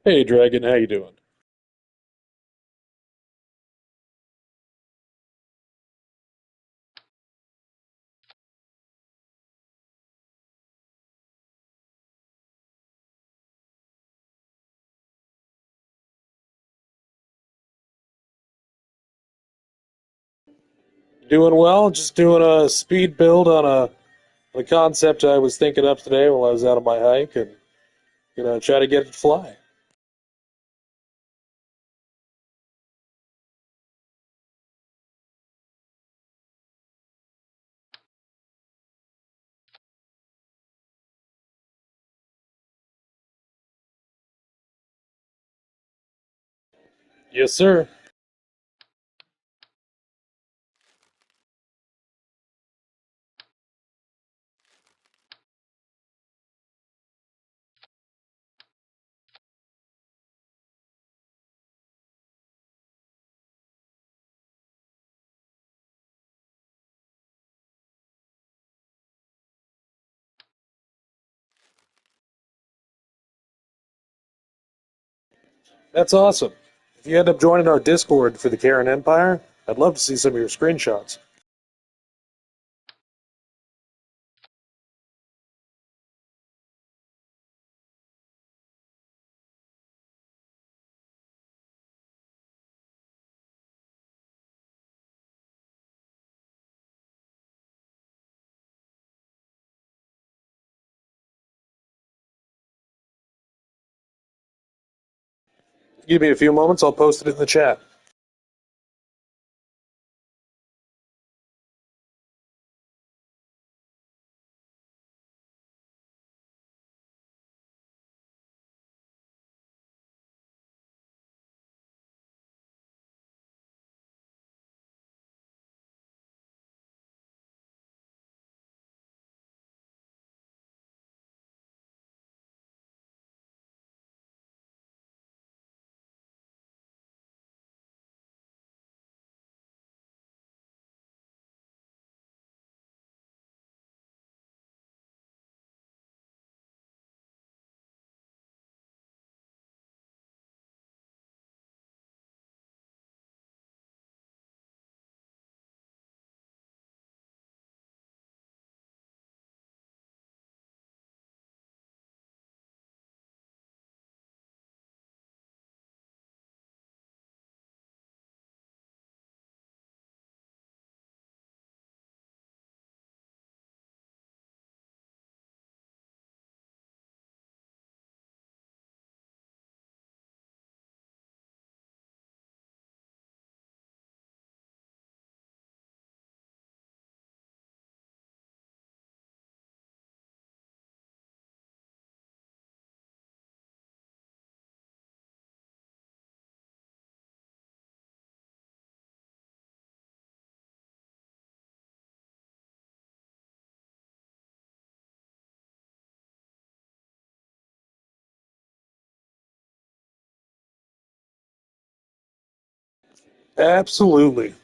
Hey Dragon, how you doing? Doing well. Just doing a speed build on a concept I was thinking up today while I was out on my hike, and try to get it to fly. Yes, sir. That's awesome. If you end up joining our Discord for the Kerran Empire, I'd love to see some of your screenshots. Give me a few moments, I'll post it in the chat. Absolutely.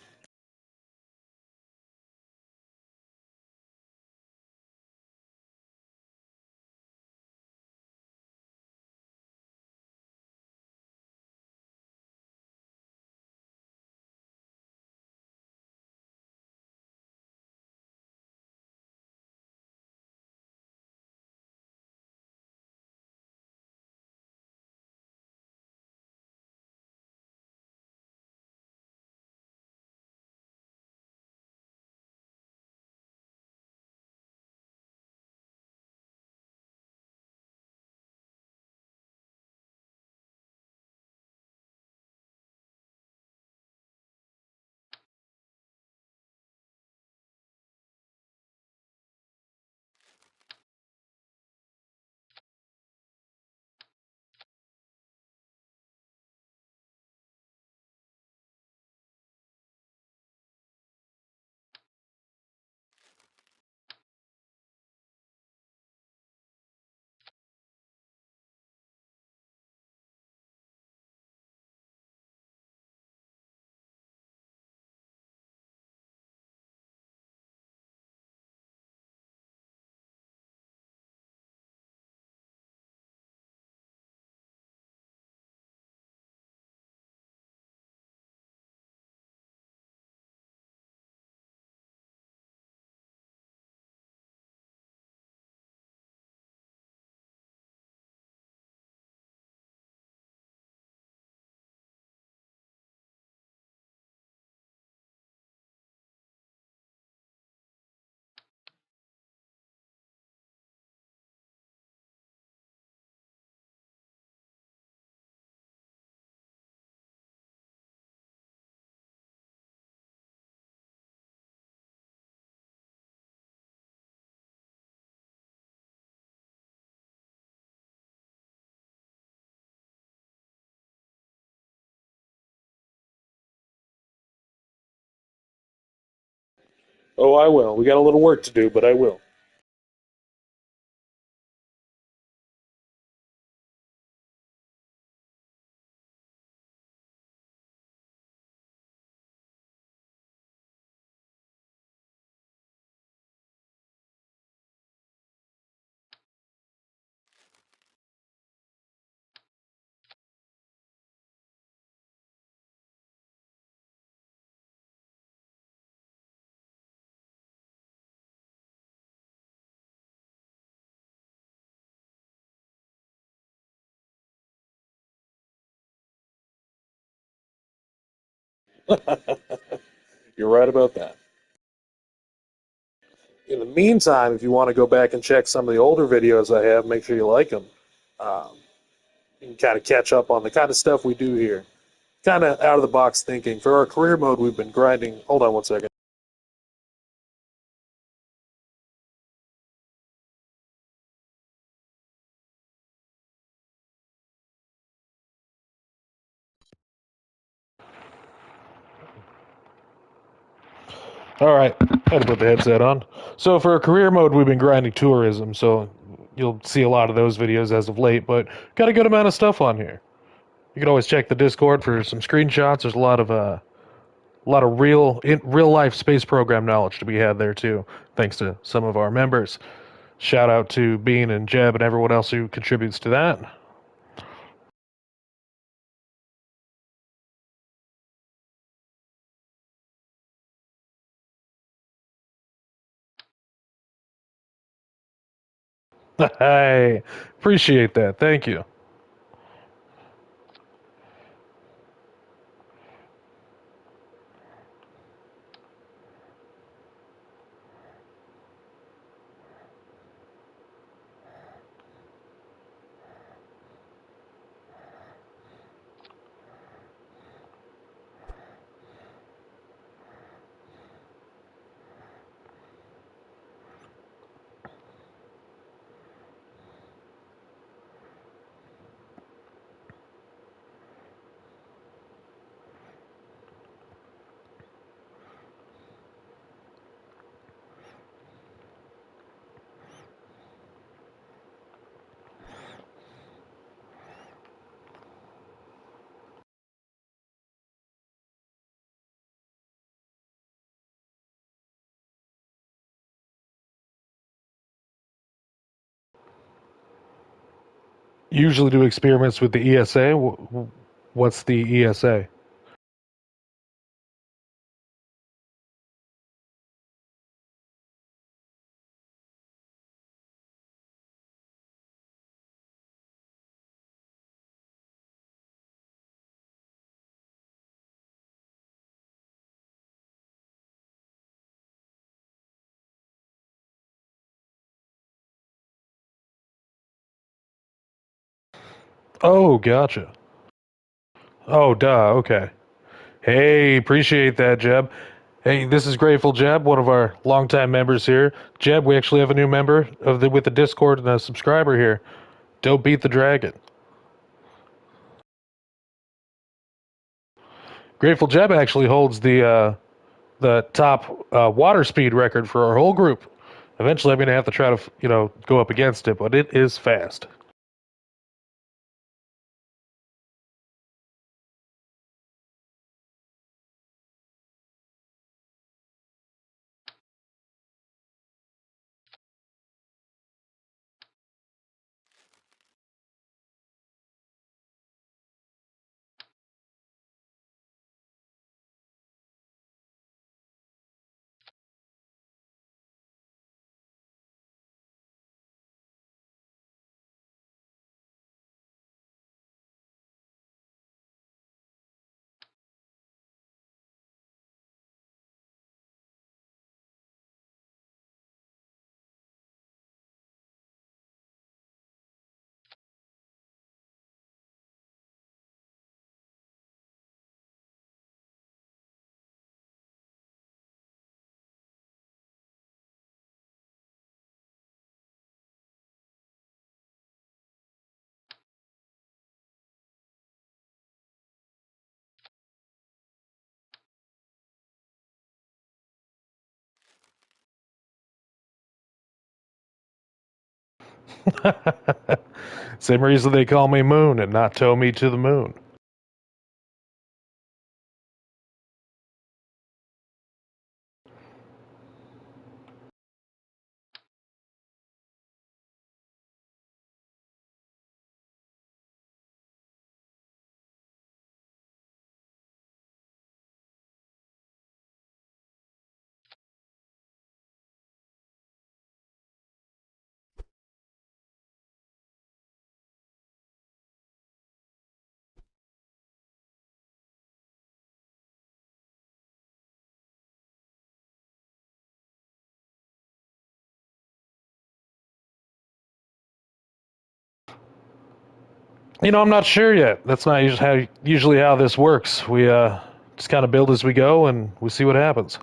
Oh, I will. We got a little work to do, but I will. You're right about that. In the meantime, if you want to go back and check some of the older videos I have, make sure you like them. Um, you can kind of catch up on the kind of stuff we do here. Kind of out of the box thinking. For our career mode, we've been grinding. Hold on one second. All right, had to put the headset on. So for a career mode, we've been grinding tourism, so you'll see a lot of those videos as of late. But got a good amount of stuff on here. You can always check the Discord for some screenshots. There's a lot of real life space program knowledge to be had there too, thanks to some of our members. Shout out to Bean and Jeb and everyone else who contributes to that. Hey, appreciate that. Thank you. Usually do experiments with the ESA. What's the ESA? Oh, gotcha. Oh, duh. Okay. Hey, appreciate that, Jeb. Hey, this is Grateful Jeb, one of our longtime members here. Jeb, we actually have a new member of the with the Discord and a subscriber here. Don't beat the dragon. Grateful Jeb actually holds the top water speed record for our whole group. Eventually, I'm going to have to try to go up against it, but it is fast. Same reason they call me Moon and not tow me to the moon. I'm not sure yet. That's not usually how this works. We just kind of build as we go, and we see what happens.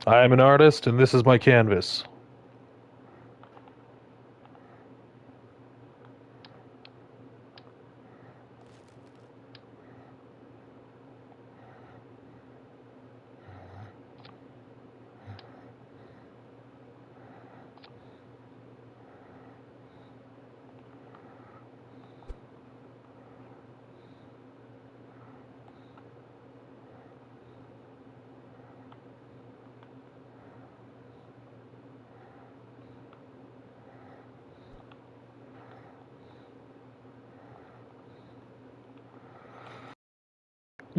I am an artist, and this is my canvas.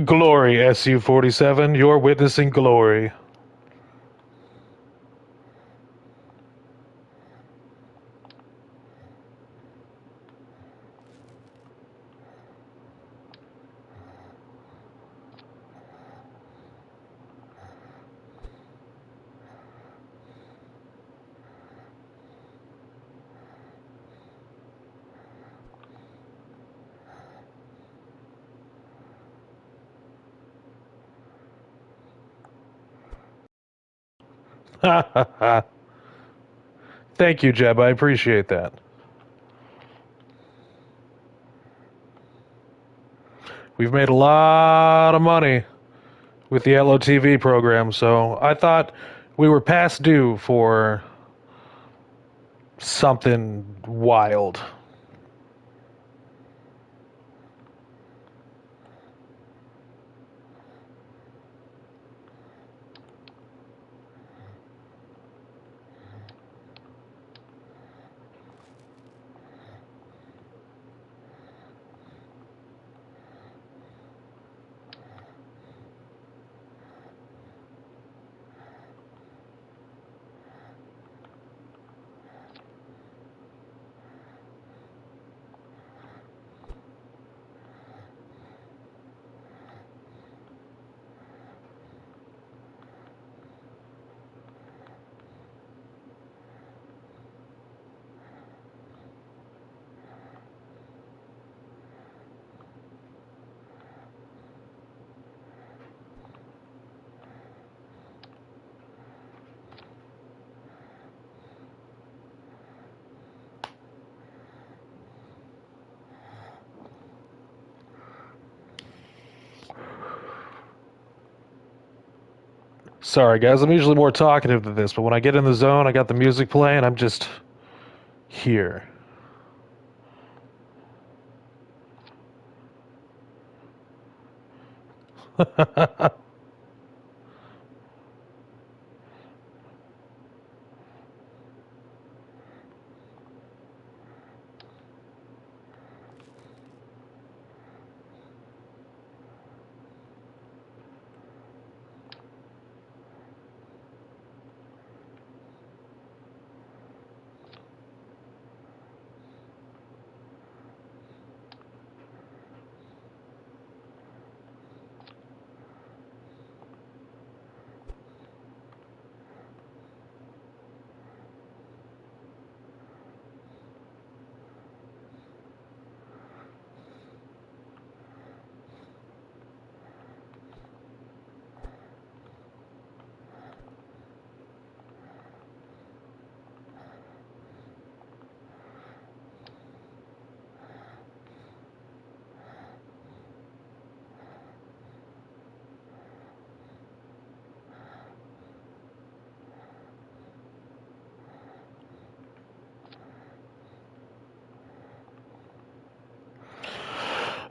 Glory, SU-47, you're witnessing glory. Thank you, Jeb. I appreciate that. We've made a lot of money with the Yellow TV program, so I thought we were past due for something wild. Sorry, guys. I'm usually more talkative than this, but when I get in the zone, I got the music playing. I'm just here.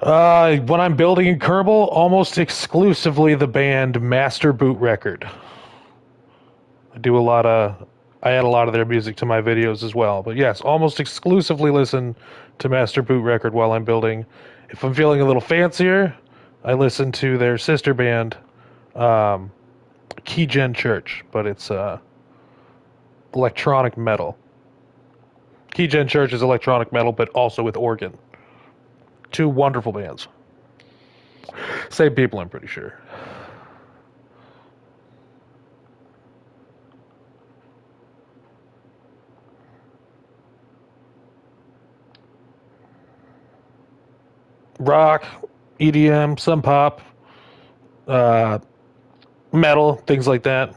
When I'm building in Kerbal, almost exclusively the band Master Boot Record. I do a lot of, I add a lot of their music to my videos as well. But yes, almost exclusively listen to Master Boot Record while I'm building. If I'm feeling a little fancier, I listen to their sister band, um, Keygen Church, but it's electronic metal. Keygen Church is electronic metal, but also with organ. Two wonderful bands. Same people, I'm pretty sure. Rock, EDM, some pop, uh, metal, things like that.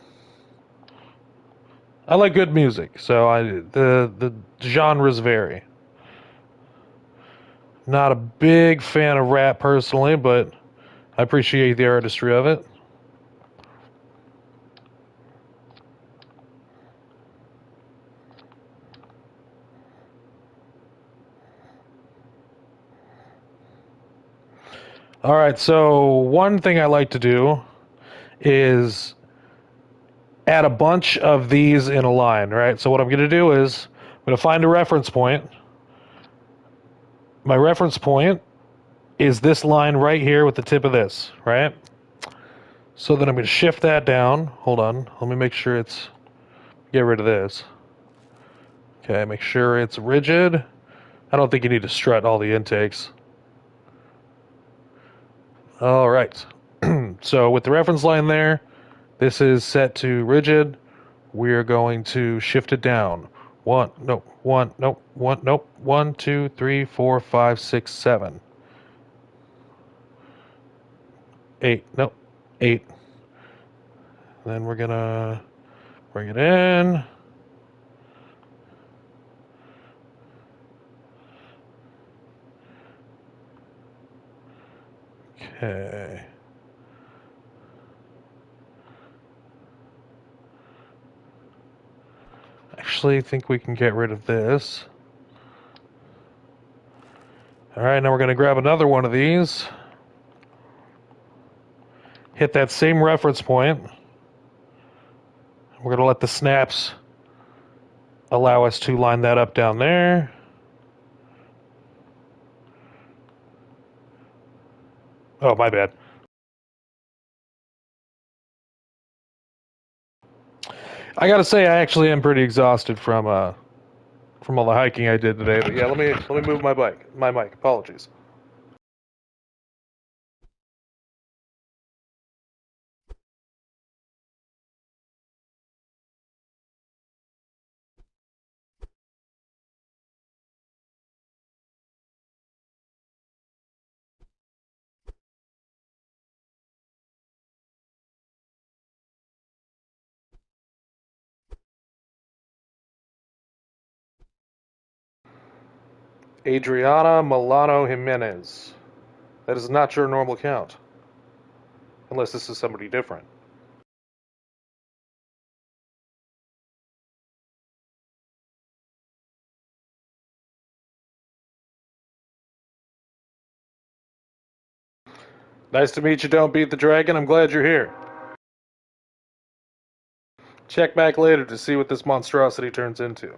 I like good music, so the genres vary. Not a big fan of rap personally, but I appreciate the artistry of it. All right, so one thing I like to do is add a bunch of these in a line, right? So what I'm going to do is I'm going to find a reference point. My reference point is this line right here with the tip of this, right? So then I'm going to shift that down. Hold on. Let me make sure it's, get rid of this. Okay, make sure it's rigid. I don't think you need to strut all the intakes. All right. So with the reference line there, this is set to rigid. We're going to shift it down. One, no, one, nope, one, nope, 1, 2, 3, 4, 5, 6, 7, 8, nope, 8. Then we're gonna bring it in. Okay. Actually, I think we can get rid of this. All right, now we're going to grab another one of these. Hit that same reference point. We're going to let the snaps allow us to line that up down there. Oh, my bad. I got to say, I actually am pretty exhausted from all the hiking I did today. But yeah, let me move my mic. Apologies. Adriana Milano Jimenez. That is not your normal count, unless this is somebody different. Nice to meet you. Don't beat the dragon. I'm glad you're here. Check back later to see what this monstrosity turns into.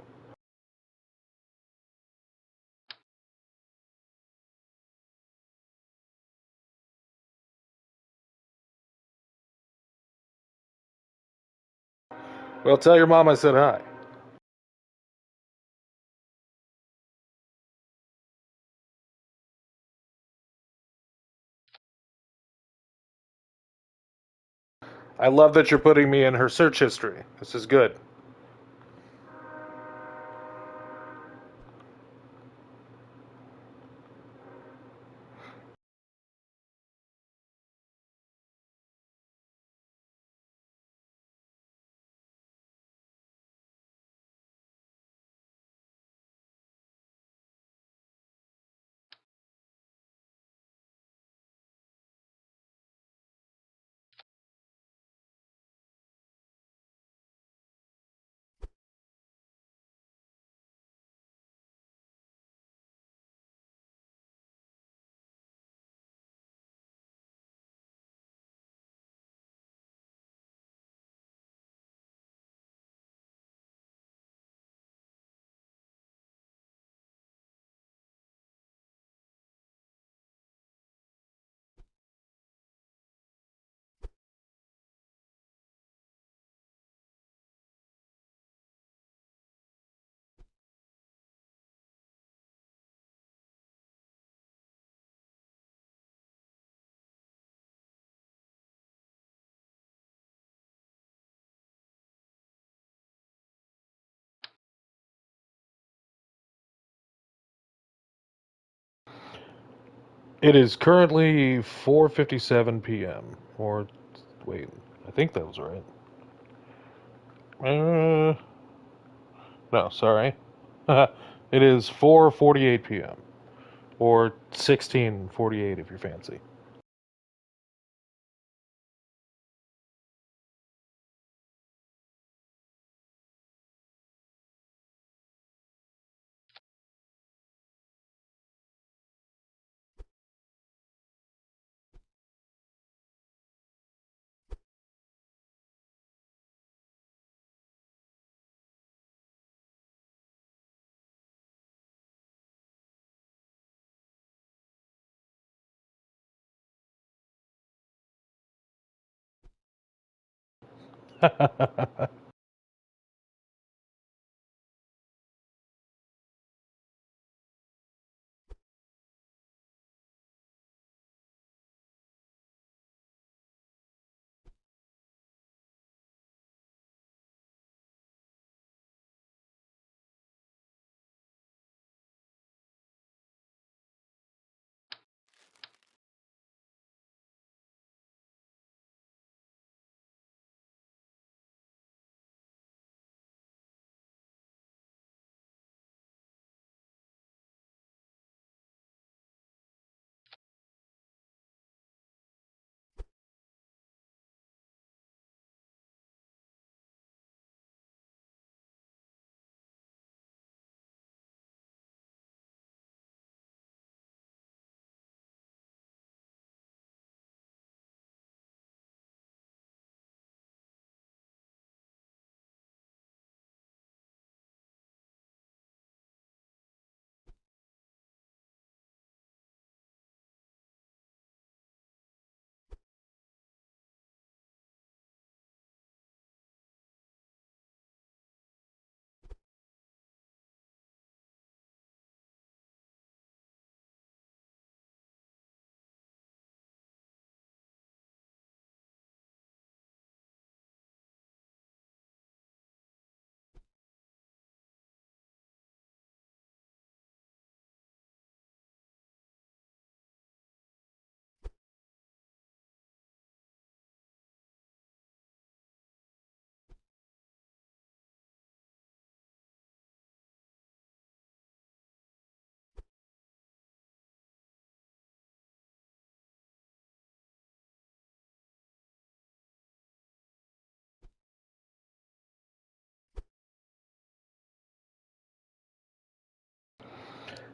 Well, tell your mom I said hi. I love that you're putting me in her search history. This is good. It is currently 4:57 p.m. Or wait, I think that was right. Uh, no, sorry. It is 4:48 p.m. or 16:48 if you're fancy. Huh.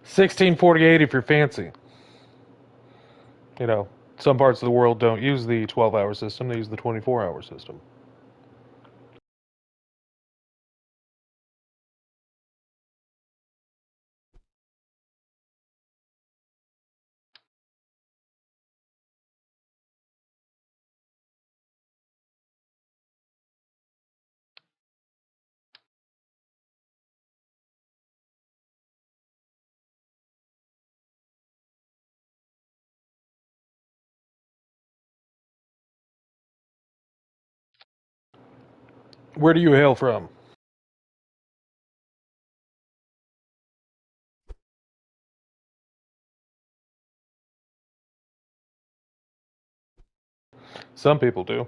16:48 if you're fancy. You know, some parts of the world don't use the 12-hour system; they use the 24-hour system. Where do you hail from? Some people do.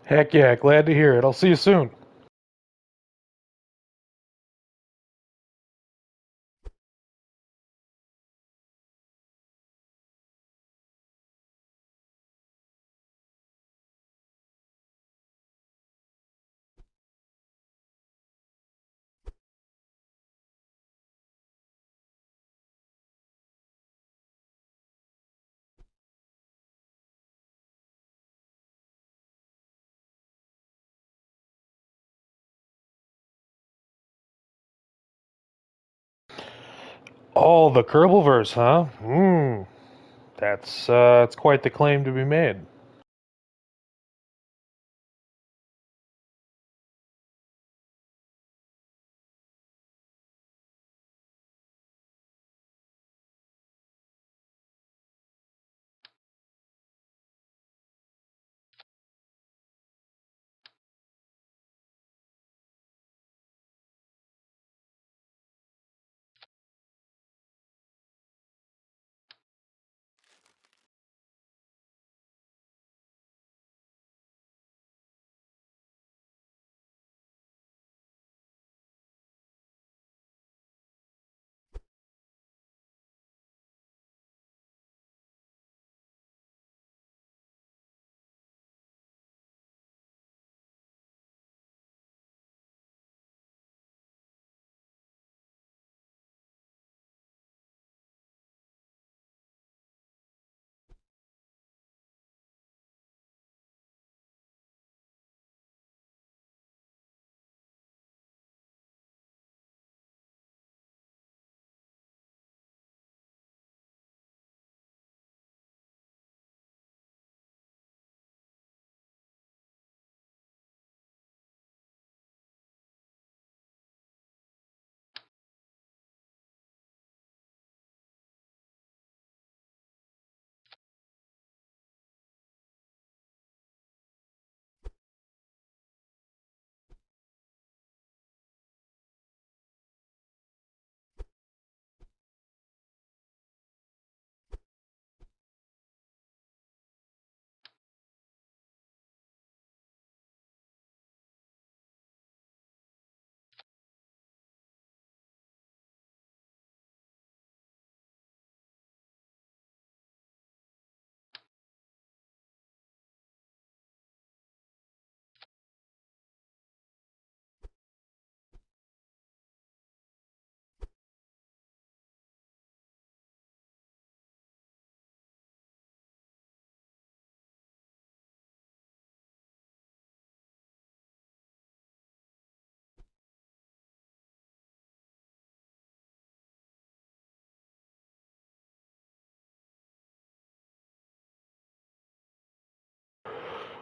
Heck yeah, glad to hear it. I'll see you soon. Oh, the Kerbal huh? That's quite the claim to be made.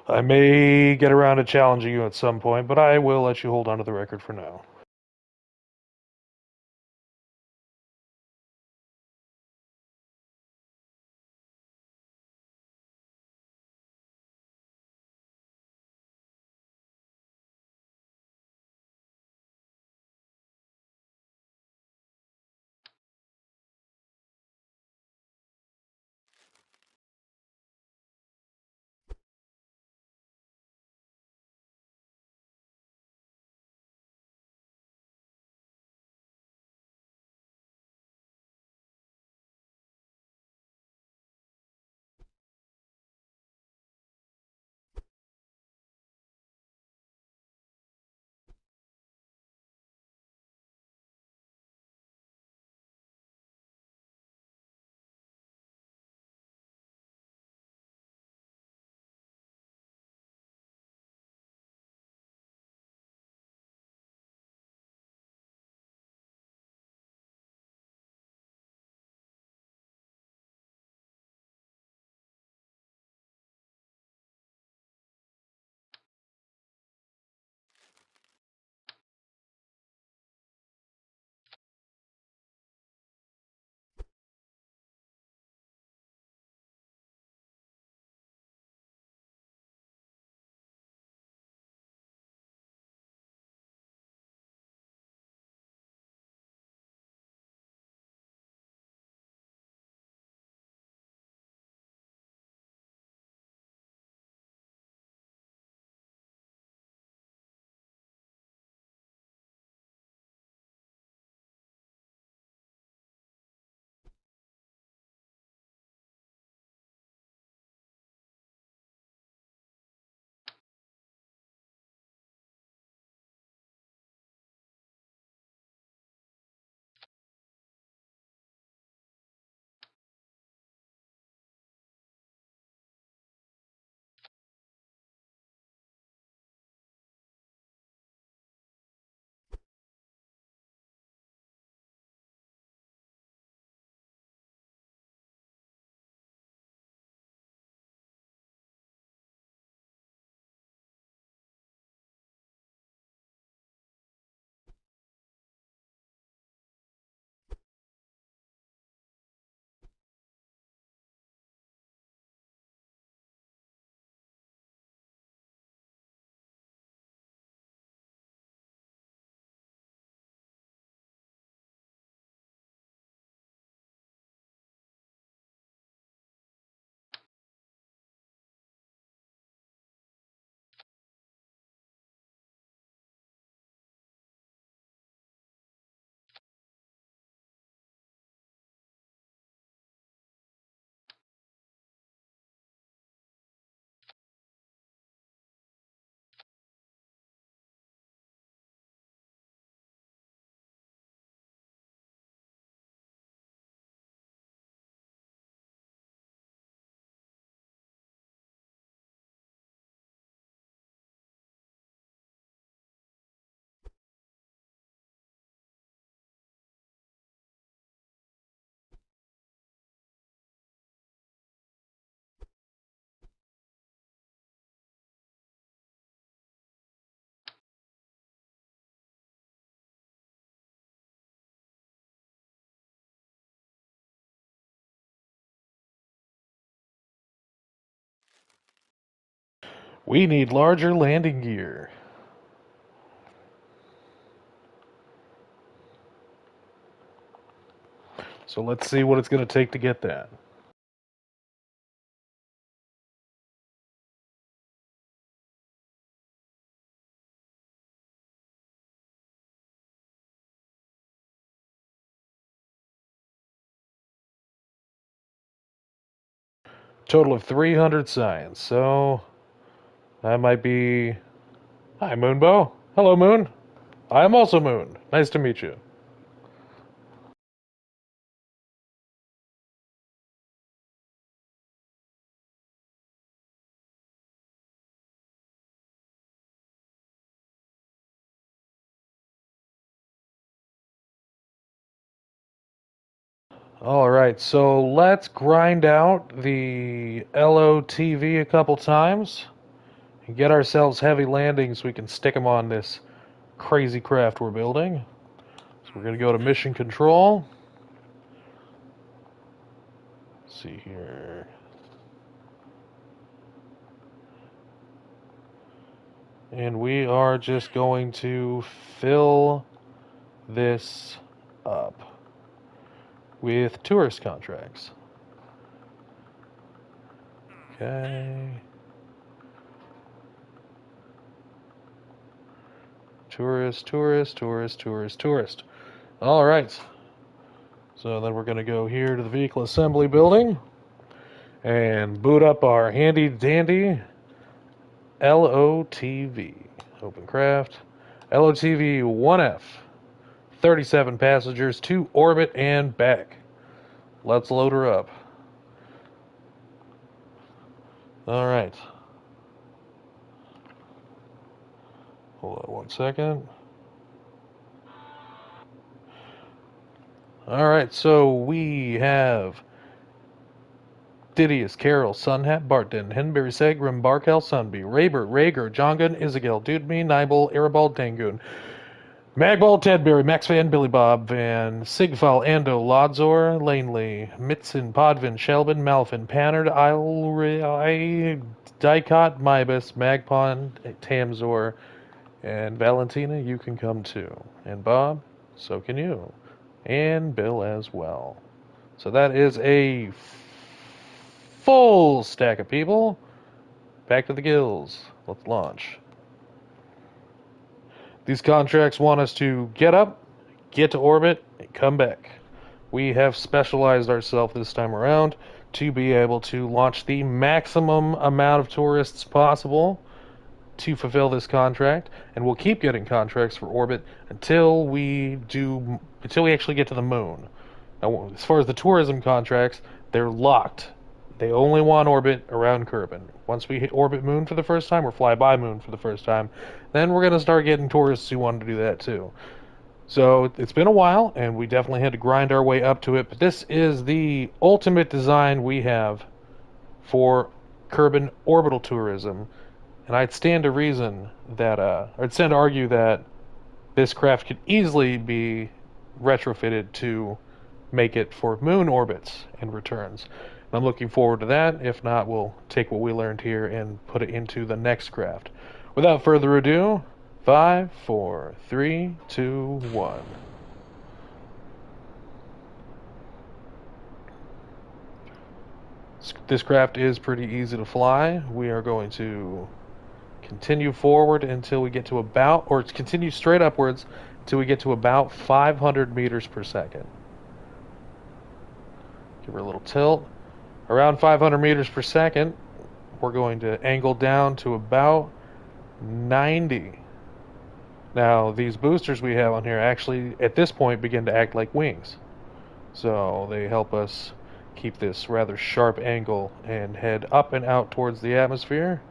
I may get around to challenging you at some point, but I will let you hold on to the record for now. We need larger landing gear. So let's see what it's going to take to get that. Total of 300 science. So that might be... Hi, Moonbow. Hello, Moon. I am also Moon. Nice to meet you. Alright, so let's grind out the LOTV a couple times and get ourselves heavy landings so we can stick them on this crazy craft we're building. So we're going to go to mission control. Let's see here. And we are just going to fill this up with tourist contracts. Okay. Tourist, tourist, tourist, tourist, tourist. All right. So then we're going to go here to the vehicle assembly building and boot up our handy dandy LOTV. Open craft. LOTV 1F. 37 passengers to orbit and back. Let's load her up. All right. Hold on one second. All right, so we have Didius, Carol, Sunhat, Barton, Henbury, Segrim, Barkel, Sunby, Raber, Rager, Jongan, Isagel, Dudeme, Nibel, Arabal, Dangoon, Magball, Tedberry, Max Van, Billy Bob, Van, Sigfal, Ando, Lodzor, Laneley, Mitzen, Podvin, Shelbin, Malfin, Pannard, Ilri, Dicot, Mibus, Magpon, Tamzor, and Valentina, you can come too. And Bob, so can you. And Bill as well. So that is a full stack of people. Back to the gills. Let's launch. These contracts want us to get up, get to orbit, and come back. We have specialized ourselves this time around to be able to launch the maximum amount of tourists possible to fulfill this contract, and we'll keep getting contracts for orbit until we actually get to the moon. Now, as far as the tourism contracts, they're locked. They only want orbit around Kerran. Once we hit orbit moon for the first time, or fly by moon for the first time, then we're going to start getting tourists who want to do that too. So it's been a while, and we definitely had to grind our way up to it, but this is the ultimate design we have for Kerran orbital tourism. And I'd stand to reason that, I'd stand to argue that this craft could easily be retrofitted to make it for moon orbits and returns. And I'm looking forward to that. If not, we'll take what we learned here and put it into the next craft. Without further ado, 5, 4, 3, 2, 1. This craft is pretty easy to fly. We are going to continue forward until we get to about, or continue straight upwards until we get to about 500 meters per second. Give her a little tilt. Around 500 meters per second, we're going to angle down to about 90. Now, these boosters we have on here actually, at this point, begin to act like wings. So they help us keep this rather sharp angle and head up and out towards the atmosphere.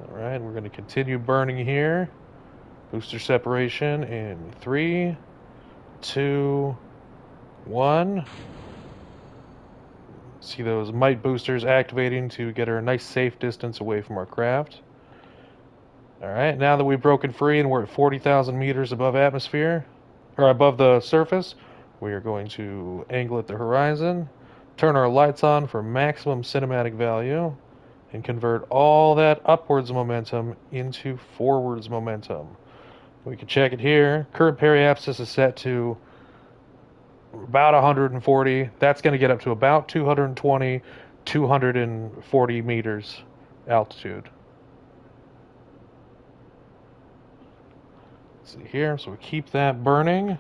Alright, we're going to continue burning here. Booster separation in 3, 2, 1. See those mite boosters activating to get her a nice safe distance away from our craft. Alright, now that we've broken free and we're at 40,000 meters above atmosphere, or above the surface, We are going to angle at the horizon, turn our lights on for maximum cinematic value, and convert all that upwards momentum into forwards momentum. We can check it here. Current periapsis is set to about 140. That's going to get up to about 220, 240 meters altitude. Let's see here. So we keep that burning.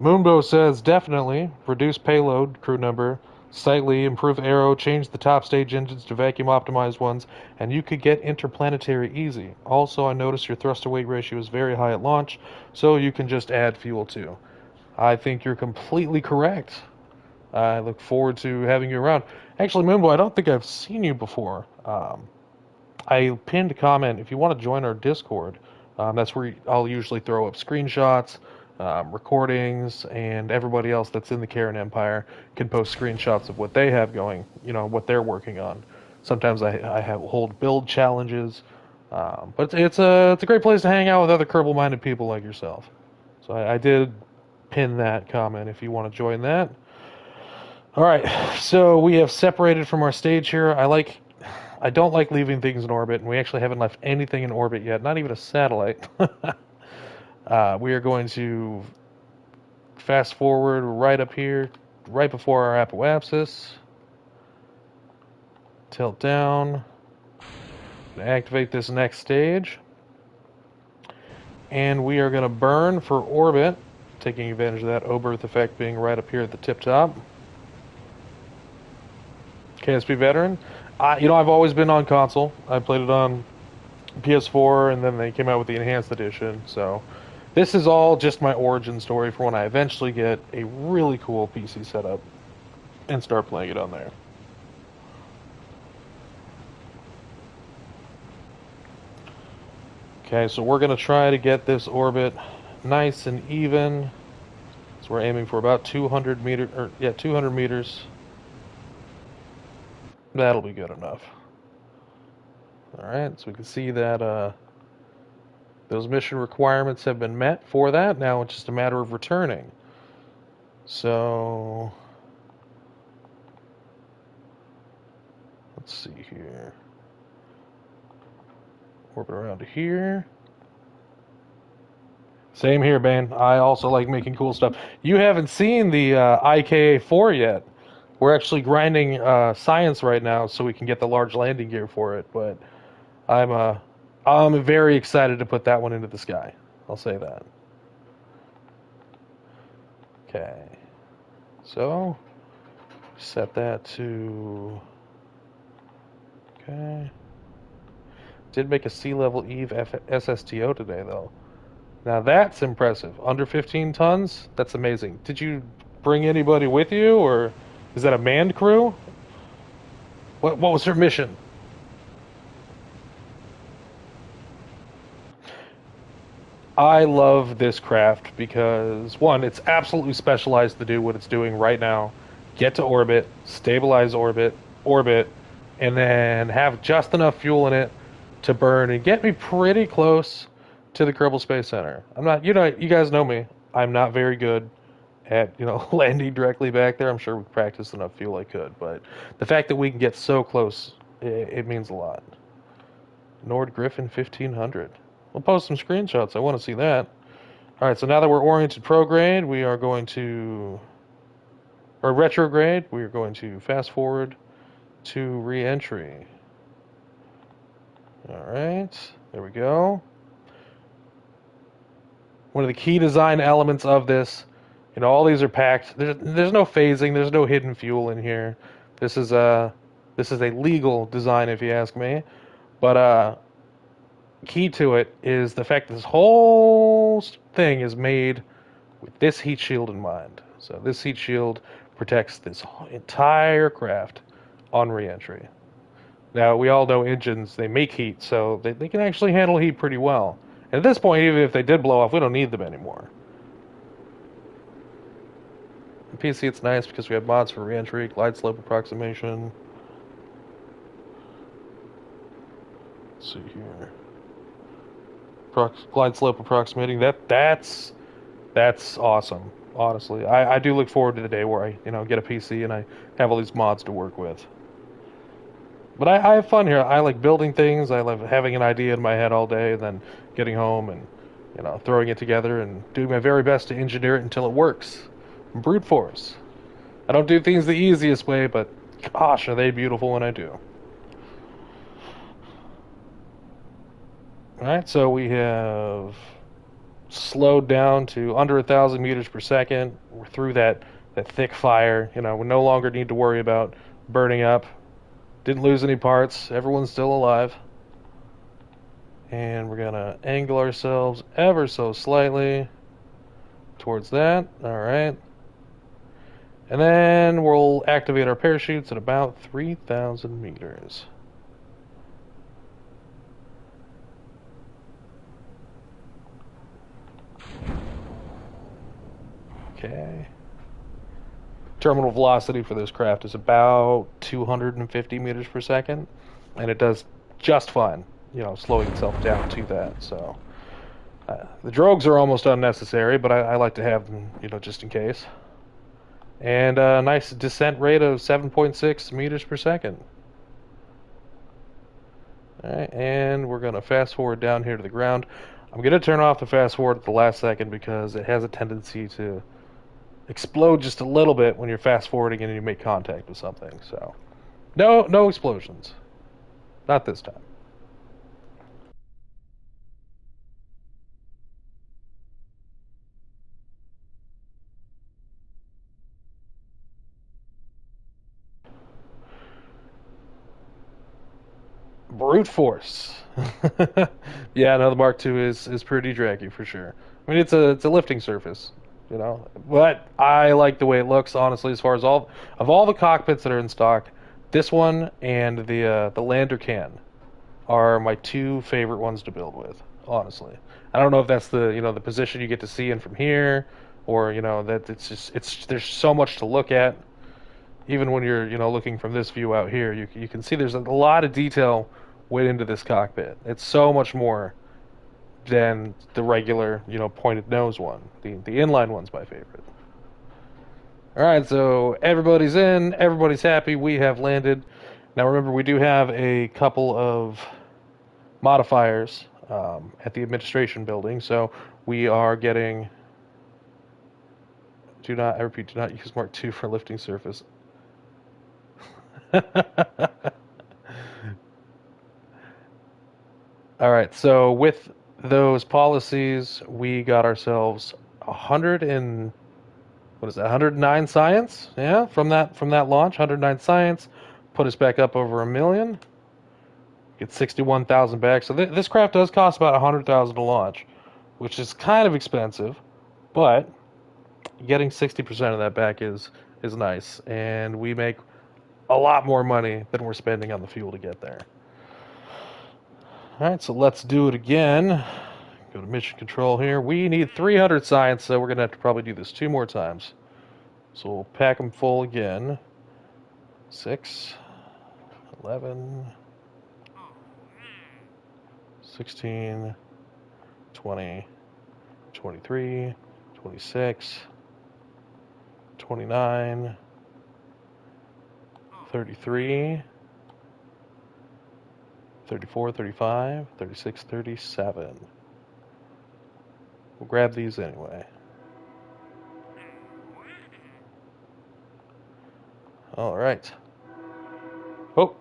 Moonbow says definitely reduce payload, crew number, slightly improve aero, change the top stage engines to vacuum optimized ones, and you could get interplanetary easy. Also, I noticed your thrust to weight ratio is very high at launch, so you can just add fuel too. I think you're completely correct. I look forward to having you around. Actually, Moonbow, I don't think I've seen you before. I pinned a comment if you want to join our Discord. That's where I'll usually throw up screenshots, recordings, and everybody else that's in the Kerran Empire can post screenshots of what they have going, what they're working on. Sometimes I hold build challenges, but it's a great place to hang out with other Kerbal-minded people like yourself. So I did pin that comment if you want to join that. All right, so we have separated from our stage here. I don't like leaving things in orbit, and we actually haven't left anything in orbit yet, not even a satellite. We are going to fast forward right up here, right before our apoapsis. Tilt down. Activate this next stage. And we are going to burn for orbit, taking advantage of that O-berth effect being right up here at the tip top. KSP veteran. I've always been on console. I played it on PS4, and then they came out with the enhanced edition. So this is all just my origin story for when I eventually get a really cool PC setup and start playing it on there. Okay, so we're going to try to get this orbit nice and even. So we're aiming for about 200 meters. That'll be good enough. Alright, so we can see that those mission requirements have been met for that. Now it's just a matter of returning. So let's see here. Orbit around to here. Same here, Bane. I also like making cool stuff. You haven't seen the IKA-4 yet. We're actually grinding science right now so we can get the large landing gear for it, but I'm very excited to put that one into the sky. I'll say that. Okay. So, set that to... Okay. Did make a sea level Eve SSTO today, though. Now that's impressive. Under 15 tons? That's amazing. Did you bring anybody with you, or is that a manned crew? What was her mission? I love this craft because, one, it's absolutely specialized to do what it's doing right now. Get to orbit, stabilize orbit, and then have just enough fuel in it to burn and get me pretty close to the Kerbal Space Center. I'm not, you guys know me. I'm not very good at, landing directly back there. I'm sure we practiced enough fuel I could, but the fact that we can get so close, it means a lot. Nord Griffin 1500. We'll post some screenshots. I want to see that. All right, so now that we're oriented prograde, we are going to, or retrograde, we are going to fast forward to re-entry. All right, there we go. One of the key design elements of this, all these are packed. There's no phasing. There's no hidden fuel in here. This is a legal design, if you ask me. But key to it is the fact that this whole thing is made with this heat shield in mind. So this heat shield protects this entire craft on re-entry. Now, we all know engines, they make heat, so they can actually handle heat pretty well. And at this point, even if they did blow off, we don't need them anymore. In PC, it's nice because we have mods for re-entry, glide slope approximation. Let's see here. Glide slope approximating. That's That's awesome. Honestly, I do look forward to the day where I get a PC and I have all these mods to work with. But I have fun here. I like building things. I love having an idea in my head all day, and then getting home and throwing it together and doing my very best to engineer it until it works. Brute force. I don't do things the easiest way, but gosh, are they beautiful when I do. All right, so we have slowed down to under 1,000 meters per second. We're through that thick fire. We no longer need to worry about burning up. Didn't lose any parts. Everyone's still alive. And we're gonna angle ourselves ever so slightly towards that. All right. And then we'll activate our parachutes at about 3,000 meters. Okay. Terminal velocity for this craft is about 250 meters per second, and it does just fine, slowing itself down to that. So the drogues are almost unnecessary, but I like to have them, just in case. And a nice descent rate of 7.6 meters per second. All right, and we're going to fast forward down here to the ground. I'm going to turn off the fast forward at the last second because it has a tendency to explode just a little bit when you're fast forwarding and you make contact with something. So, no explosions. Not this time. Brute force. Yeah, no, the Mark II is pretty draggy for sure. I mean, it's a lifting surface, but I like the way it looks. Honestly, as far as all the cockpits that are in stock, this one and the Lander can are my two favorite ones to build with. Honestly, I don't know if that's the position you get to see in from here, or that it's there's so much to look at. Even when you're looking from this view out here, you can see there's a lot of detail went into this cockpit. It's so much more than the regular pointed nose one. The inline one's my favorite. All right, so everybody's in, everybody's happy. We have landed. Now remember, we do have a couple of modifiers at the administration building, so we are getting. I repeat, do not use Mark II for lifting surface. All right, so with those policies, we got ourselves 100 and what is that? 109 science, yeah, from that launch, 109 science, put us back up over 1 million. Get 61,000 back. So this craft does cost about 100,000 to launch, which is kind of expensive, but getting 60% of that back is nice, and we make a lot more money than we're spending on the fuel to get there. All right, so let's do it again. Go to mission control here. We need 300 science, so we're going to have to probably do this 2 more times. So we'll pack them full again. 6, 11, 16, 20, 23, 26, 29, 33, 34, 35, 36, 37. We'll grab these anyway. All right. Oh,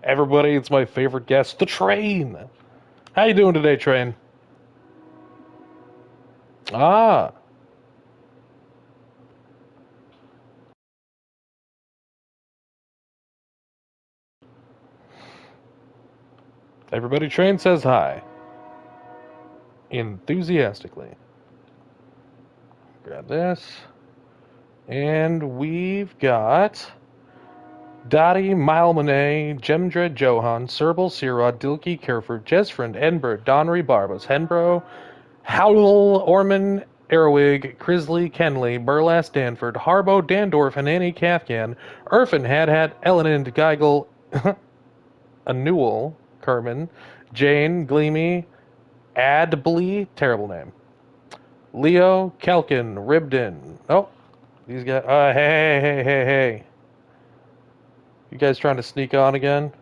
everybody, it's my favorite guest, the train. How you doing today, train? Ah, everybody, train says hi. Enthusiastically. Grab this. And we've got Dottie, Milemanet, Jemdred, Johan, Serbal, Sirod, Dilke, Kerford, Jesfriend, Edinburgh, Donnery, Barbas, Henbro, Howell, Orman, Erwig, Crisley, Kenley, Burlas, Danford, Harbo, Dandorf, Hanani, Kafkan, Erfin, Hadhat, Elenind, Geigel, Annual, Kerman, Jane, Gleamy, Adbly, terrible name, Leo, Kelkin, Ribden. Oh, these guys. Hey. You guys trying to sneak on again?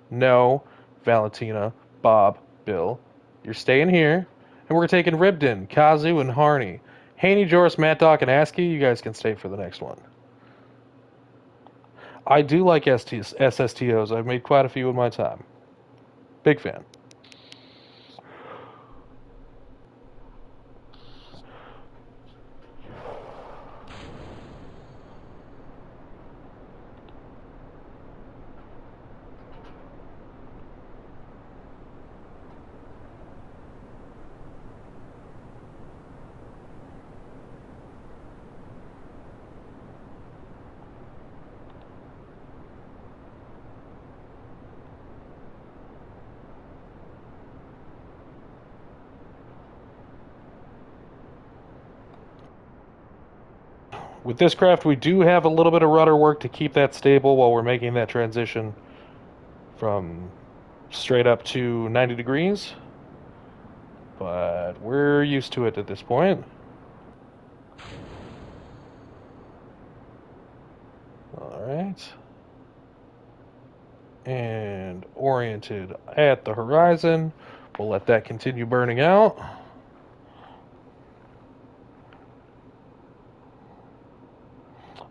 No. Valentina, Bob, Bill. You're staying here. And we're taking Ribden, Kazu, and Harney. Haney, Joris, Matt Doc, and Askey, you guys can stay for the next one. I do like SSTOs. I've made quite a few in my time. Big fan. With this craft, we do have a little bit of rudder work to keep that stable while we're making that transition from straight up to 90 degrees. But we're used to it at this point. Alright. And oriented at the horizon. We'll let that continue burning out.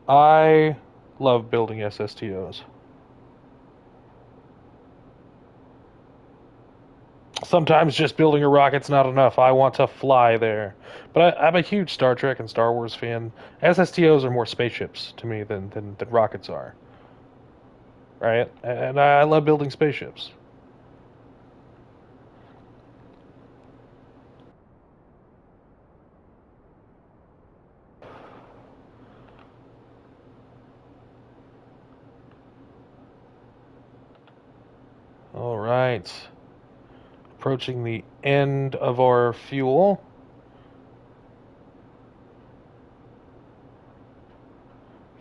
I love building SSTOs. Sometimes just building a rocket's not enough. I want to fly there. But I'm a huge Star Trek and Star Wars fan. SSTOs are more spaceships to me than rockets are. Right? And I love building spaceships. All right. Approaching the end of our fuel.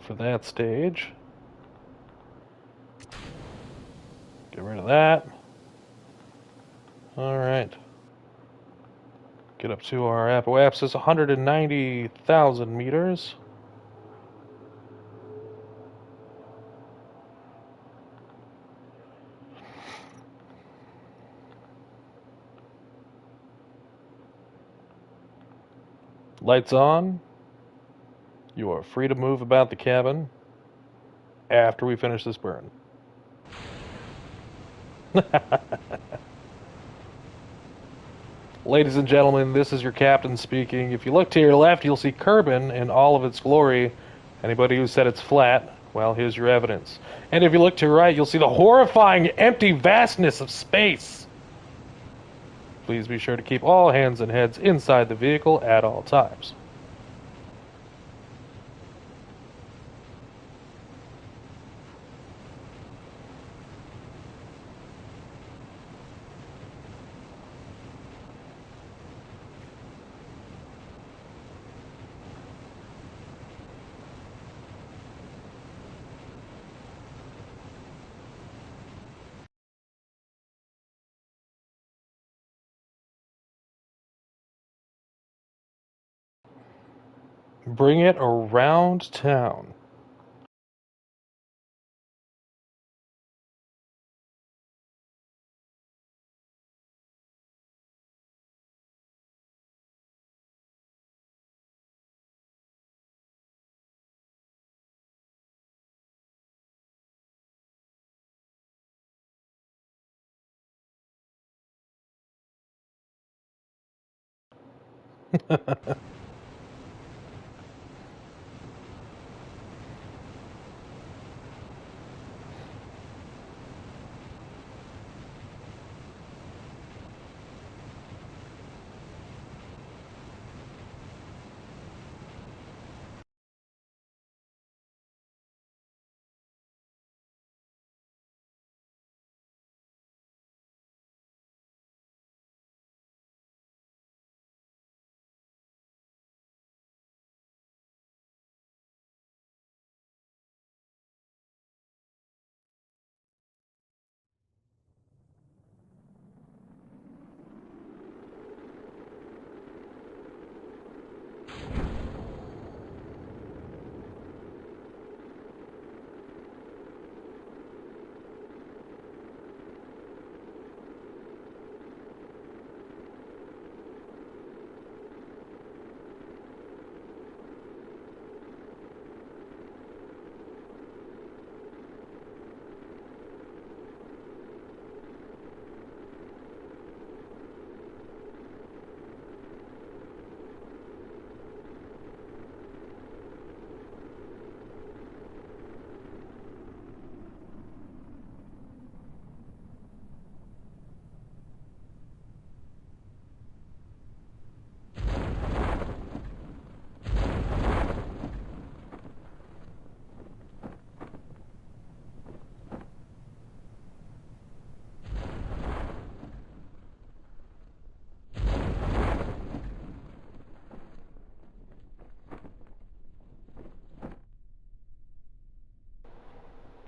For that stage. Get rid of that. All right. Get up to our apoapsis, 190,000 meters. Lights on. You are free to move about the cabin after we finish this burn. Ladies and gentlemen, this is your captain speaking. If you look to your left, you'll see Kerbin in all of its glory. Anybody who said it's flat, well, here's your evidence. And if you look to your right, you'll see the horrifying empty vastness of space. Please be sure to keep all hands and heads inside the vehicle at all times. Bring it around town.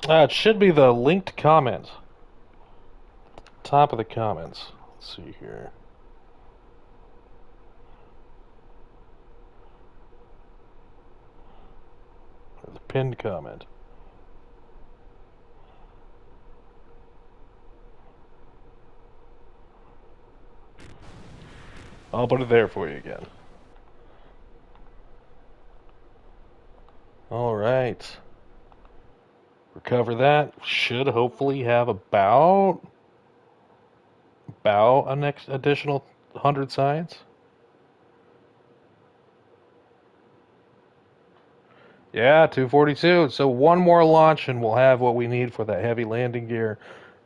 It should be the linked comment. Top of the comments. Let's see here. Or the pinned comment. I'll put it there for you again. Alright. Recover that. Should hopefully have about an additional 100 science. Yeah, 242. So one more launch and we'll have what we need for that heavy landing gear.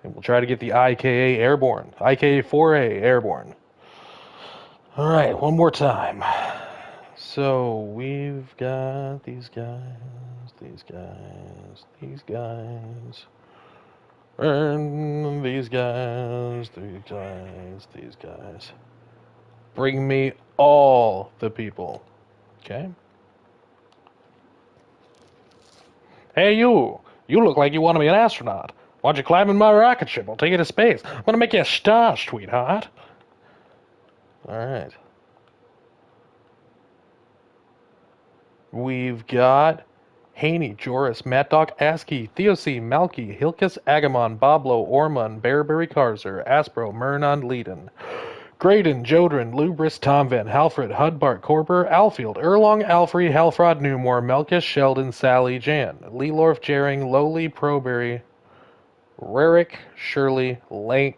And we'll try to get the IKA airborne. IKA-4A airborne. Alright, one more time. So we've got these guys, these guys, these guys. And these guys, these guys, these guys. Bring me all the people. Okay? Hey, you! You look like you want to be an astronaut. Why don't you climb in my rocket ship? I'll take you to space. I'm going to make you a star, sweetheart. Alright. We've got Haney, Joris, Mad Dog, Askey, Theocy, Malky, Hilkus, Agamon, Boblo, Ormond, Bearberry, Karzer, Aspro, Murnon, Leiden, Graydon, Jodrin, Lubris, Tomven, Halfred, Hudbart, Corber, Alfield, Erlong, Alfrey, Halfrod, Newmore, Melkus, Sheldon, Sally, Jan, Leelorf, Jering, Lowly, Proberry, Rarick, Shirley, Lank,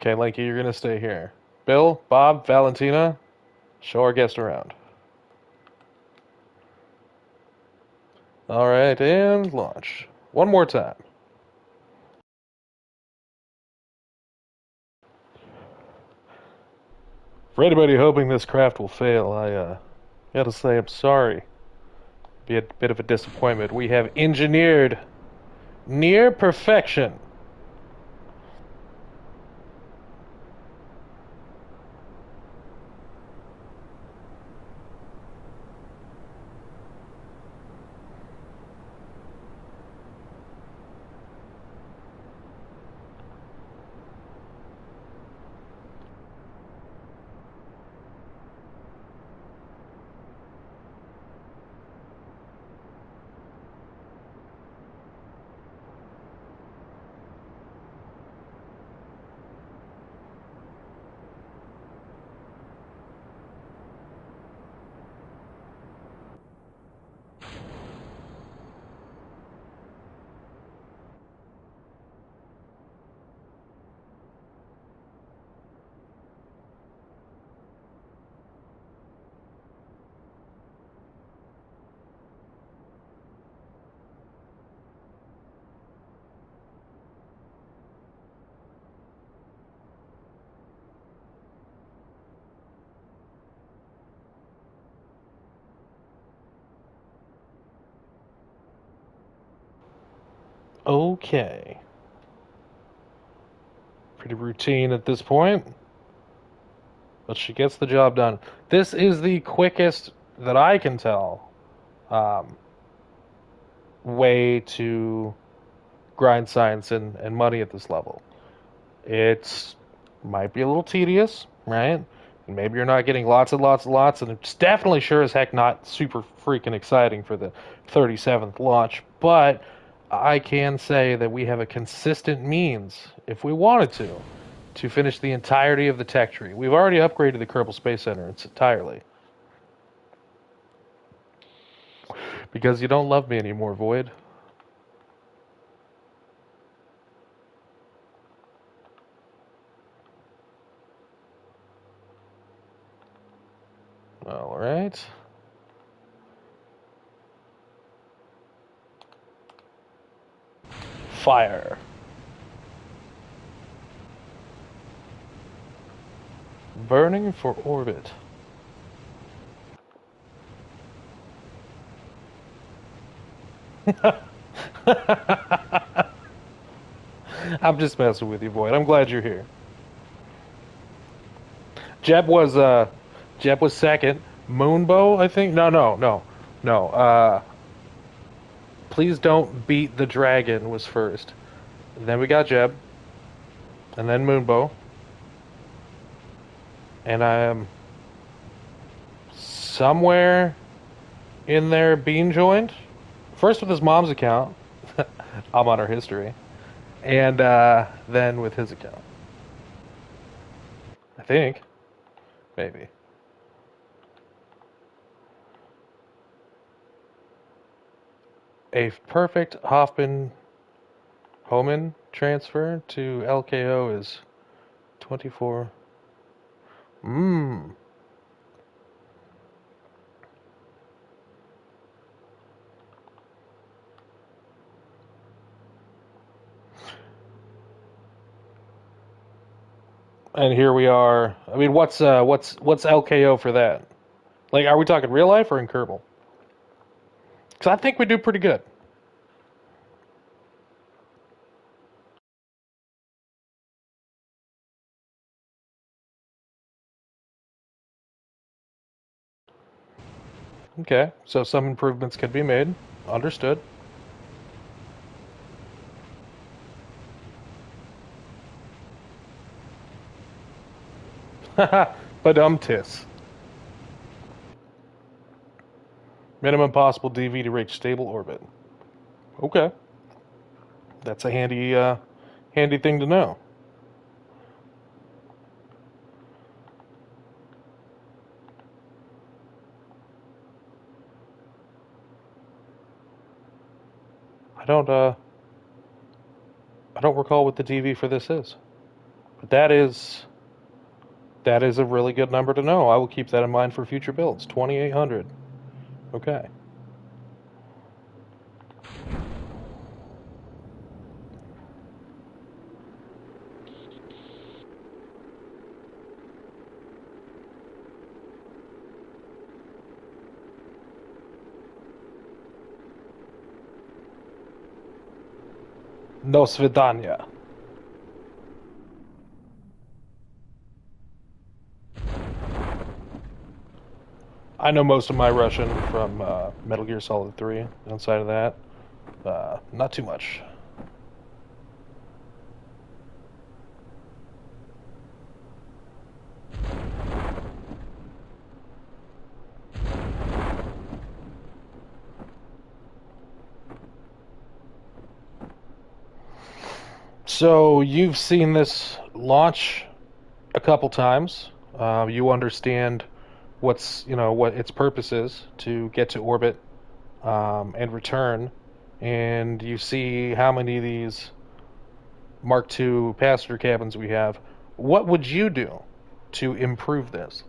Okay, Lanky, you're gonna stay here. Bill, Bob, Valentina, show our guest around. Alright, and launch. One more time. For anybody hoping this craft will fail, I gotta say I'm sorry. Be a bit of a disappointment. We have engineered near perfection. Okay. Pretty routine at this point, but she gets the job done. This is the quickest that I can tell way to grind science and money at this level. It's might be a little tedious, right? And maybe you're not getting lots and lots and lots, and it's definitely sure as heck not super freaking exciting for the 37th launch, but I can say that we have a consistent means, if we wanted to finish the entirety of the tech tree. We've already upgraded the Kerbal Space Center entirely. Because you don't love me anymore, Void. Alright. Fire. Burning for orbit. I'm just messing with you, Void. I'm glad you're here. Jeb was Jeb was second. Moonbow, I think. No. Please don't beat the dragon was first. And then we got Jeb, and then Moonbow, and I'm somewhere in there being joined. First with his mom's account. I'm on her history, and then with his account. I think maybe a perfect Hoffman Homan transfer to LKO is 24. Mmm. And here we are. I mean, what's LKO for that? Like, are we talking real life or in Kerbal? Because I think we do pretty good. Okay, so some improvements can be made. Understood. But tis. Minimum possible DV to reach stable orbit. Okay, that's a handy thing to know. I don't uh, I don't recall what the DV for this is, but that is a really good number to know. I will keep that in mind for future builds. 2800. Okay. No svidanya. I know most of my Russian from Metal Gear Solid 3. Outside of that, not too much. So you've seen this launch a couple times. You understand what its purpose is to get to orbit and return, and you see how many of these Mark II passenger cabins we have. What would you do to improve this?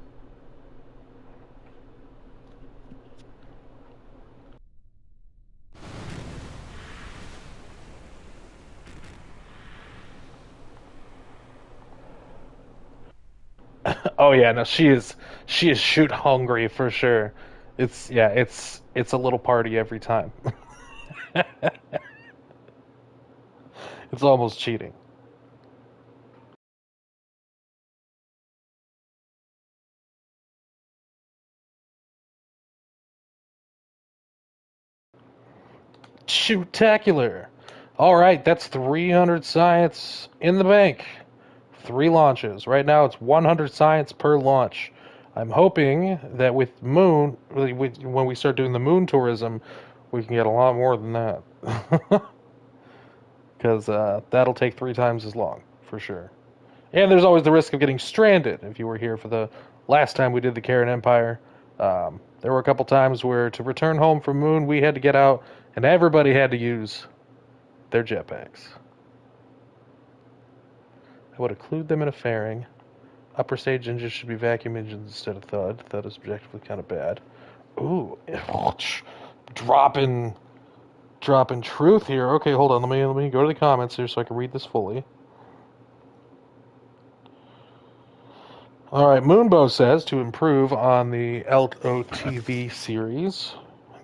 Oh yeah, no, she is shoot hungry for sure. It's a little party every time. It's almost cheating. Shootacular. All right, that's 300 science in the bank. 3 launches. Right now, it's 100 science per launch. I'm hoping that with Moon, when we start doing the Moon tourism, we can get a lot more than that. Because that'll take 3 times as long, for sure. And there's always the risk of getting stranded. If you were here for the last time we did the Kerran Empire, there were a couple times where to return home from Moon, we had to get out, and everybody had to use their jetpacks. I would include them in a fairing. Upper stage engines should be vacuum engines instead of thud. Thud is objectively kind of bad. Ooh, dropping dropping truth here. Okay, hold on. Let me go to the comments here so I can read this fully. All right, Moonbow says to improve on the LOTV series,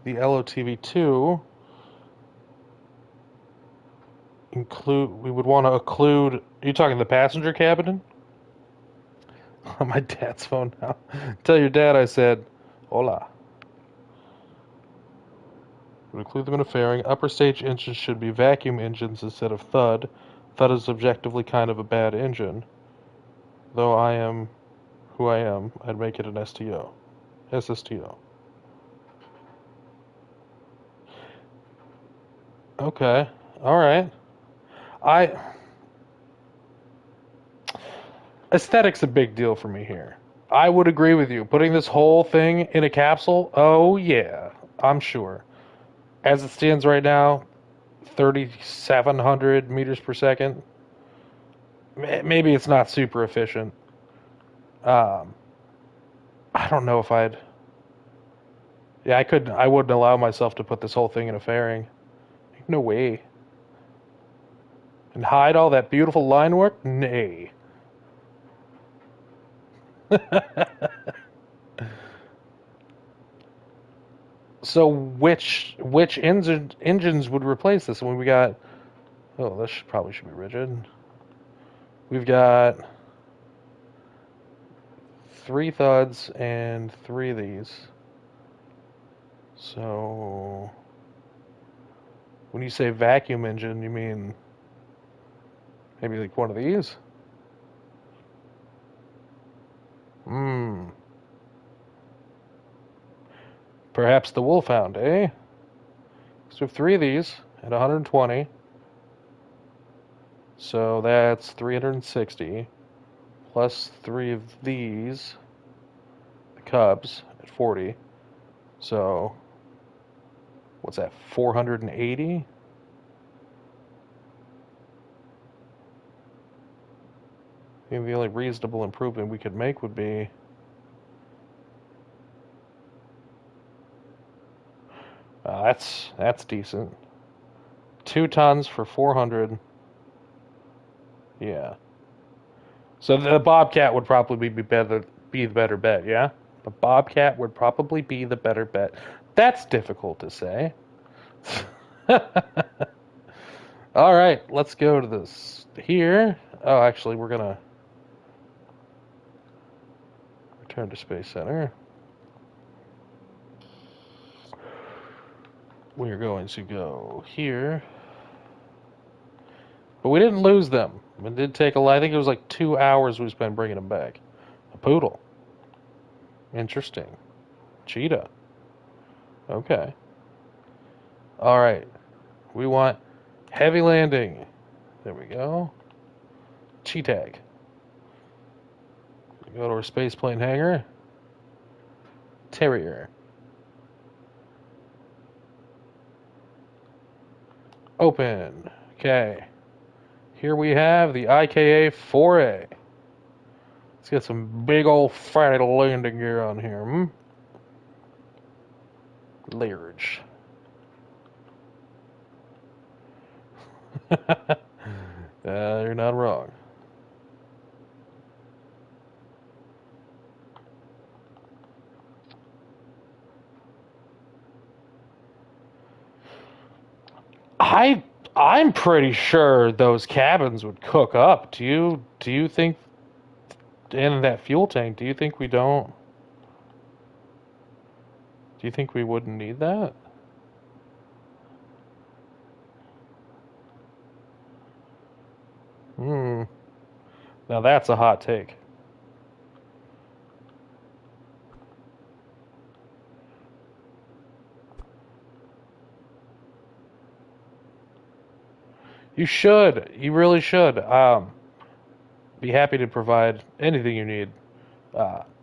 the LOTV2 include. We would want to include. Are you talking the passenger cabin? On my dad's phone now. Tell your dad I said, hola. Would include them in a fairing. Upper stage engines should be vacuum engines instead of thud. Thud is objectively kind of a bad engine. Though I am who I am, I'd make it an STO. SSTO. Okay. Alright. I Aesthetics a big deal for me here. I would agree with you. Putting this whole thing in a capsule, oh yeah, I'm sure. As it stands right now, 3,700 meters per second. Maybe it's not super efficient. Um, I don't know if I'd. Yeah, I could. I wouldn't allow myself to put this whole thing in a fairing. No way. And hide all that beautiful line work? Nay. So which engines would replace this? When we got, oh, this probably should be rigid. We've got 3 thuds and 3 of these. So when you say vacuum engine, you mean maybe like one of these? Hmm. Perhaps the Wolfhound, eh? So we have 3 of these at 120. So that's 360 plus 3 of these, the Cubs at 40. So what's that? 480. I think the only reasonable improvement we could make would be that's decent. 2 tons for 400. Yeah. So the Bobcat would probably be the better bet. Yeah. The Bobcat would probably be the better bet. That's difficult to say. All right, let's go to this here. Oh, actually, we're gonna return to Space Center. We're going to go here. But we didn't lose them. It did take I think it was like 2 hours we spent bringing them back. A poodle. Interesting. Cheetah. Okay. All right. We want heavy landing. There we go. Cheetag. Go to our spaceplane hangar. Terrier. Open. Okay. Here we have the IKA-4A. Let's get some big old fatty landing gear on here. Large. You're not wrong. I I'm pretty sure those cabins would cook up. Do you think in that fuel tank, do you think we don't? Do you think we wouldn't need that? Hmm. Now that's a hot take. You should. You really should. Be happy to provide anything you need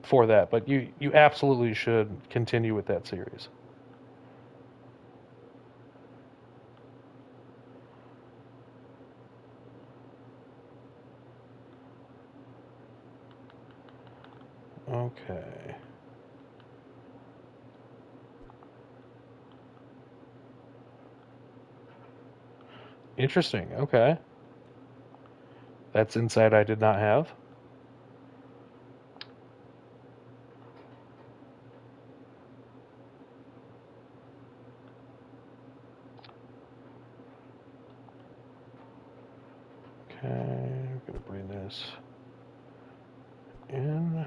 for that. But you absolutely should continue with that series. Okay. Interesting. Okay. That's insight I did not have. Okay, I'm gonna bring this in.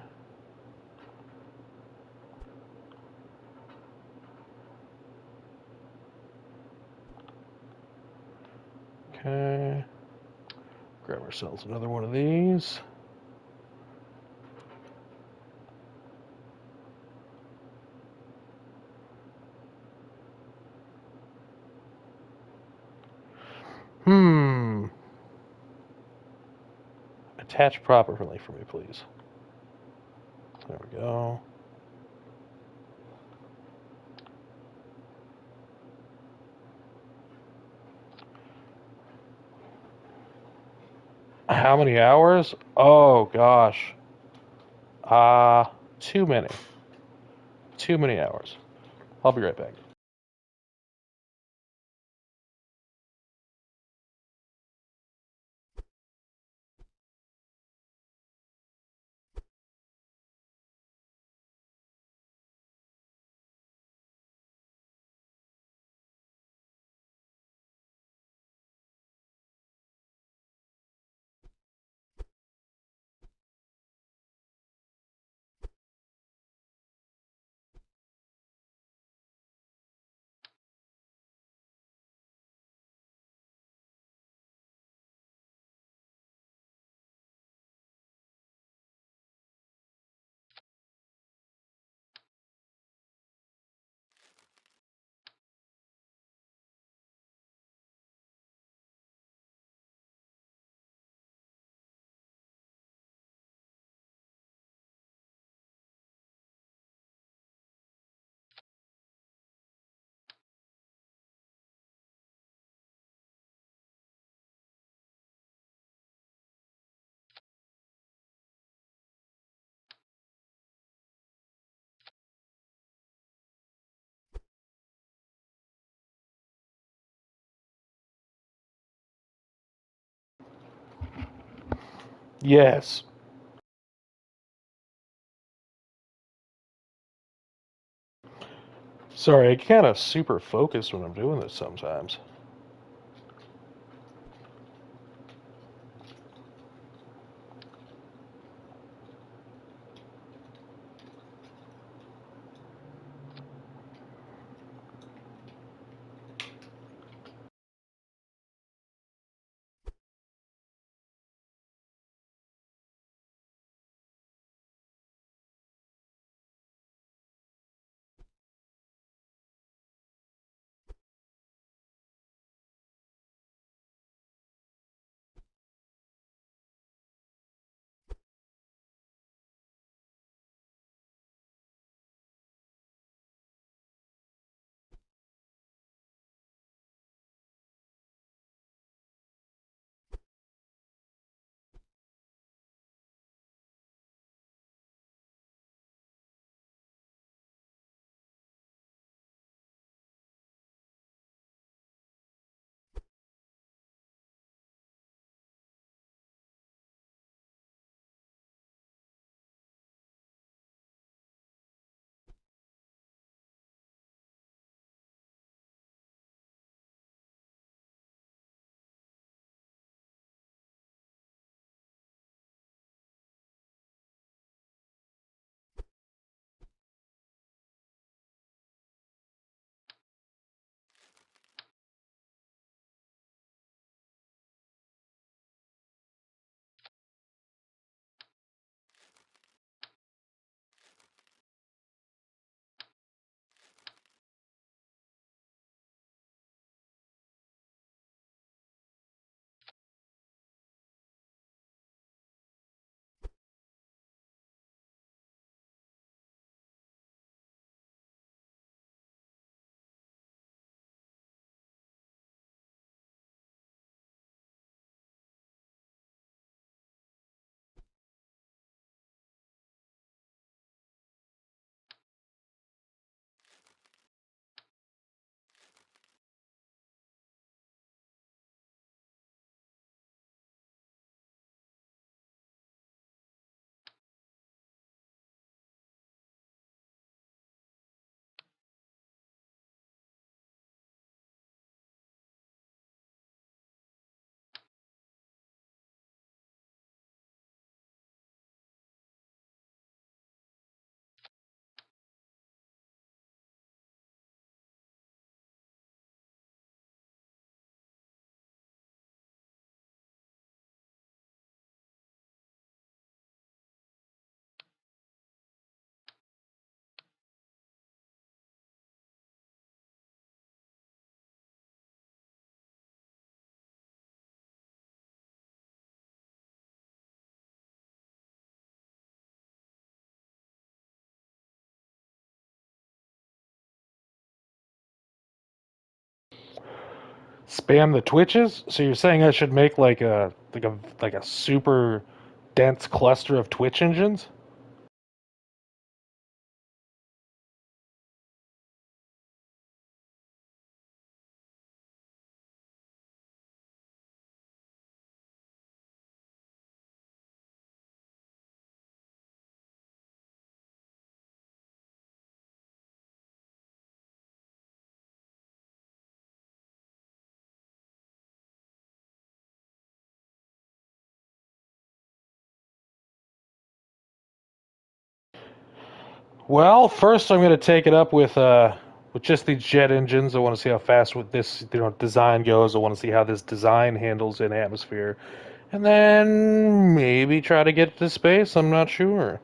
Okay. Grab ourselves another one of these. Attach properly for me, please. There we go. How many hours? Oh, gosh. Too many. Too many hours. I'll be right back. Yes. Sorry, I kind of super focused when I'm doing this sometimes. Spam the twitches? So you're saying I should make like a super dense cluster of twitch engines? Well, first I'm going to take it up with just these jet engines. I want to see how fast with this design goes. I want to see how this design handles in atmosphere, and then maybe try to get to space. I'm not sure.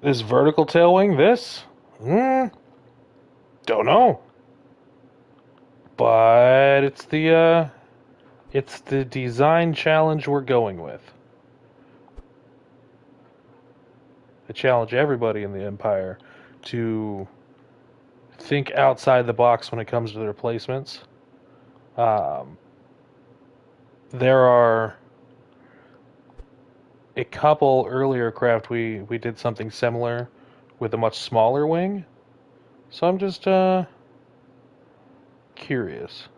This vertical tail wing, this? Hmm, don't know. But it's the design challenge we're going with. I challenge everybody in the Empire to think outside the box when it comes to their placements. Um, there are a couple earlier craft we did something similar with a much smaller wing. So I'm just curious.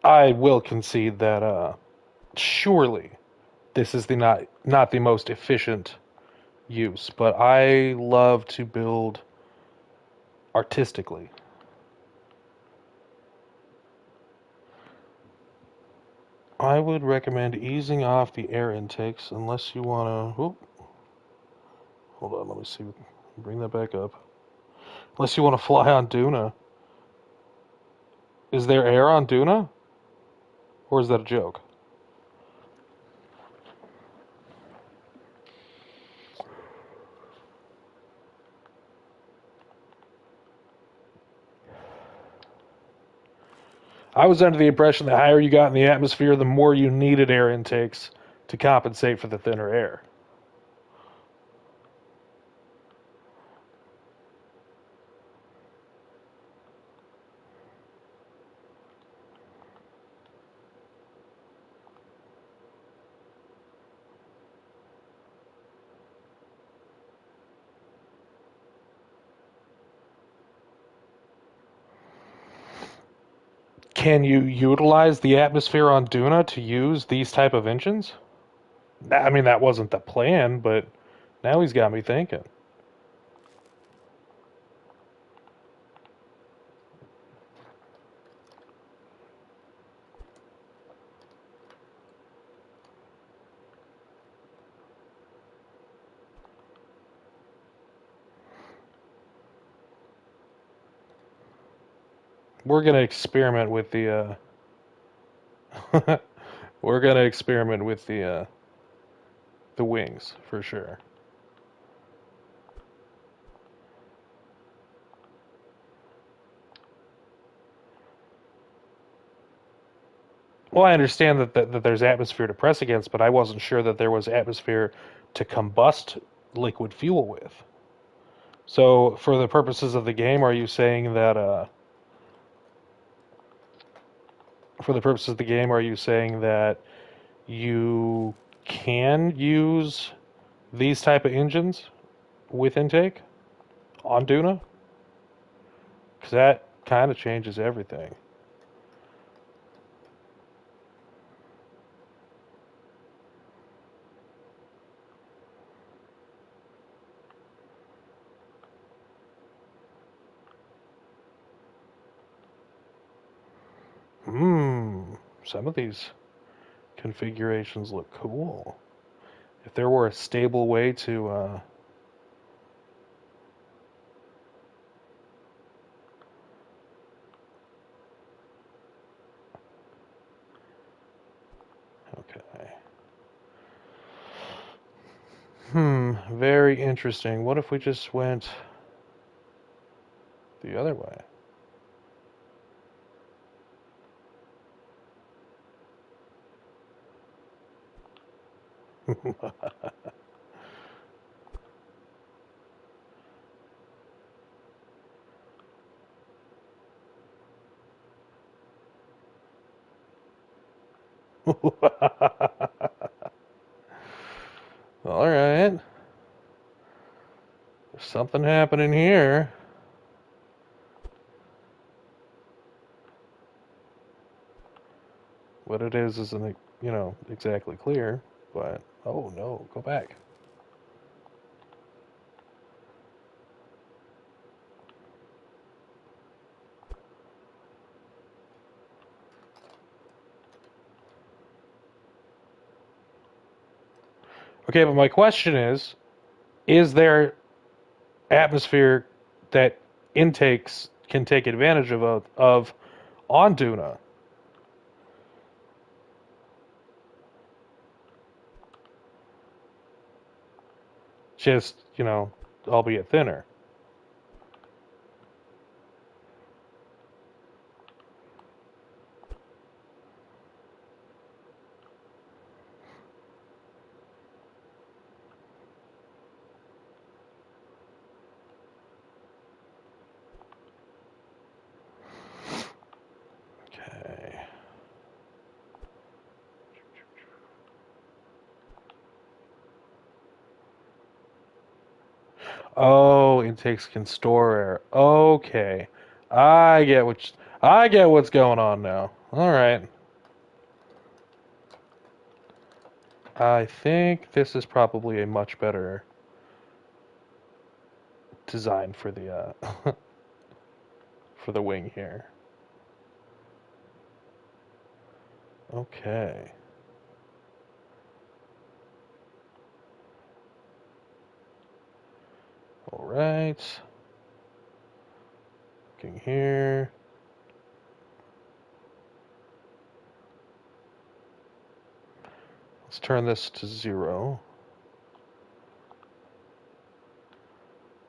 I will concede that surely this is the not the most efficient use, but I love to build artistically. I would recommend easing off the air intakes unless you want to. Hold on, let me see. Bring that back up. Unless you want to fly on Duna. Is there air on Duna? Or is that a joke? I was under the impression the higher you got in the atmosphere, the more you needed air intakes to compensate for the thinner air. Can you utilize the atmosphere on Duna to use these type of engines? I mean, that wasn't the plan, but now he's got me thinking. We're gonna experiment with the. We're gonna experiment with the wings for sure. Well, I understand that there's atmosphere to press against, but I wasn't sure that there was atmosphere to combust liquid fuel with. So, for the purposes of the game, are you saying that for the purposes of the game, are you saying that you can use these type of engines with intake on Duna? Because that kind of changes everything. Hmm. Some of these configurations look cool. If there were a stable way to okay. Very interesting. What if we just went the other way? All right. There's something happening here. What it is isn't, exactly clear, but oh no, go back. Okay, but my question is there atmosphere that intakes can take advantage of on Duna? Just, albeit thinner. Okay. Oh, intakes can store air. Okay. I get what's going on now. All right. I think this is probably a much better design for the for the wing here. Okay. All right. Looking here. Let's turn this to 0.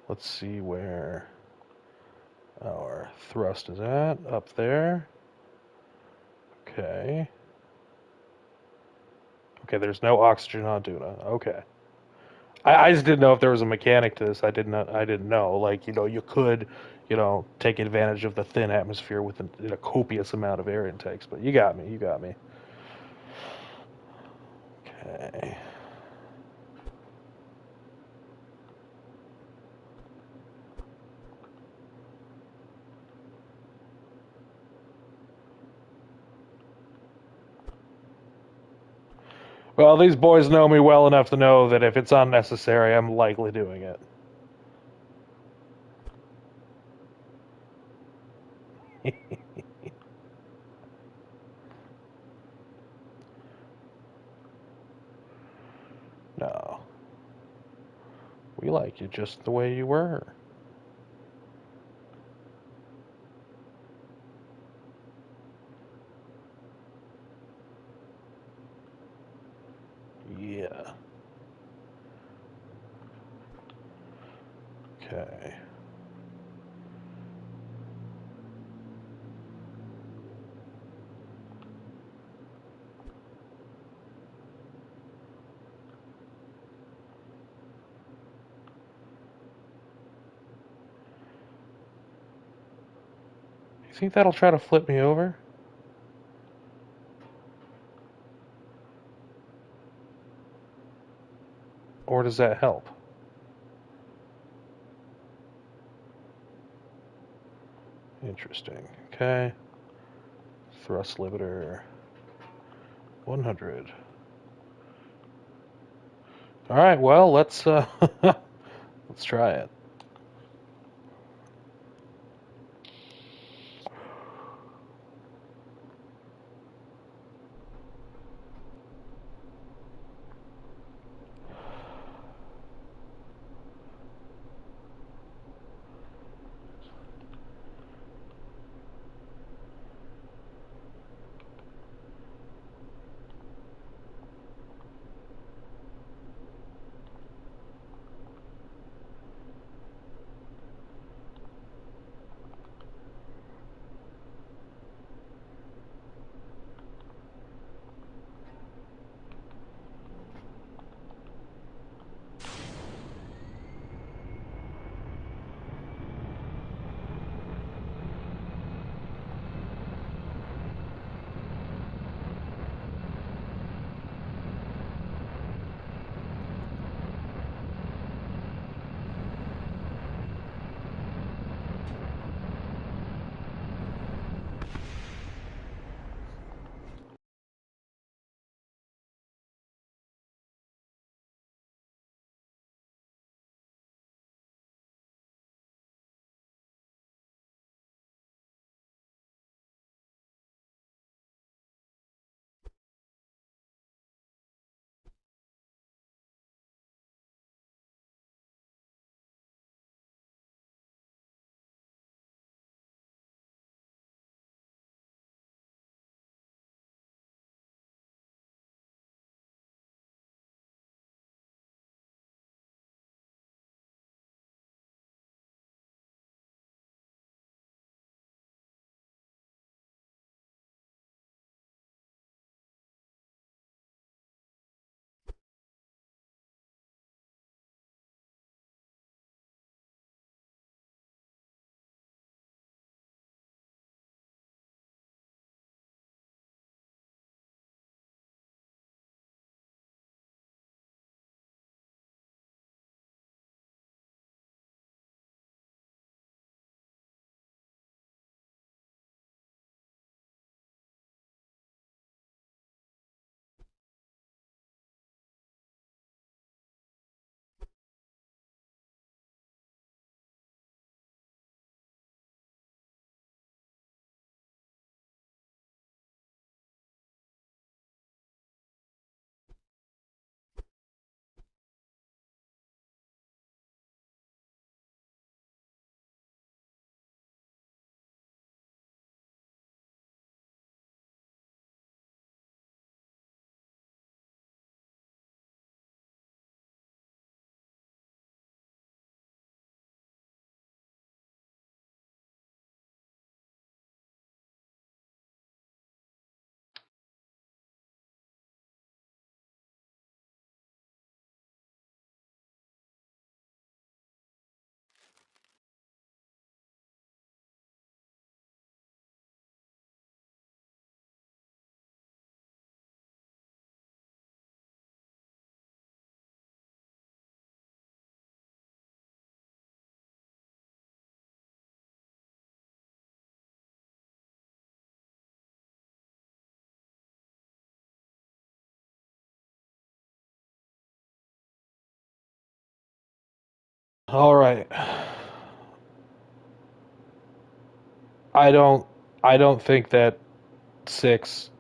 Let's see where our thrust is at. Up there. Okay. Okay, there's no oxygen on Duna. Okay. I just didn't know if there was a mechanic to this. I didn't know. Like, you could, take advantage of the thin atmosphere with a copious amount of air intakes. But you got me. You got me. Okay. Well, these boys know me well enough to know that if it's unnecessary, I'm likely doing it. No. We like you just the way you were. Yeah. Okay. You think that'll try to flip me over? Or does that help? Interesting. Okay. Thrust limiter 100. All right, well, let's let's try it. All right. I don't I don't think that 6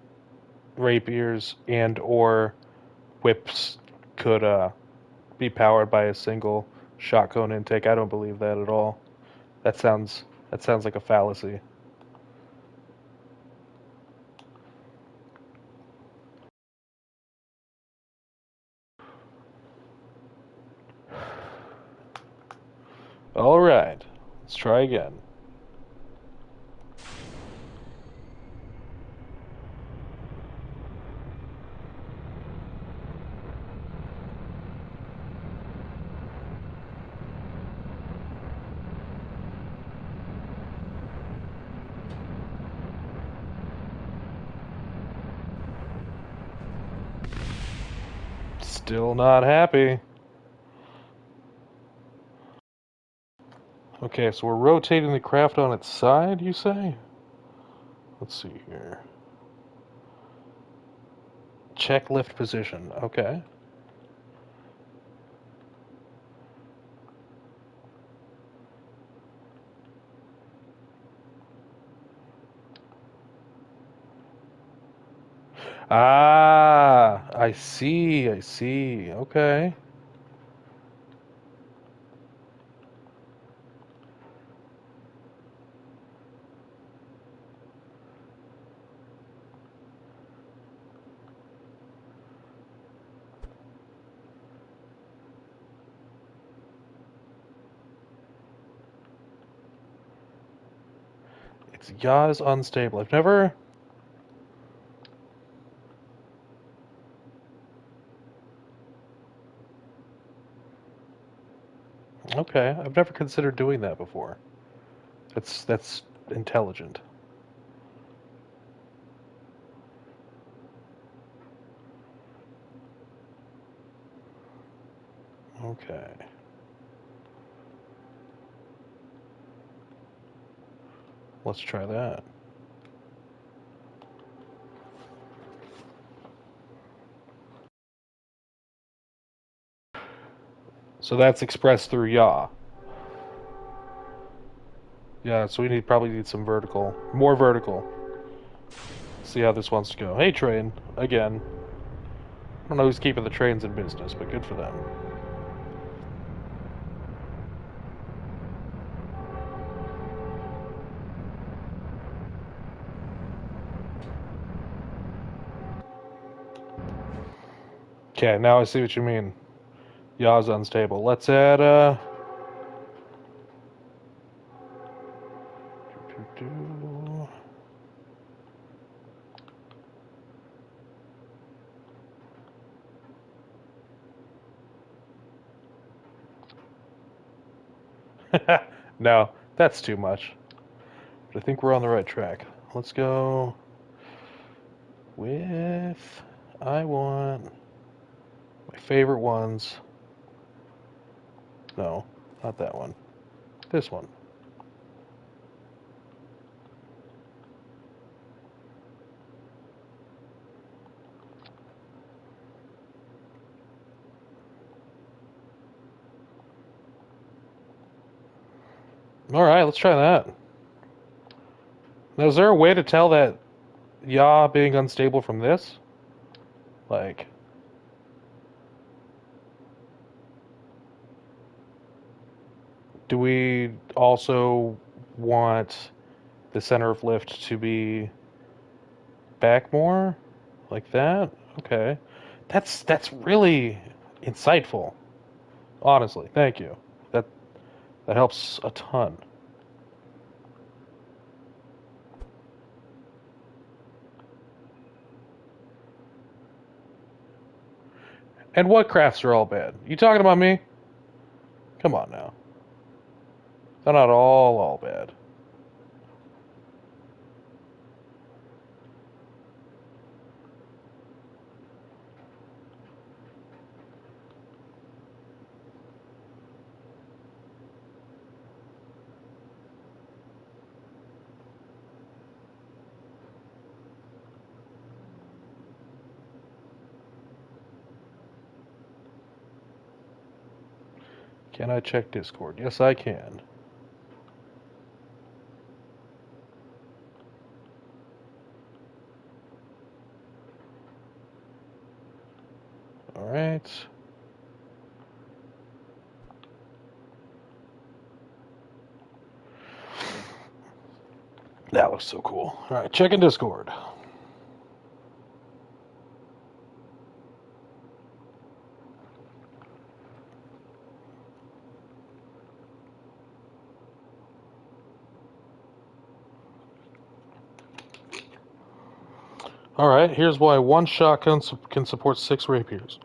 rapiers and or whips could be powered by a single shot cone intake. I don't believe that at all. That sounds like a fallacy. All right. Let's try again. Still not happy. Okay, so we're rotating the craft on its side, you say? Let's see here. Check lift position. Okay. Ah, I see, I see. Okay. It's yaw is unstable. I've never. Okay, I've never considered doing that before. That's intelligent. Okay. Let's try that. So that's expressed through yaw. Yeah, so we probably need some vertical. More vertical. See how this wants to go. Hey, train. Again. I don't know who's keeping the trains in business, but good for them. Okay, now I see what you mean. Yaw's unstable. Let's add, No, that's too much. But I think we're on the right track. Let's go with. I want my favorite ones. No, not that one. This one. All right, let's try that. Now, is there a way to tell that yaw being unstable from this? Like, do we also want the center of lift to be back more? Like that? Okay. That's really insightful. Honestly, thank you. That that helps a ton. And what crafts are all bad? You talking about me? Come on now. They're not all bad. Can I check Discord? Yes, I can. Alright. That looks so cool. Alright, checking Discord. Alright, here's why one shotgun can support 6 rapiers.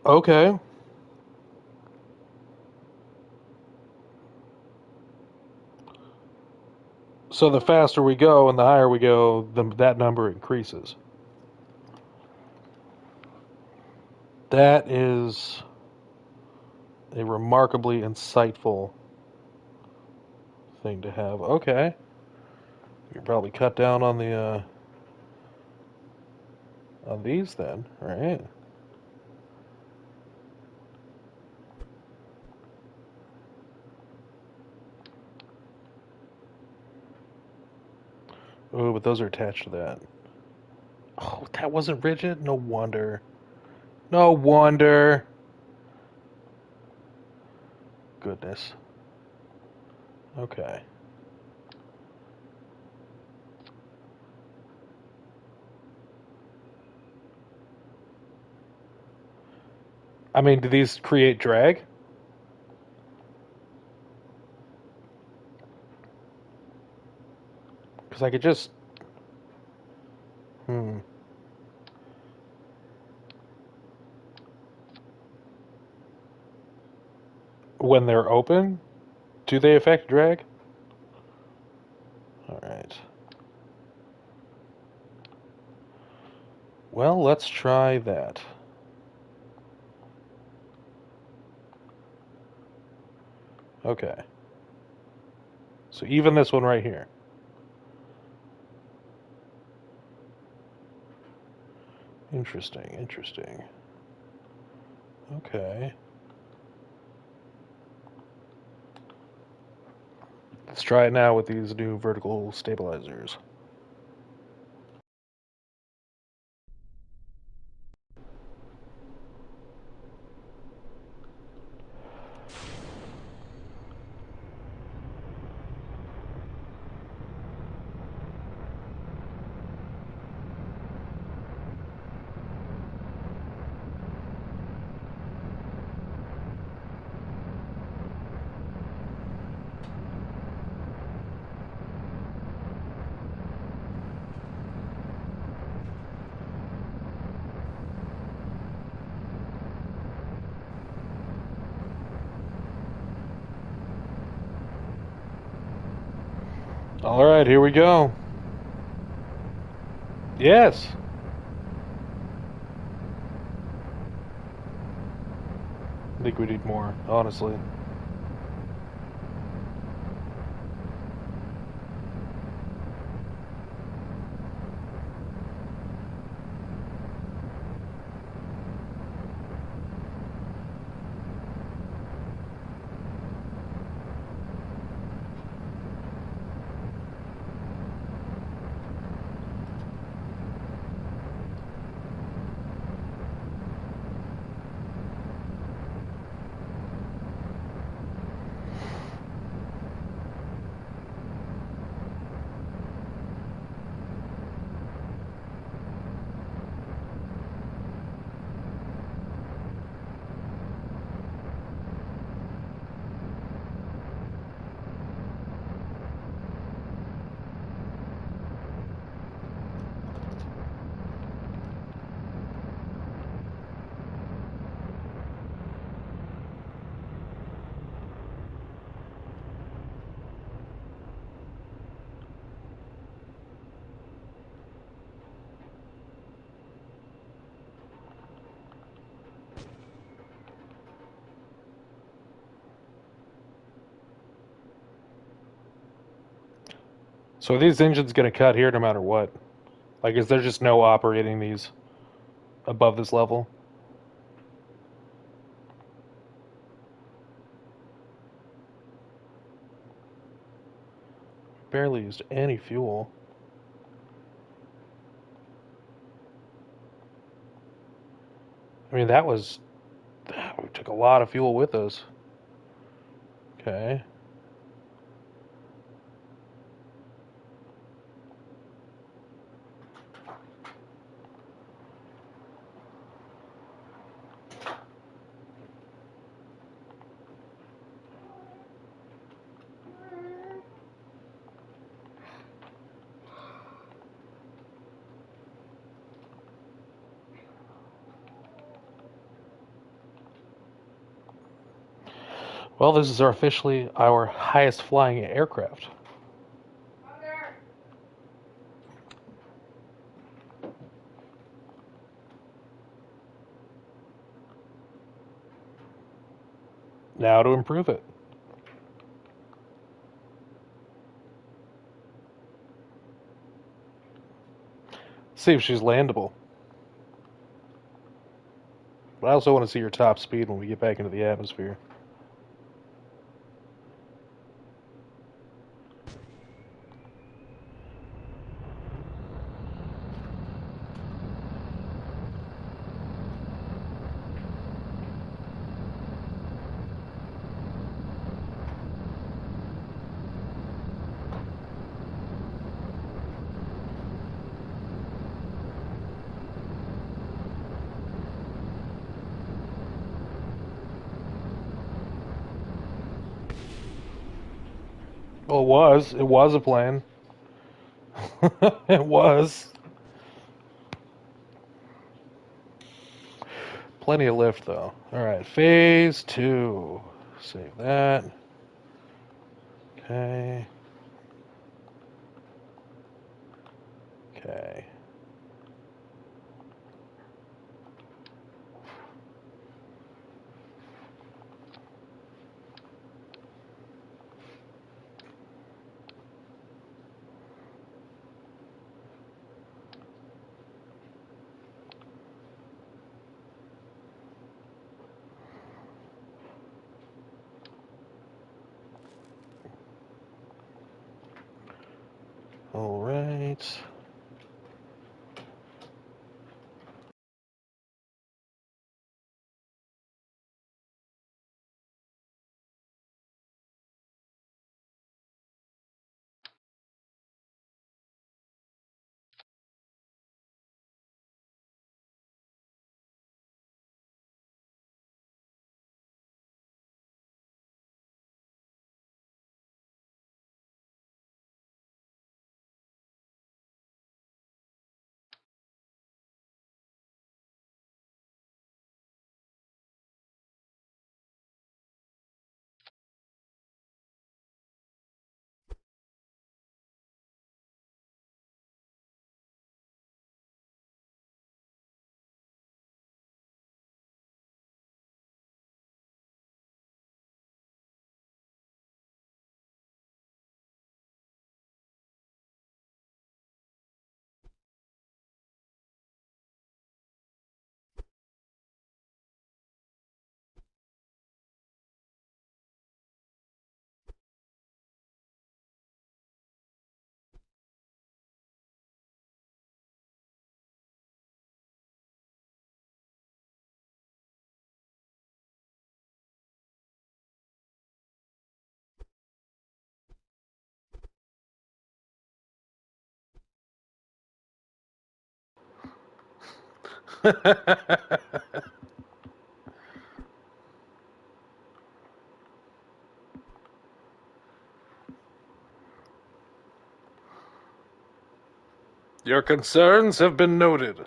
Okay. So the faster we go and the higher we go, that number increases. That is a remarkably insightful thing to have. Okay. You can probably cut down on the on these then, right? Oh, but those are attached to that. Oh, that wasn't rigid? No wonder. No wonder. Goodness. Okay. I mean, do these create drag? Because I could just... Hmm. When they're open, do they affect drag? Alright. Well, let's try that. Okay. So even this one right here. Interesting, interesting. Okay. Let's try it now with these new vertical stabilizers. Alright, here we go. Yes! I think we need more, honestly. So are these engines going to cut here no matter what? Like, is there just no operating these above this level? Barely used any fuel. I mean, we took a lot of fuel with us. Okay. Well, this is officially our highest flying aircraft. Now to improve it. See if she's landable. But I also want to see your top speed when we get back into the atmosphere. Well, it was. It was a plane. It was. Plenty of lift, though. Alright, phase 2. Save that. Okay. Okay. Alright. Your concerns have been noted.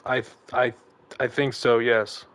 I I I think so. Yes.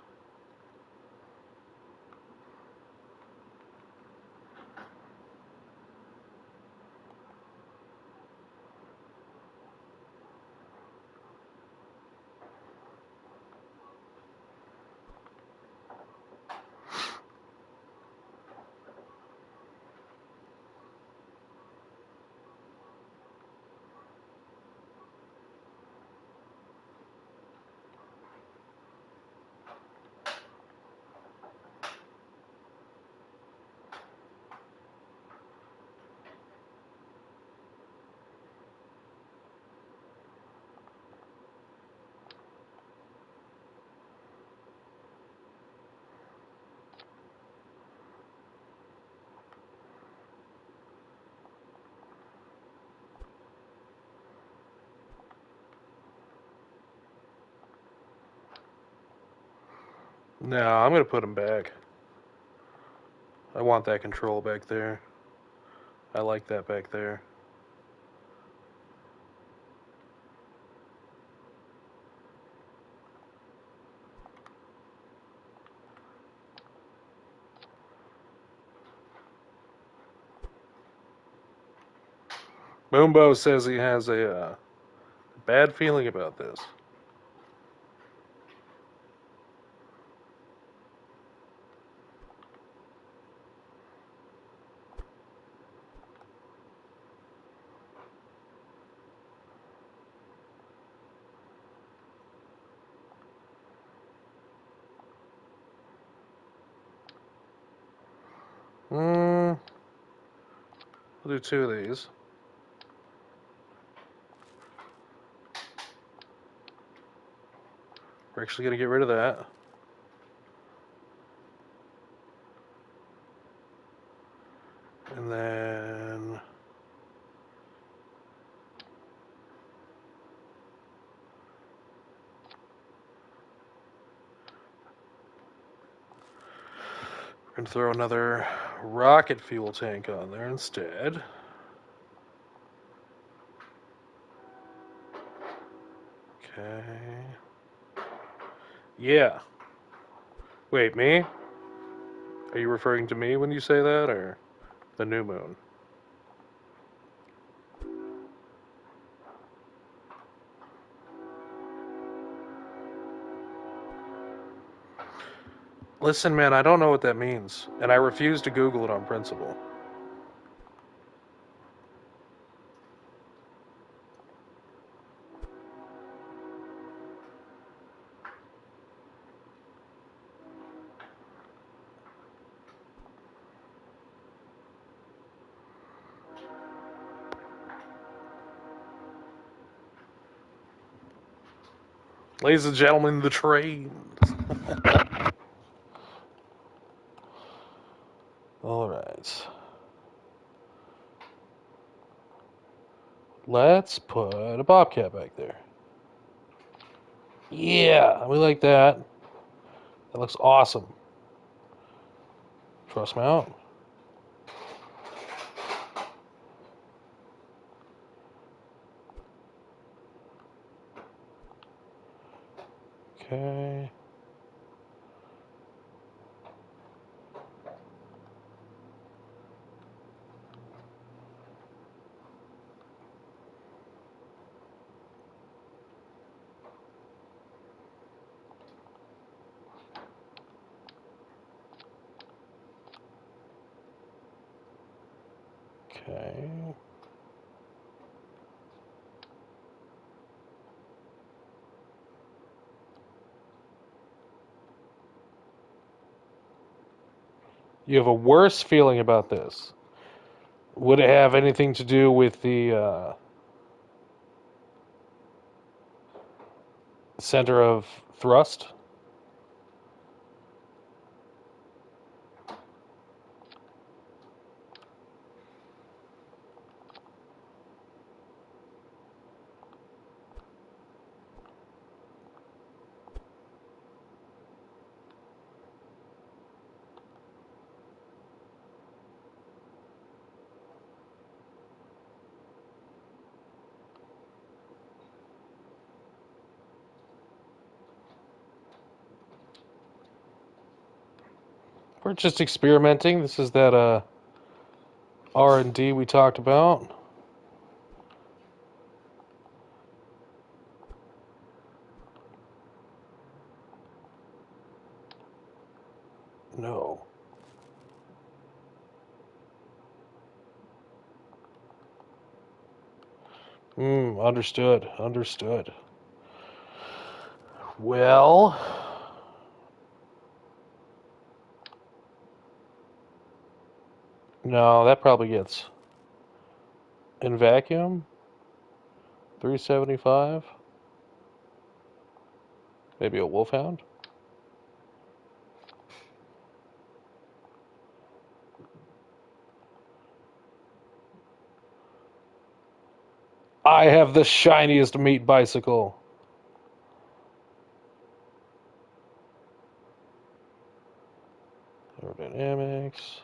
No, I'm gonna put him back. I want that control back there. I like that back there. Moonbo says he has a bad feeling about this. We'll do two of these. We're actually gonna get rid of that. And then we're gonna throw another rocket fuel tank on there instead. Okay. Yeah. Wait, me? Are you referring to me when you say that, or the new moon? Listen, man, I don't know what that means, and I refuse to Google it on principle. Ladies and gentlemen, the trains. All right. Let's put a bobcat back there. Yeah, we like that. That looks awesome. Truss mount. Okay. Okay. You have a worse feeling about this. Would it have anything to do with the center of thrust? We're just experimenting. This is that R&D we talked about. No. Understood. Understood. Well, no, that probably gets in vacuum 375. Maybe a wolfhound. I have the shiniest meat bicycle. Aerodynamics.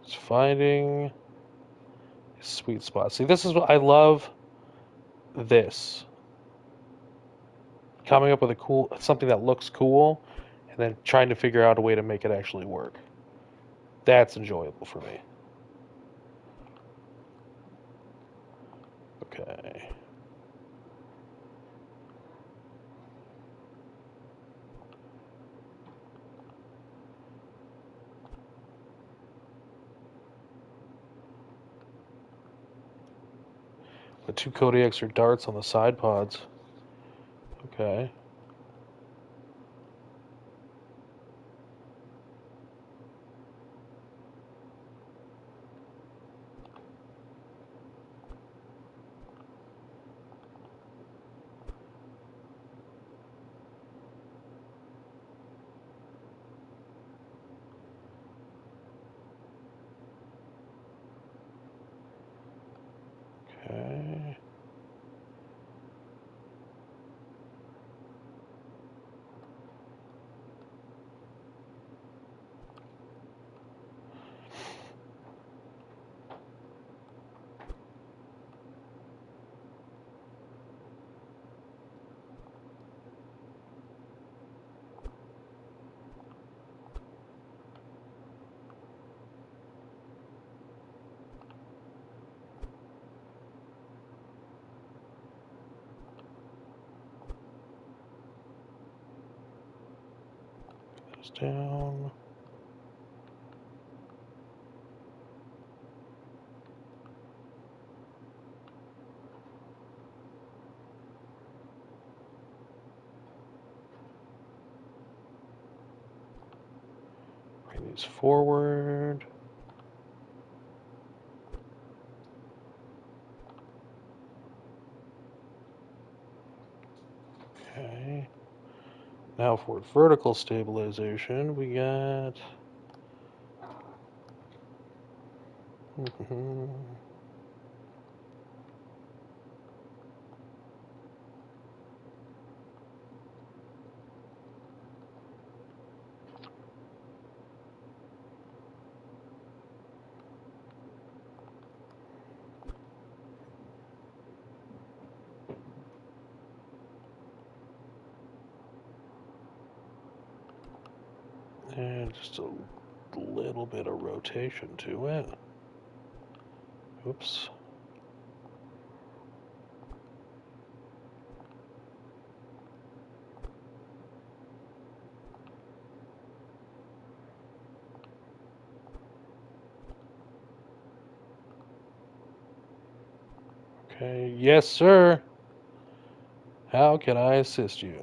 It's finding a sweet spot. See, this is what I love. This coming up with a cool something that looks cool, and then trying to figure out a way to make it actually work. That's enjoyable for me. Okay. The two Kodiaks are darts on the side pods. Okay. Okay. Goes down. Bring these forward. Okay. Now for vertical stabilization, we got. And just a little bit of rotation to it. Oops. Okay, yes, sir. How can I assist you?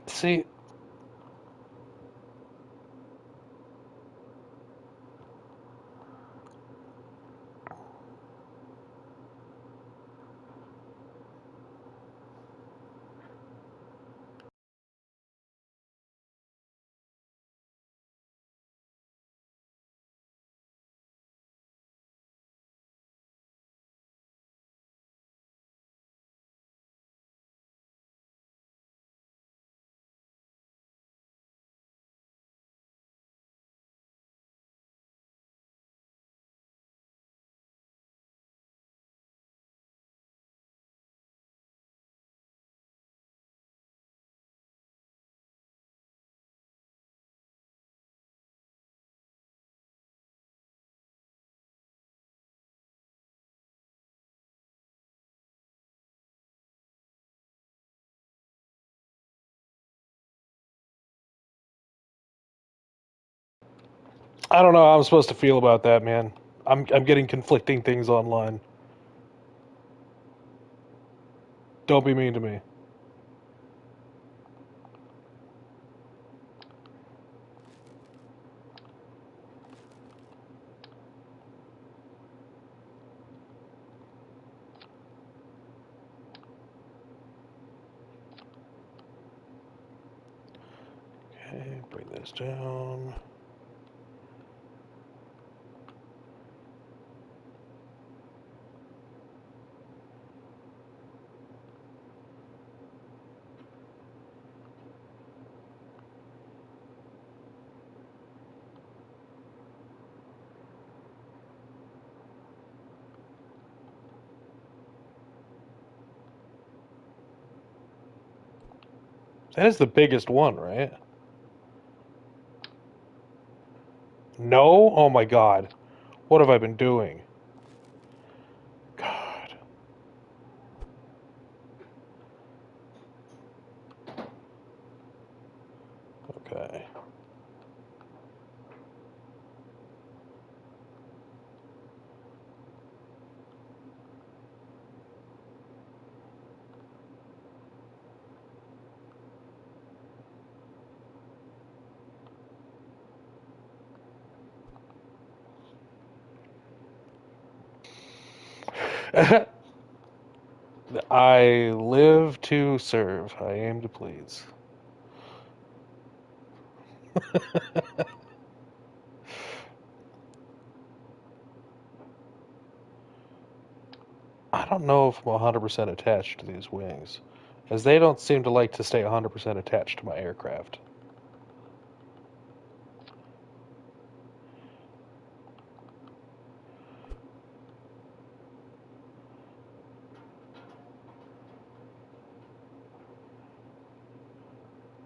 See, I don't know how I'm supposed to feel about that, man. I'm getting conflicting things online. Don't be mean to me. Okay, bring this down. That is the biggest one, right? No? Oh my god. What have I been doing? God. Okay. I live to serve. I aim to please. I don't know if I'm 100% attached to these wings, as they don't seem to like to stay 100% attached to my aircraft.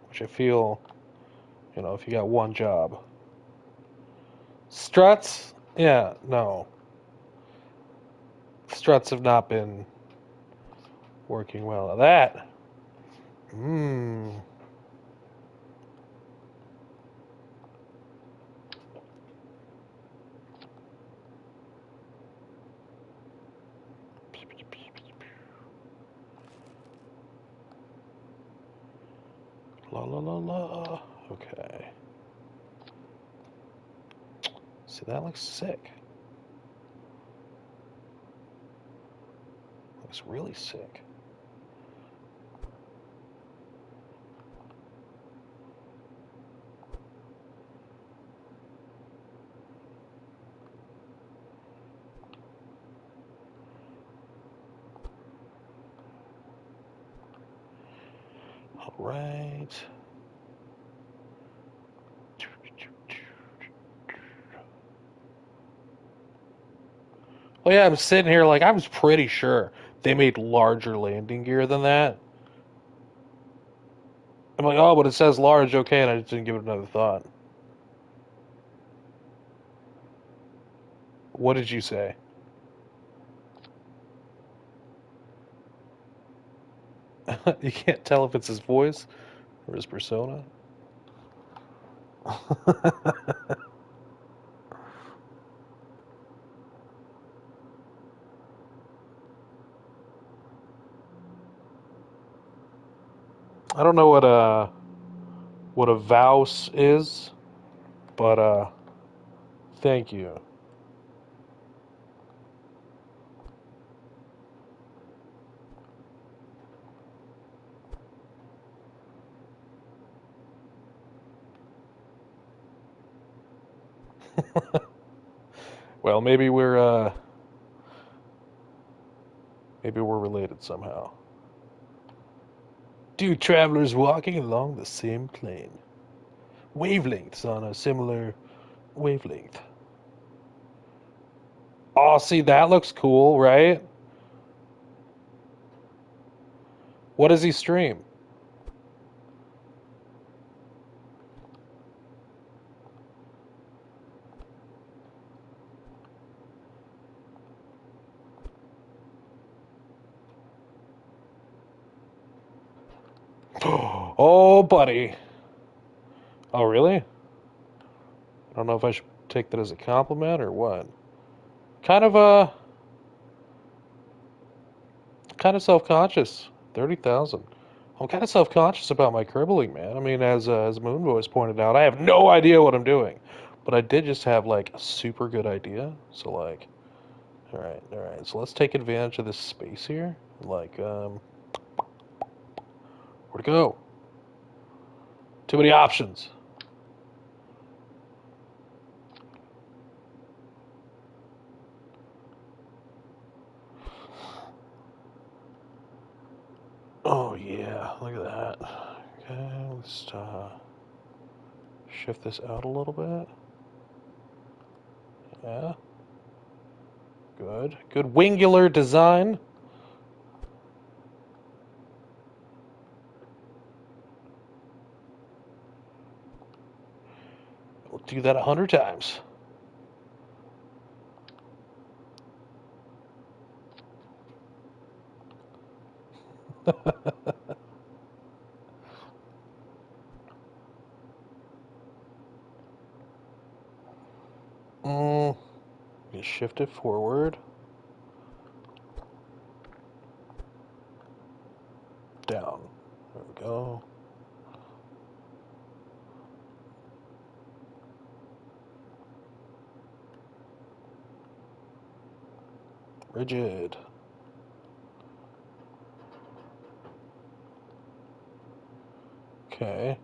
Which I feel, if you got one job. Struts? Yeah, no. Struts have not been working well. That. Mmm. La la la la. Okay. See, that looks sick. Looks really sick. All right. Well, yeah, I'm sitting here like I was pretty sure they made larger landing gear than that. I'm like, oh, but it says large, okay, and I just didn't give it another thought. What did you say? You can't tell if it's his voice or his persona. I don't know what a vouse is, but thank you. Well, maybe we're related somehow. Two travelers walking along the same plane. Wavelengths on a similar wavelength. Oh, see, that looks cool, right? What does he stream? Oh, buddy. Oh, really? I don't know if I should take that as a compliment or what. Kind of kind of self-conscious. 30,000. I'm kind of self-conscious about my cribbling, man. I mean, as Moon Voice pointed out, I have no idea what I'm doing, but I did just have like a super good idea. So like, all right. So let's take advantage of this space here. Like, where to go? Too many options. Oh yeah, look at that. Okay, let's shift this out a little bit. Yeah, good. Good wingular design. We'll do that 100 times. mm, you shift it forward, down. There we go. Rigid. Okay.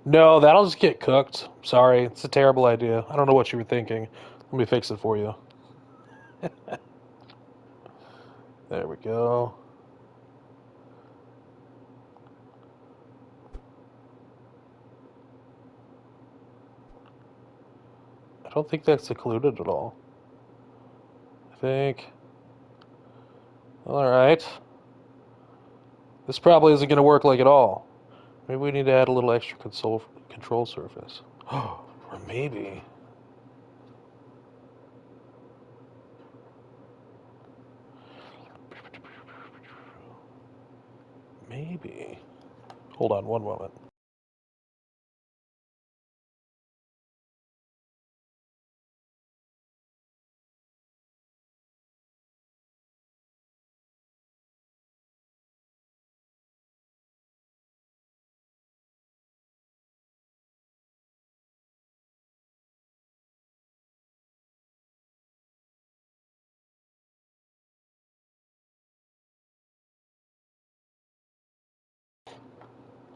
No, that'll just get cooked. Sorry, it's a terrible idea. I don't know what you were thinking. Let me fix it for you. There we go. I don't think that's occluded at all. I think. All right. This probably isn't going to work like at all. Maybe we need to add a little extra control surface. Or maybe. Maybe. Hold on one moment.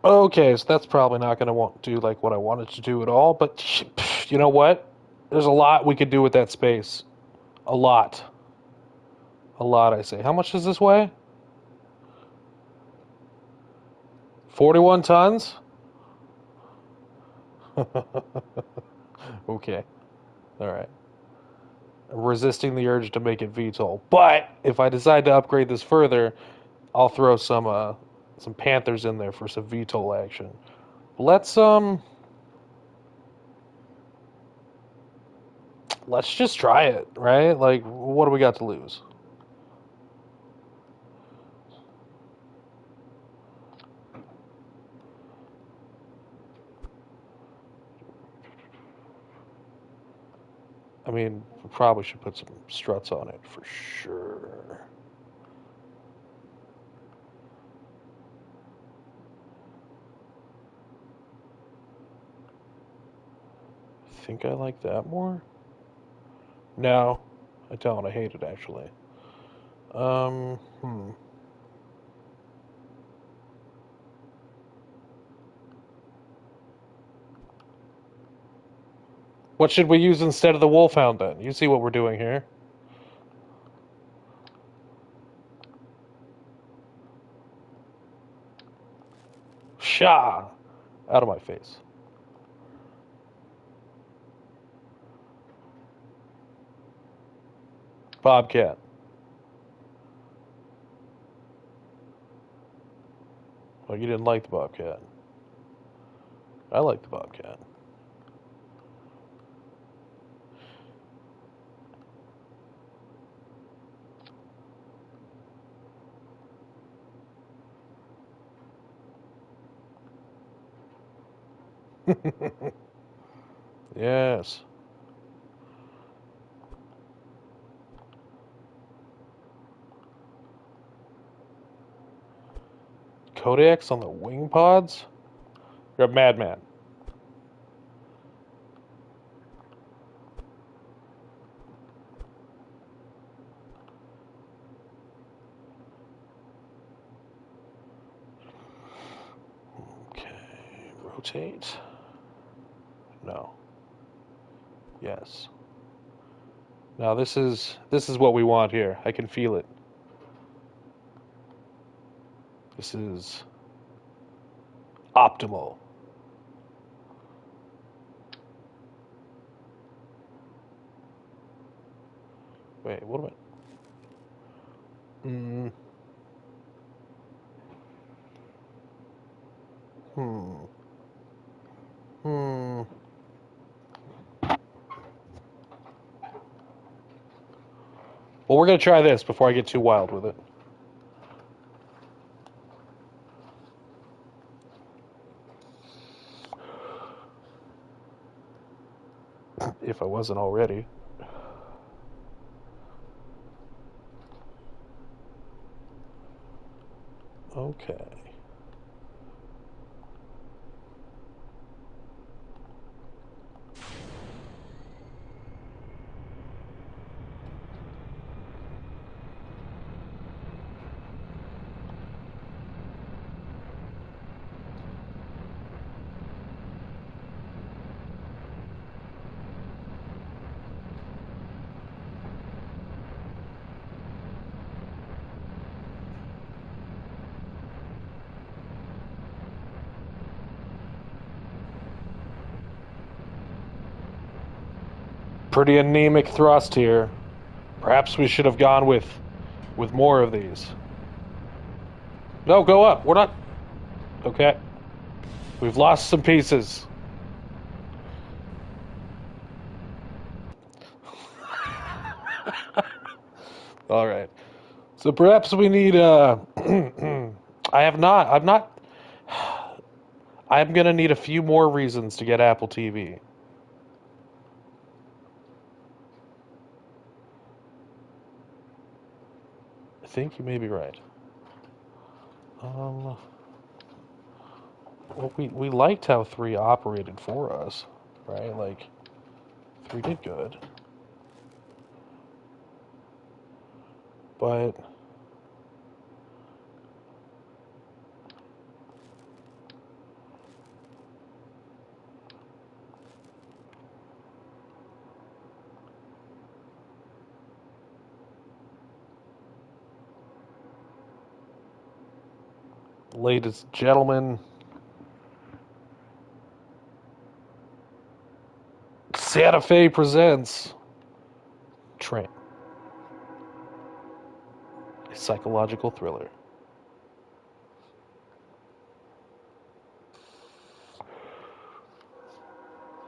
Okay, so that's probably not going to want to do like what I wanted to do at all, but you know what? There's a lot we could do with that space. A lot. A lot, I say. How much does this weigh? 41 tons? Okay. All right. I'm resisting the urge to make it VTOL, but if I decide to upgrade this further, I'll throw some Panthers in there for some VTOL action. Let's let's just try it, right? Like, what do we got to lose? I mean, we probably should put some struts on it for sure. I think I like that more. No, I don't. I hate it actually. Hmm. What should we use instead of the Wolfhound then? You see what we're doing here. Shah! Out of my face. Bobcat. Oh, you didn't like the Bobcat. I like the Bobcat. Yes. Kodaks on the wing pods? You're a madman. Okay. Rotate. No. Yes. Now this is what we want here. I can feel it. This is optimal. Wait, what am I? Hmm. Hmm. Well, we're gonna try this before I get too wild with it. If I wasn't already. Okay. Pretty anemic thrust here. Perhaps we should have gone with more of these. No, go up. We're not. Okay. We've lost some pieces. All right. So perhaps we need. I have not. I'm not. I'm gonna need a few more reasons to get Apple TV. I think you may be right. Um. Well, we liked how 3 operated for us, right? Like 3 did good, but ladies and gentlemen, Santa Fe presents Train, a psychological thriller.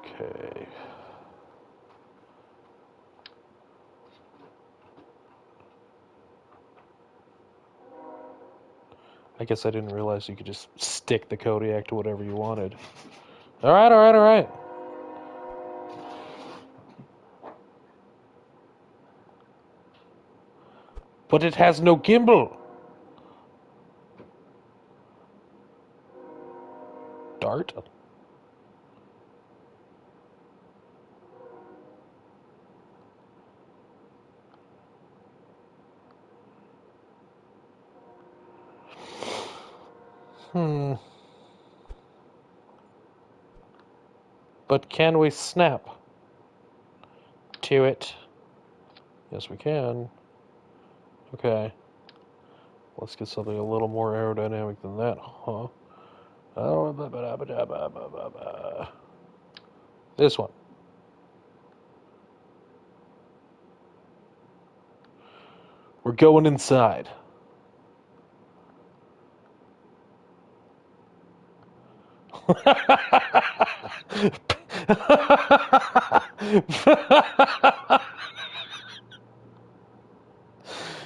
Okay. I guess I didn't realize you could just stick the Kodiak to whatever you wanted. Alright, alright, alright. But it has no gimbal. Dart? Hmm. But can we snap to it? Yes, we can. Okay. Let's get something a little more aerodynamic than that, huh? Oh, this one. We're going inside.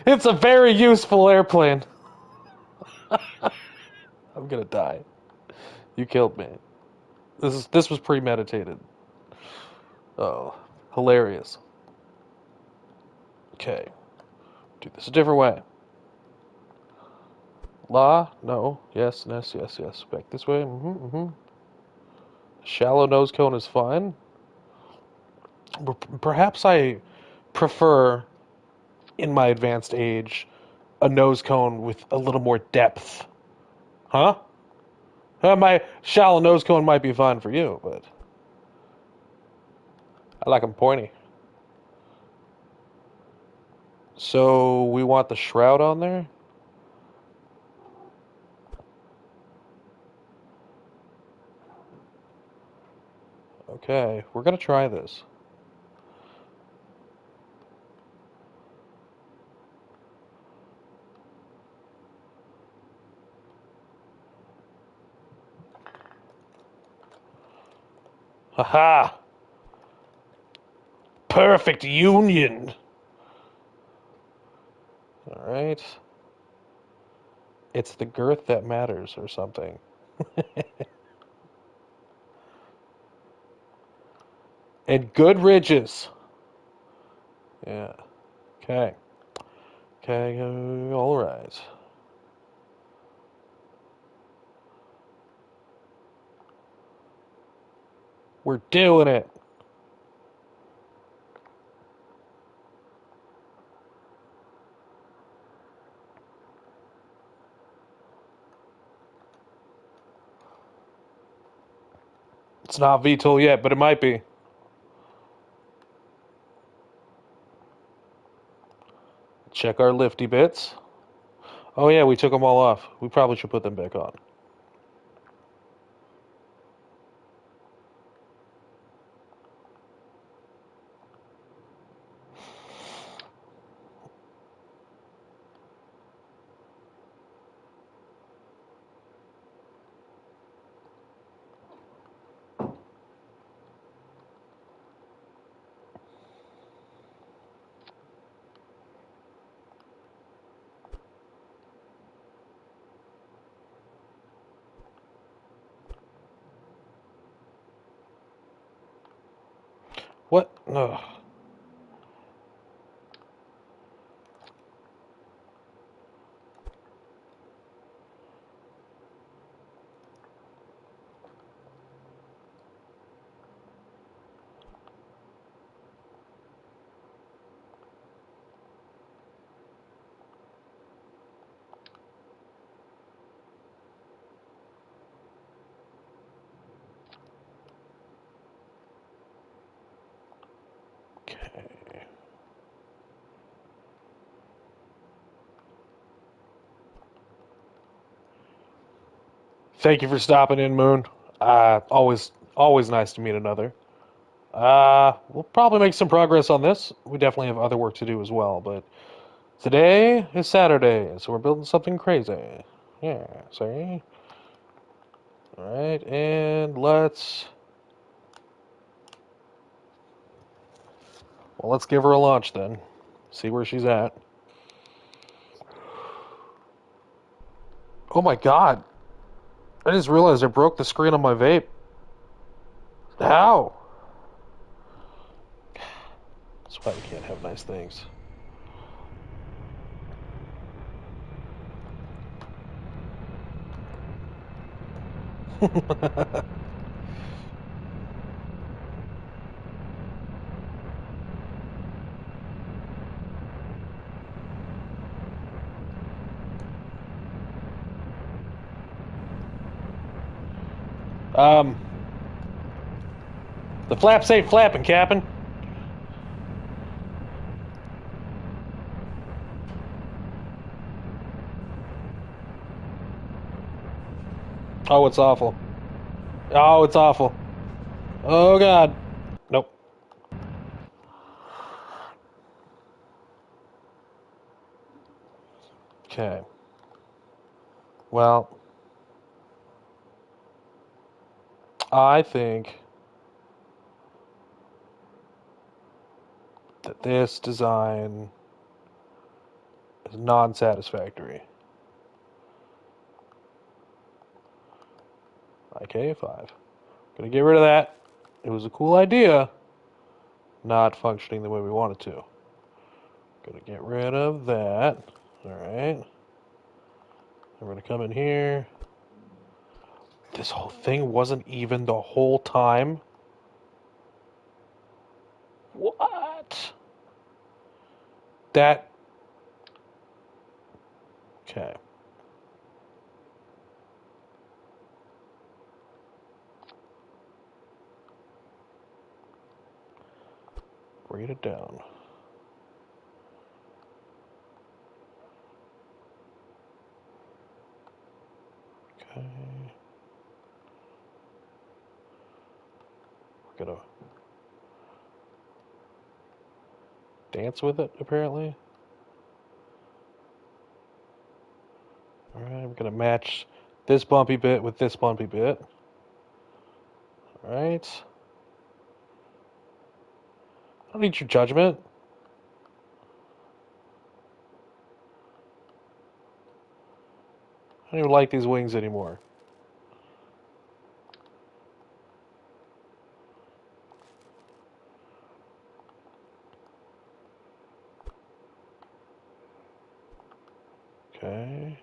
It's a very useful airplane. I'm gonna die. You killed me. This was premeditated. Oh, hilarious. Okay, do this a different way. La, no, yes, yes, yes, yes. Back this way. Shallow nose cone is fine. Perhaps I prefer, in my advanced age, a nose cone with a little more depth. Huh? My shallow nose cone might be fine for you, but I like them pointy. So we want the shroud on there? Okay, we're gonna try this. Haha! Perfect union! Alright. It's the girth that matters, or something. And good ridges. Yeah. Okay. Okay, alright. We're doing it. It's not VTOL yet, but it might be. Check our lifty bits. Oh yeah, we took them all off. We probably should put them back on. What? Ugh. Okay. Thank you for stopping in, Moon. Always nice to meet another. We'll probably make some progress on this. We definitely have other work to do as well, but today is Saturday, so we're building something crazy. Yeah, see? Alright, and let's give her a launch then. See where she's at. Oh my god. I just realized I broke the screen on my vape. How? That's why we can't have nice things. um, the flaps ain't flapping, Captain. Oh, it's awful. Oh, it's awful. Oh, God. Nope. Okay. Well, I think that this design is non-satisfactory. IKA-5. Gonna get rid of that. It was a cool idea, not functioning the way we wanted to. Gonna get rid of that. Alright. We're gonna come in here. This whole thing wasn't even the whole time? What? That... Okay. Bring it down. Okay. We're gonna dance with it, apparently. Alright, we're gonna match this bumpy bit with this bumpy bit. Alright. I don't need your judgment. I don't even like these wings anymore. Okay.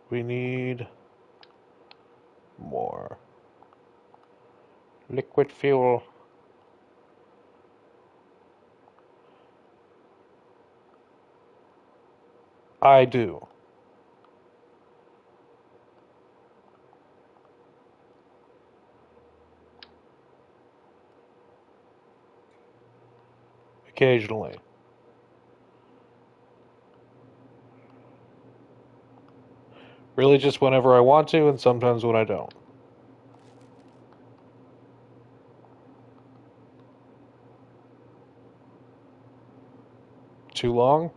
We need more liquid fuel. I do. Occasionally. Really just whenever I want to, and sometimes when I don't. Too long?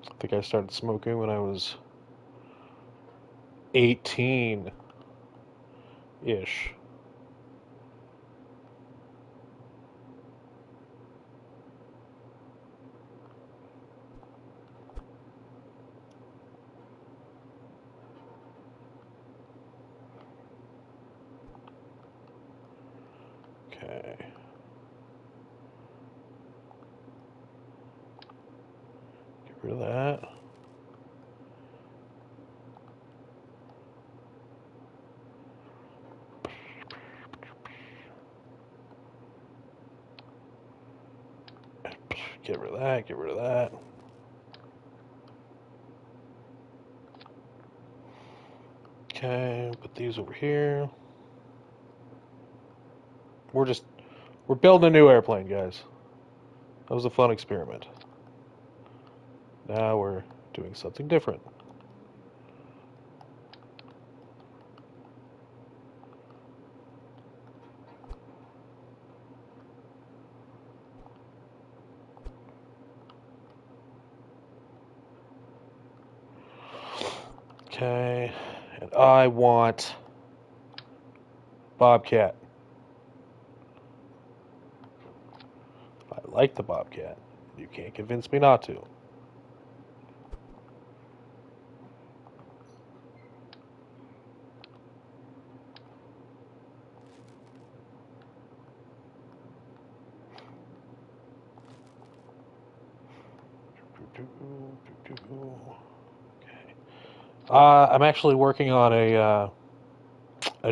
I think I started smoking when I was 18-ish. Okay. Get rid of that. Get rid of that, get rid of that. Okay, put these over here. We're just We're building a new airplane, guys. That was a fun experiment. Now we're doing something different. Okay, and I want Bobcat. I like the Bobcat. You can't convince me not to. Okay. I'm actually working on a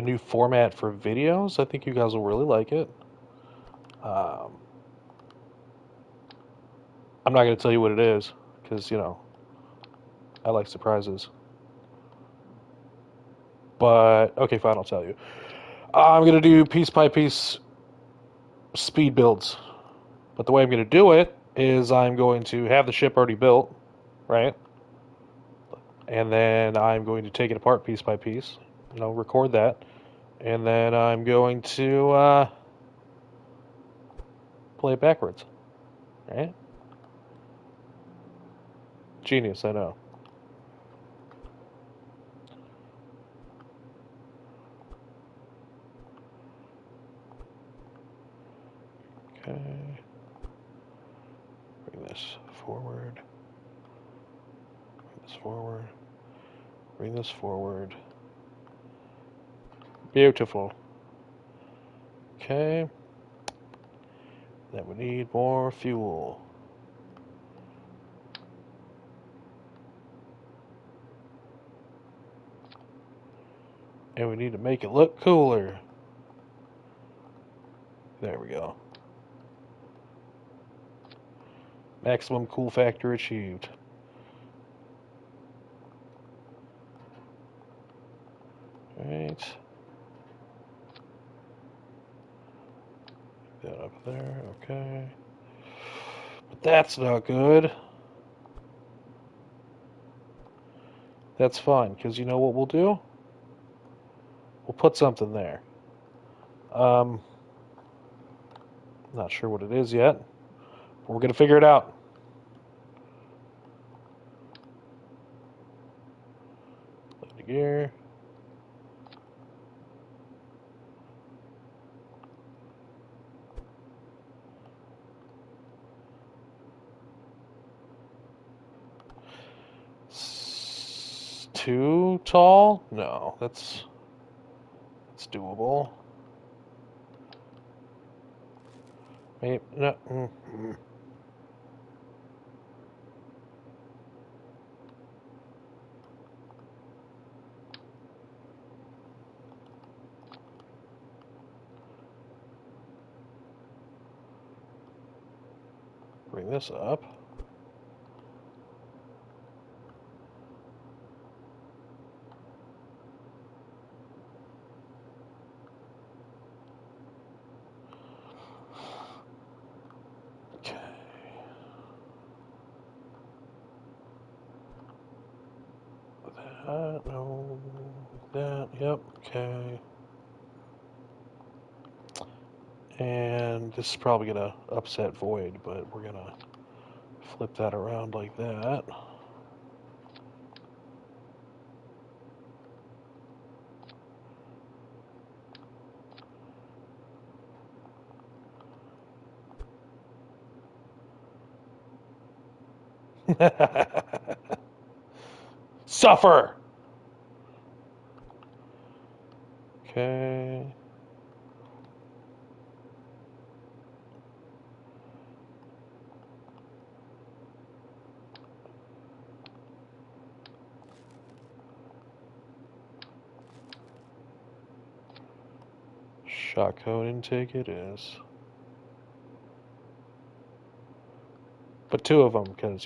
new format for videos. I think you guys will really like it. Um, I'm not going to tell you what it is because I like surprises. But okay, fine, I'll tell you. I'm going to do piece by piece speed builds. But the way I'm going to do it is I'm going to have the ship already built, right? And then I'm going to take it apart piece by piece, record that. And then I'm going to play it backwards, right? Genius, I know. Okay. Bring this forward. Bring this forward. Bring this forward. Beautiful. Okay. Then we need more fuel. And we need to make it look cooler. There we go. Maximum cool factor achieved. Right. That up there, okay. But that's not good. That's fine, because you know what we'll do? We'll put something there. Not sure what it is yet. But we're going to figure it out. Lift the gear. Too tall? No, that's doable. Maybe no. Bring this up. Okay. That, no, that, yep, okay. And this is probably going to upset Void, but we're going to flip that around like that. Suffer! Okay. Shock cone intake it is. But two of them, because,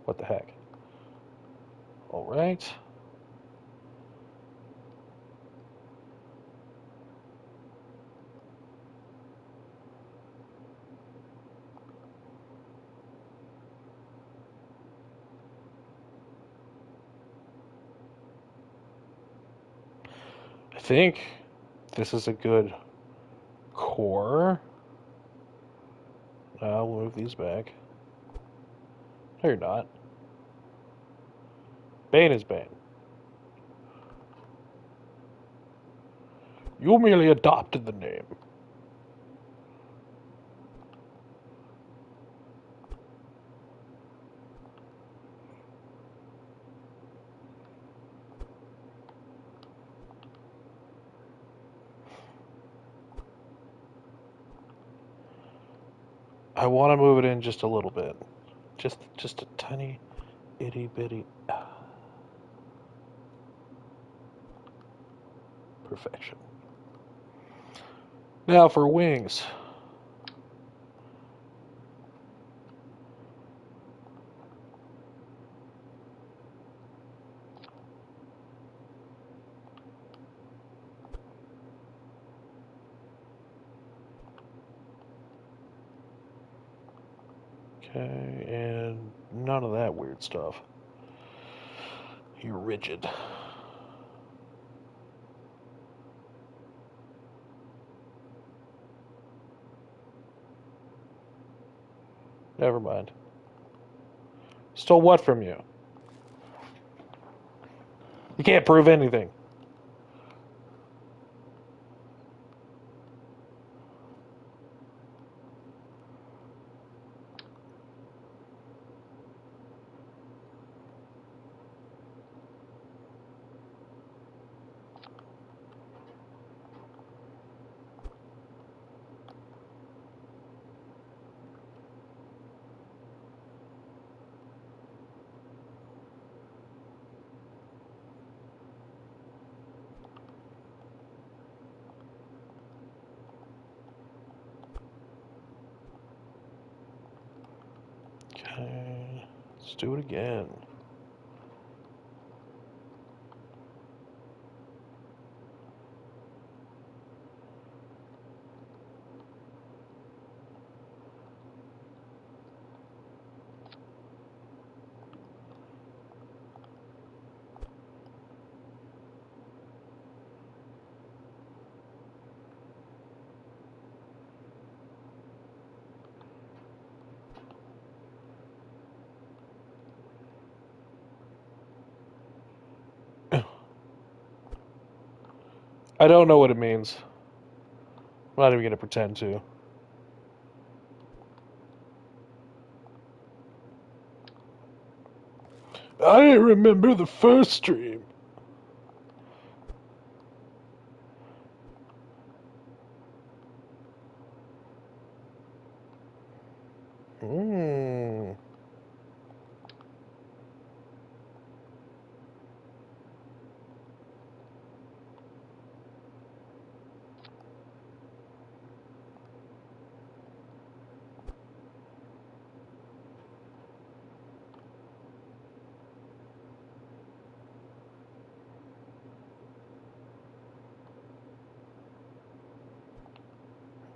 what the heck. Alright. think this is a good core. I'll move these back. No, you're not. Bane is Bane. You merely adopted the name. I want to move it in just a little bit. Just a tiny, itty bitty. Perfection. Now for wings. Okay, and none of that weird stuff. You're rigid. Never mind. Stole what from you? You can't prove anything. Okay, let's do it again. I don't know what it means. I'm not even going to pretend to. I remember the first stream. Hmm.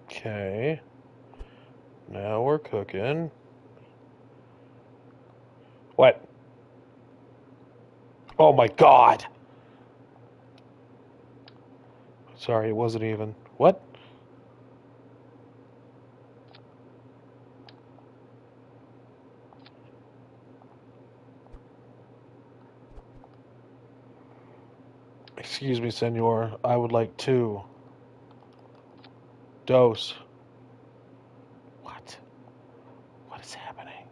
Okay. Now we're cooking. What? Oh my god! Sorry, it wasn't even. What? Excuse me, senor. I would like two. Dose. What? What is happening?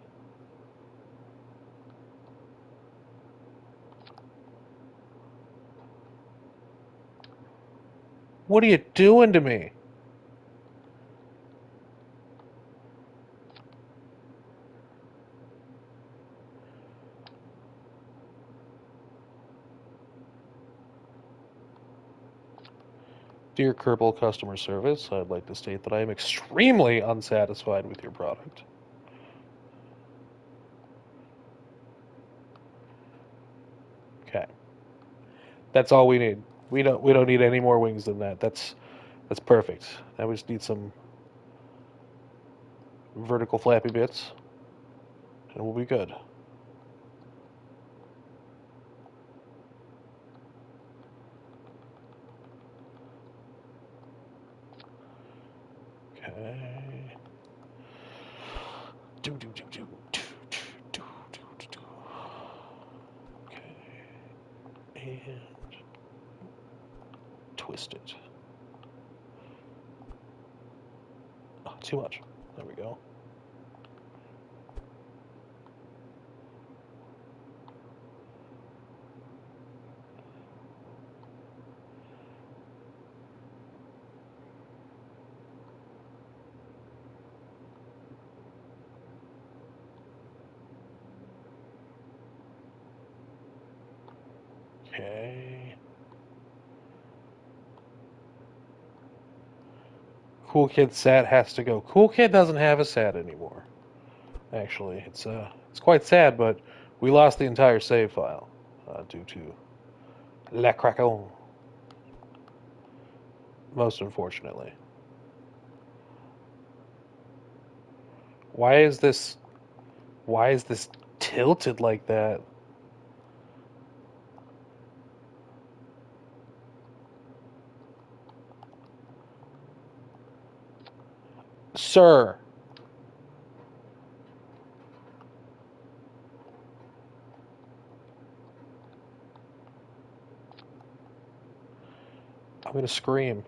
What are you doing to me? Dear Kerbal Customer Service, I'd like to state that I am extremely unsatisfied with your product. Okay. That's all we need. We don't need any more wings than that. That's perfect. Now we just need some vertical flappy bits, and we'll be good. Okay. Do do do do do do do do do. Okay. And twist it. Oh, too much. There we go. Okay. Cool Kid sat has to go. Cool Kid doesn't have a sat anymore. Actually, it's quite sad, but we lost the entire save file due to La Crackle. Most unfortunately. Why is this? Why is this tilted like that? Sir. I'm gonna scream.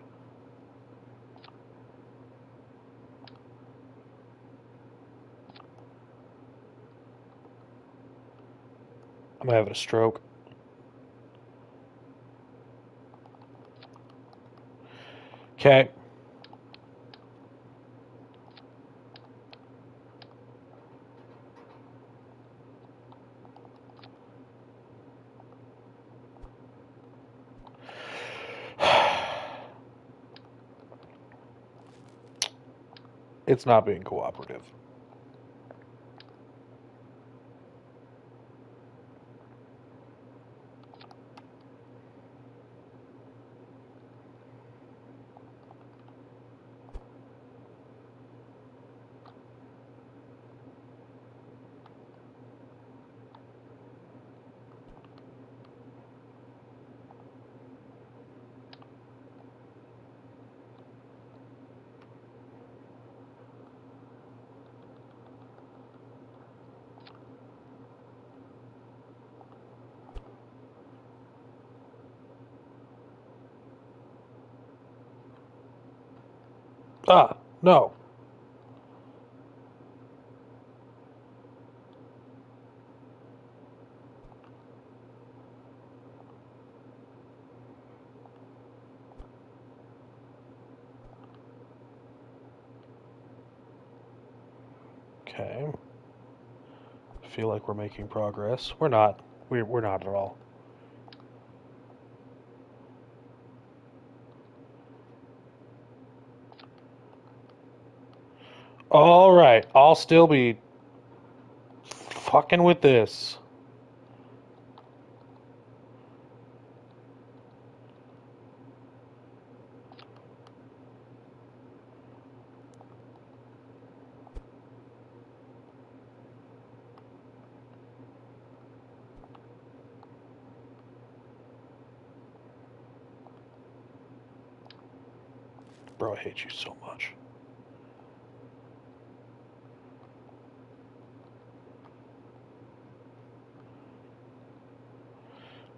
I'm having a stroke. Okay. It's not being cooperative. Ah, no. Okay. I feel like we're making progress. We're not. We're not at all. All right. I'll still be fucking with this. Bro, I hate you so much.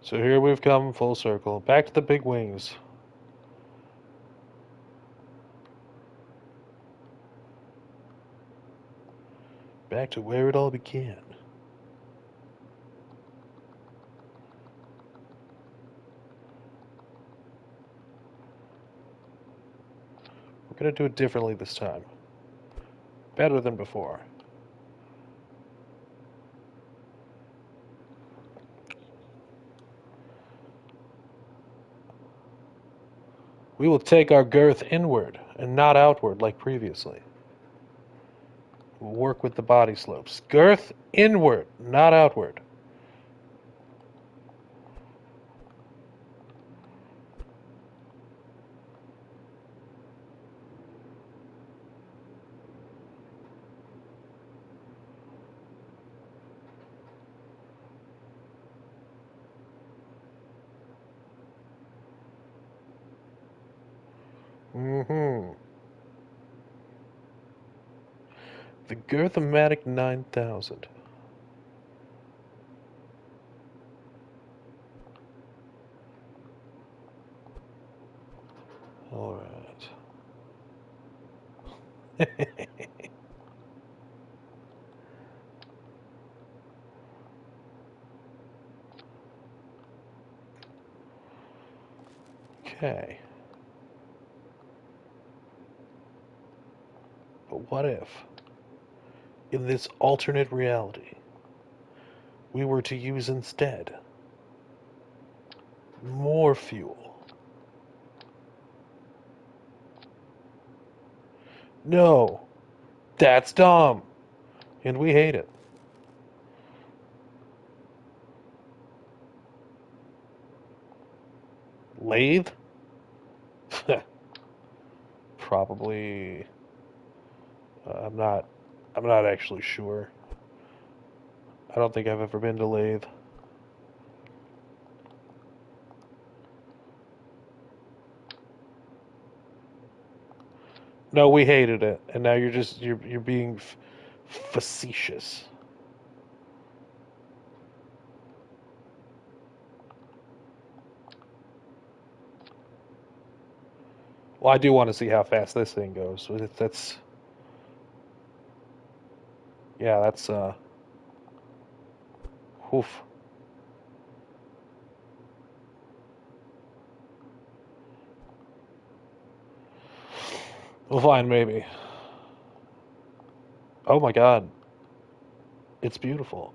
So here we've come full circle. Back to the big wings. Back to where it all began. We're gonna do it differently this time. Better than before. We will take our girth inward and not outward like previously. We'll work with the body slopes. Girth inward, not outward. Mm-hmm. The Girthomatic 9000. All right. Okay. But what if, in this alternate reality, we were to use instead more fuel? No, that's dumb, and we hate it. Lathe? Probably. I'm not. I'm not actually sure. I don't think I've ever been to Lathe. No, we hated it, and now you're being facetious. Well, I do want to see how fast this thing goes. That's yeah, that's oof. Well, fine, maybe. Oh my God, it's beautiful.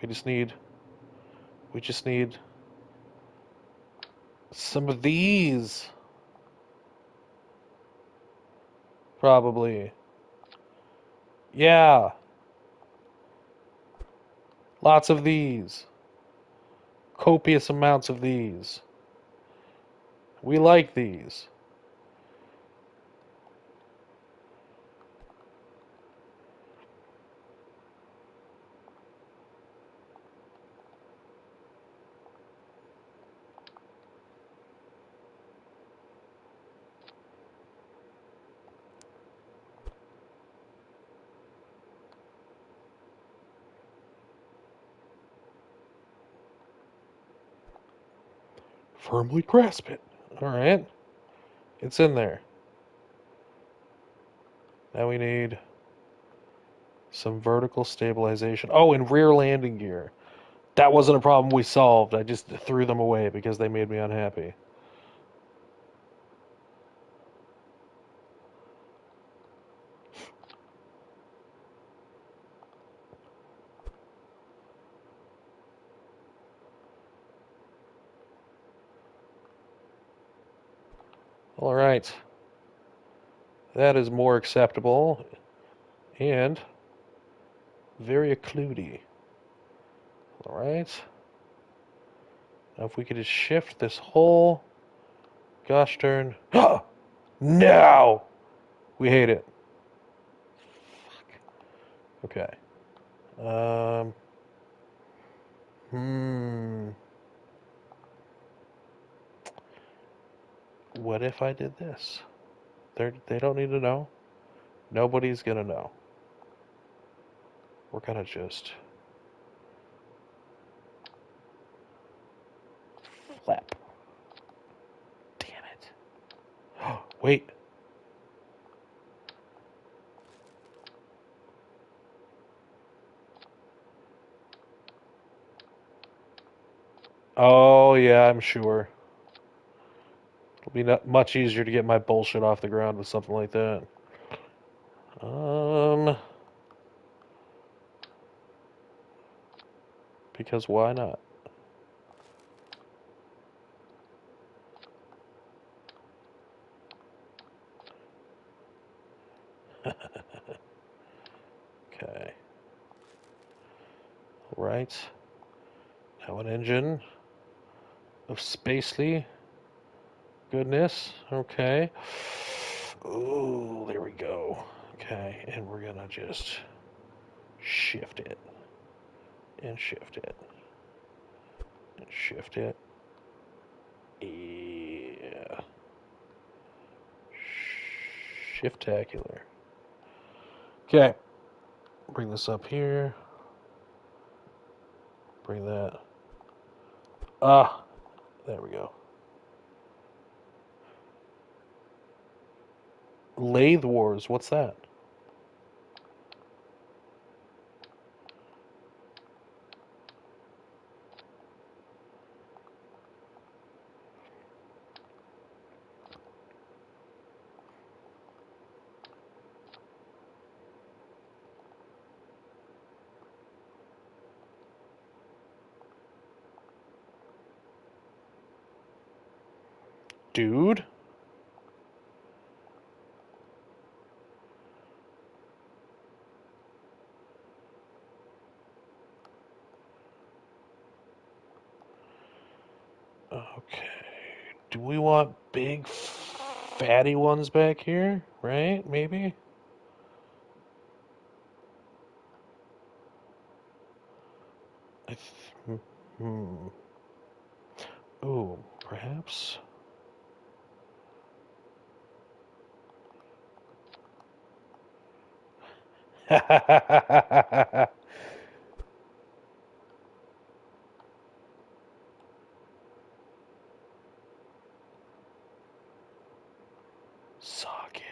We just need we just need some of these, probably. Yeah, lots of these. Copious amounts of these. We like these. Firmly grasp it. All right, it's in there. Now we need some vertical stabilization. Oh, and rear landing gear. That wasn't a problem we solved. I just threw them away because they made me unhappy. All right. That is more acceptable and very occludy. All right. Now if we could just shift this whole gosh darn. No! We hate it. Okay. Um. Hmm. What if I did this? They don't need to know. Nobody's gonna know. We're gonna just flap. Damn it. Wait. Oh yeah, I'm sure. It'll be not much easier to get my bullshit off the ground with something like that. Um. Because why not? Okay. Right. Now an engine of spacely goodness. Okay. Ooh, there we go. Okay, and we're gonna just shift it and shift it and shift it. Yeah. Shiftacular. Okay. Bring this up here. Bring that. Ah, there we go. Lathe Wars, what's that? Dude? Okay. Do we want big, fatty ones back here? Right? Maybe? Hmm. Ooh, perhaps? Socket.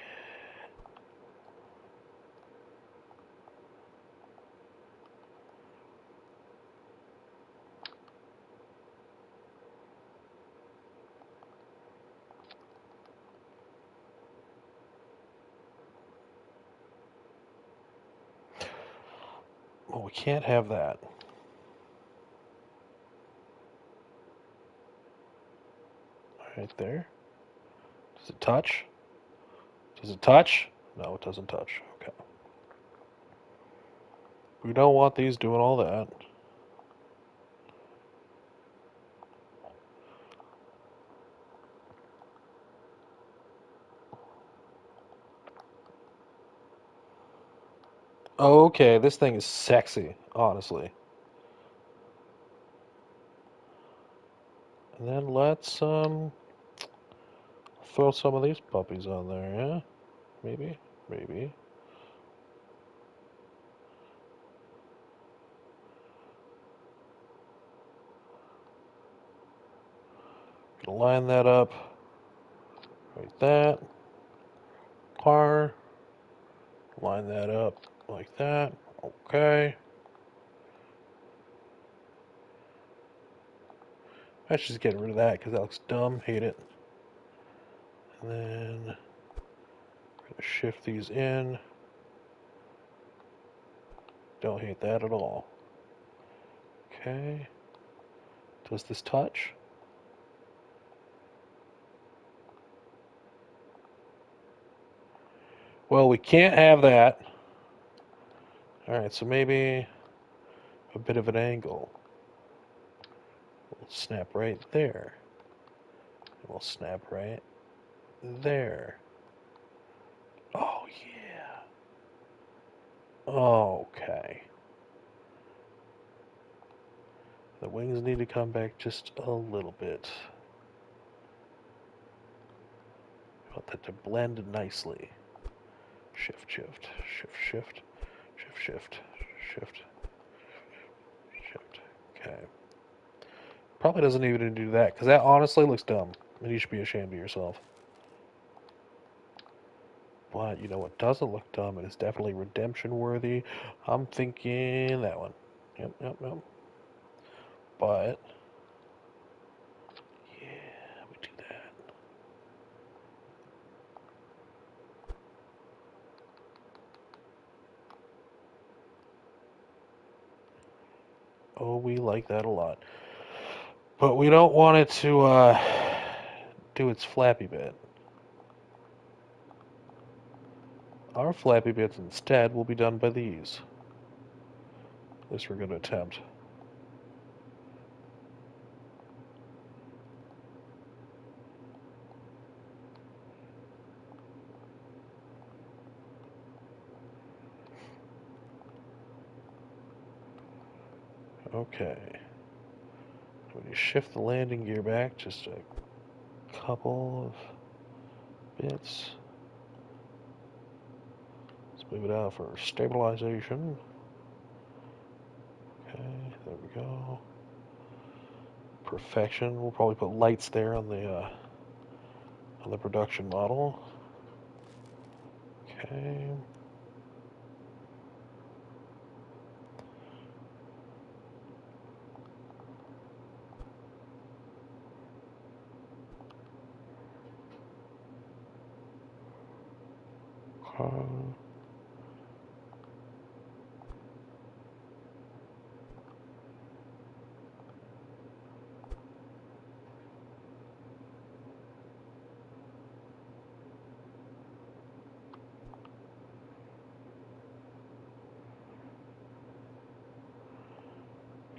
Well, we can't have that. Right there. Does it touch? Does it touch? No, it doesn't touch. Okay. We don't want these doing all that. Okay, this thing is sexy, honestly. And then let's throw some of these puppies on there, yeah? Maybe, maybe. Gonna line that up like that. Car. Line that up like that. Okay. I should just get rid of that because that looks dumb. Hate it. And then we're gonna shift these in. Don't hate that at all. Okay. Does this touch? Well, we can't have that. Alright, so maybe a bit of an angle. We'll snap right there. We'll snap right there. Oh, yeah. Okay. The wings need to come back just a little bit. I want that to blend nicely. Shift, shift, shift, shift, shift, shift, shift, shift. Okay. Probably doesn't even do that, because that honestly looks dumb. And you should be ashamed of yourself. But you know what doesn't look dumb and is definitely redemption worthy? I'm thinking that one. Yep, yep, yep. But, yeah, we do that. Oh, we like that a lot. But we don't want it to do its flappy bit. Our flappy bits instead will be done by these. At least we're going to attempt. Okay. When you shift the landing gear back just a couple of bits. Let's Leave it out for stabilization. Okay, there we go. Perfection. We'll probably put lights there on the production model. Okay.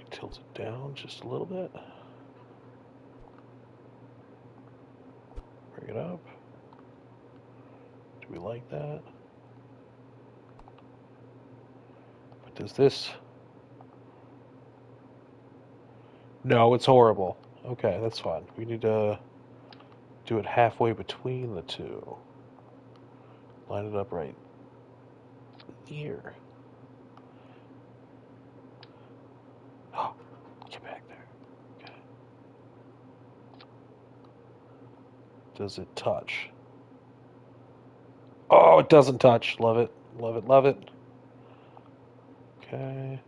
Tilt it down just a little bit. Bring it up. Do we like that? What does this? No, it's horrible. Okay, that's fine. We need to do it halfway between the two. Line it up right here. Oh, get back there. Okay. Does it touch? Oh, it doesn't touch. Love it. Love it. Love it. Okay.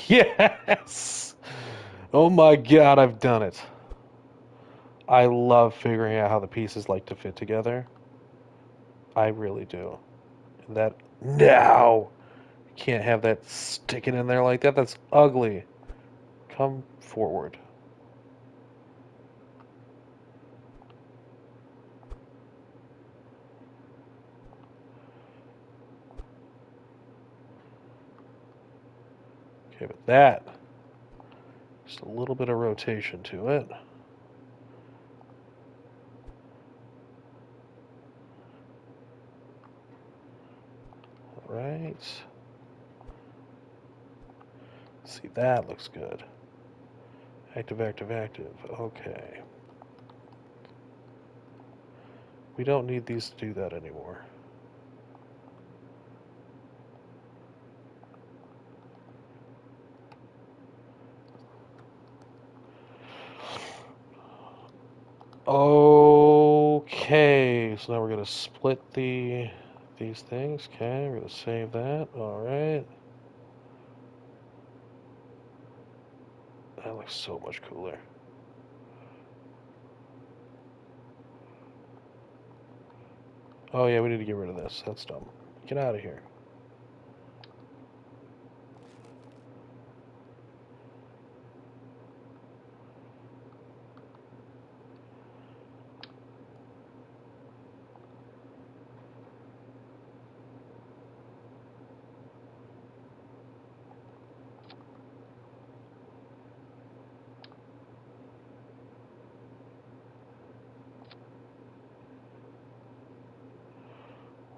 Yes! Oh my god, I've done it. I love figuring out how the pieces like to fit together. I really do. And that. No! You can't have that sticking in there like that. That's ugly. Come forward. Okay, but that. Just a little bit of rotation to it. Right. See, that looks good. Active, active, active. Okay. We don't need these to do that anymore. Okay, so now we're going to split these things. Okay, we're going to save that. All right. That looks so much cooler. Oh yeah, we need to get rid of this. That's dumb. Get out of here.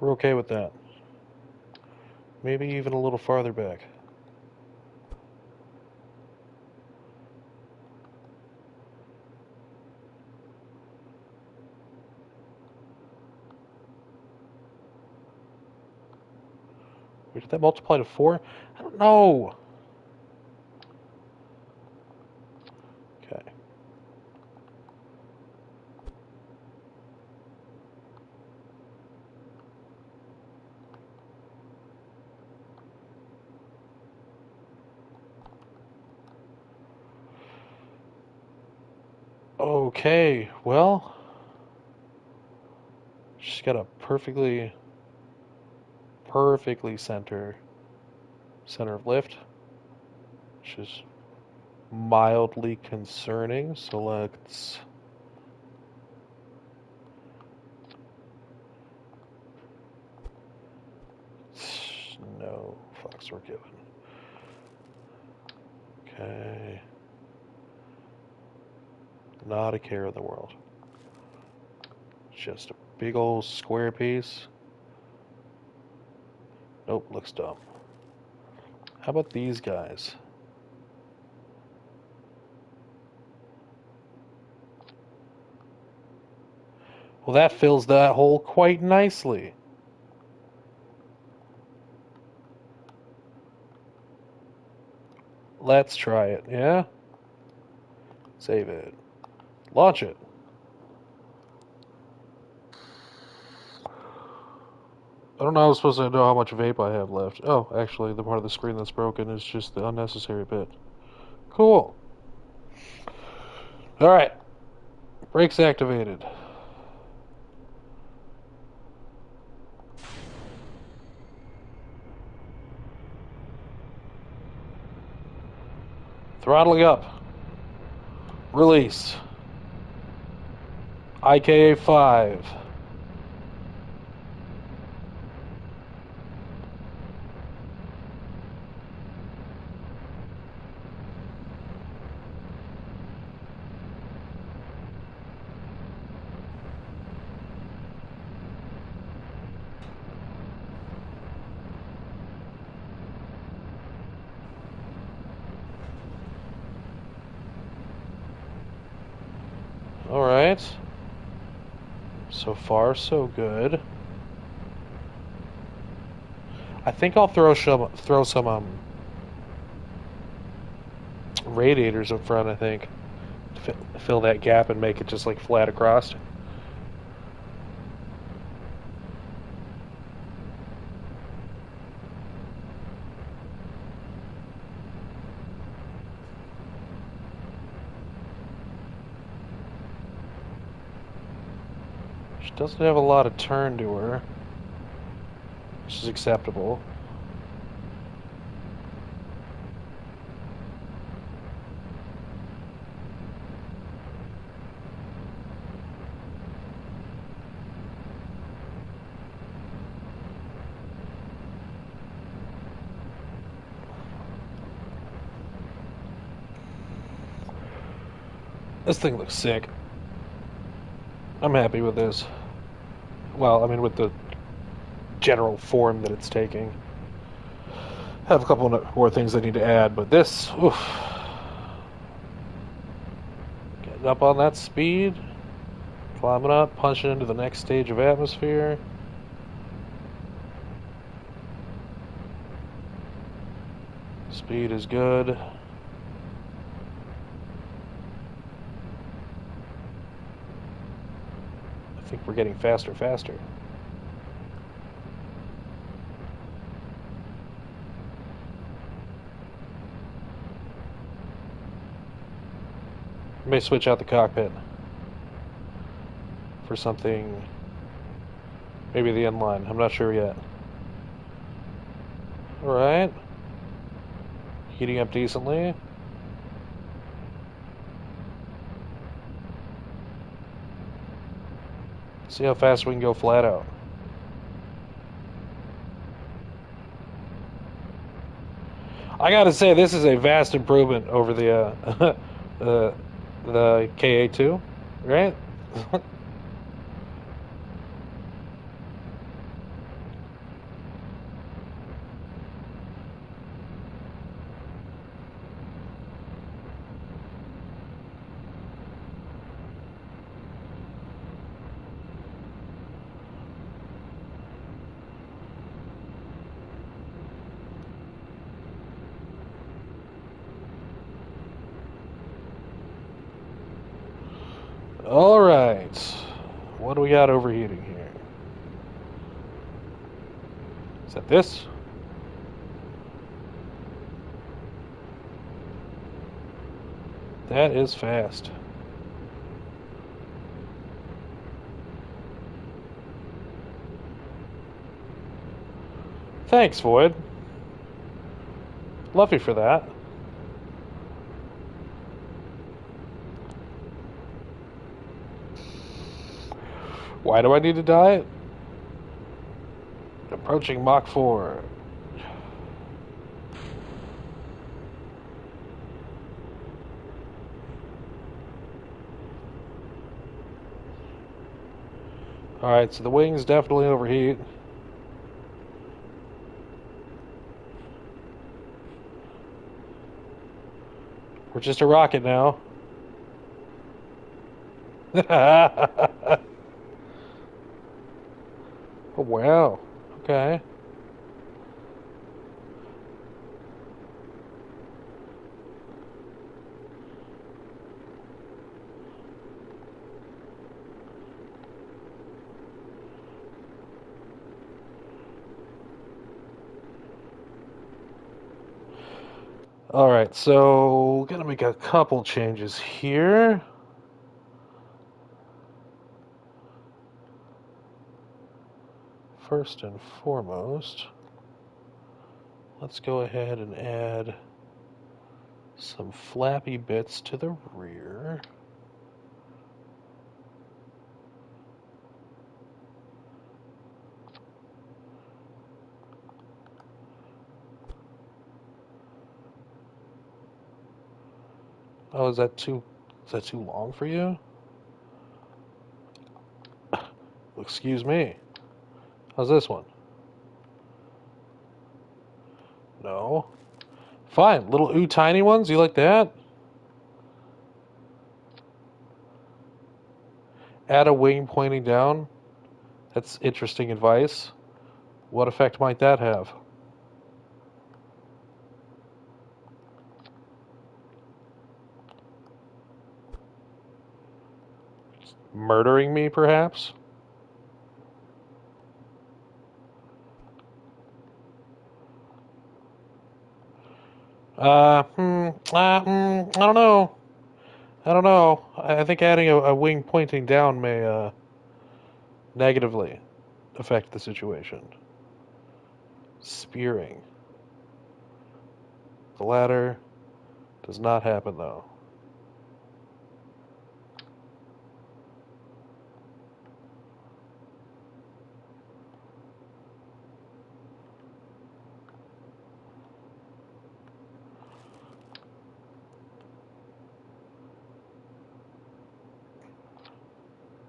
We're okay with that. Maybe even a little farther back. Wait, did that multiply to 4? I don't know. Okay. Okay, well, she's got a perfectly center of lift, which is mildly concerning. So let's. No fucks were given. Okay. Not a care in the world. Just a big old square piece. Oh, looks dumb. How about these guys? Well, that fills that hole quite nicely. Let's try it, yeah? Save it. Launch it. I don't know how I was supposed to know how much vape I have left. Oh, actually, the part of the screen that's broken is just the unnecessary bit. Cool. Alright. Brakes activated. Throttling up. Release. IKA-5. Alright. So far, so good. I think I'll throw some radiators up front, I think. Fill that gap and make it just like flat across. She doesn't have a lot of turn to her, which is acceptable. This thing looks sick. I'm happy with this. Well, I mean, with the general form that it's taking. I have a couple more things I need to add, but this, oof. Getting up on that speed, climbing up, punching into the next stage of atmosphere. Speed is good. I think we're getting faster, faster. I may switch out the cockpit for something, maybe the inline. I'm not sure yet. Alright. Heating up decently. See how fast we can go flat out. I gotta say, this is a vast improvement over the the KA2, right? All right. What do we got overheating here? Is that this? That is fast. Thanks, Void. Love you for that. Why do I need to diet? Approaching Mach 4. Alright, so the wings definitely overheat. We're just a rocket now. Oh, wow. Okay. All right, so gonna make a couple changes here. First and foremost, let's go ahead and add some flappy bits to the rear. Oh, is that too long for you? Excuse me. How's this one? No. Fine. Little ooh tiny ones? You like that? Add a wing pointing down. That's interesting advice. What effect might that have? Murdering me, perhaps? I don't know. I don't know. I think adding a wing pointing down may negatively affect the situation. Spearing. The latter does not happen, though.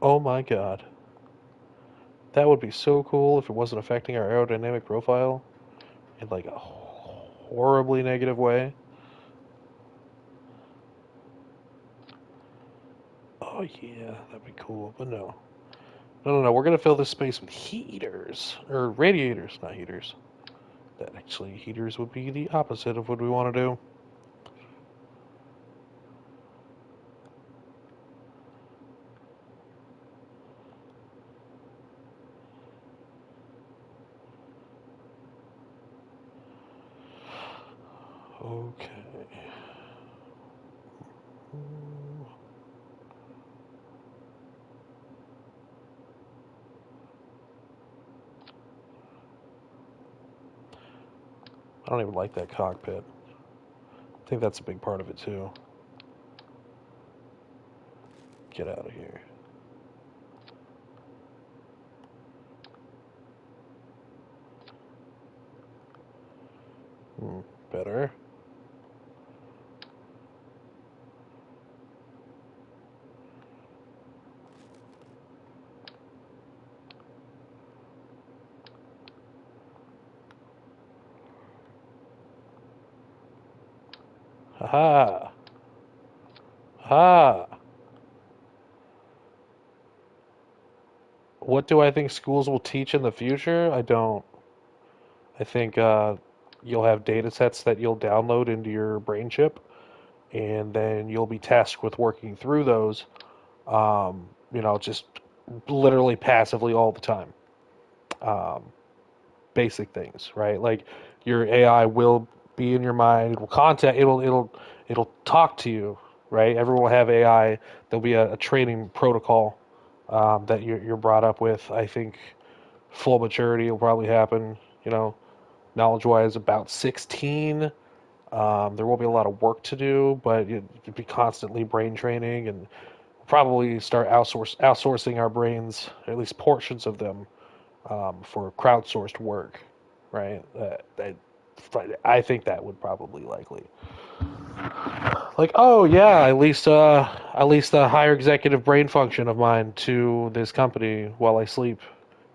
Oh my god. That would be so cool if it wasn't affecting our aerodynamic profile in like a horribly negative way. Oh yeah, that'd be cool. But no. No. We're gonna fill this space with heaters. Or radiators, not heaters. That actually, heaters would be the opposite of what we want to do. Okay. I don't even like that cockpit. I think that's a big part of it too. Get out of here. Better. Ha ha. What do I think schools will teach in the future? I don't. I think you'll have data sets that you'll download into your brain chip, and then you'll be tasked with working through those, just literally passively all the time. Um, Basic things, right? Like your AI will be in your mind. It will contact. It'll talk to you, right? Everyone will have AI. There'll be a training protocol that you're brought up with. I think full maturity will probably happen. You know, knowledge-wise, about 16. There will be a lot of work to do, but it'd be constantly brain training and probably start outsourcing our brains, at least portions of them, for crowdsourced work, right? I think that would probably likely. Like, oh yeah, I leased a higher executive brain function of mine to this company while I sleep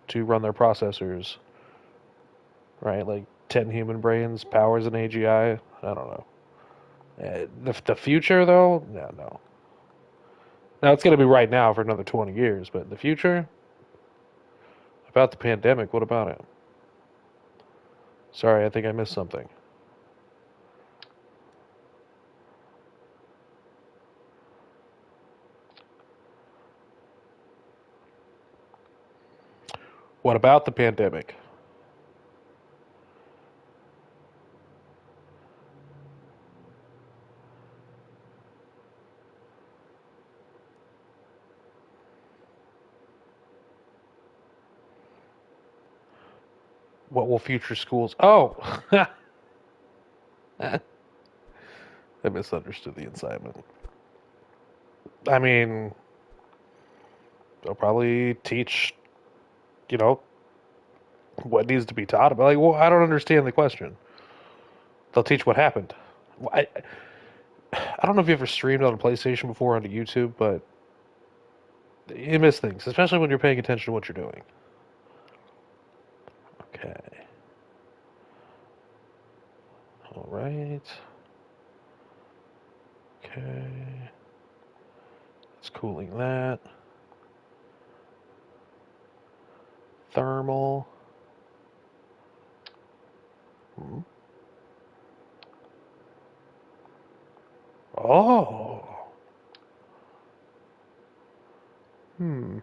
to run their processors, right? Like 10 human brains powers an AGI. I don't know. The future, though, no, no. Now it's going to be right now for another 20 years, but the future, about the pandemic, what about it? Sorry, I think I missed something. What about the pandemic? What will future schools? Oh, I misunderstood the incitement. I mean, they'll probably teach, you know, what needs to be taught about. Like, well, I don't understand the question. They'll teach what happened. I don't know if you ever streamed on a PlayStation before onto YouTube, but you miss things, especially when you're paying attention to what you're doing. Okay. All right. Okay. It's cooling that. Thermal. Hmm. Oh. Hmm.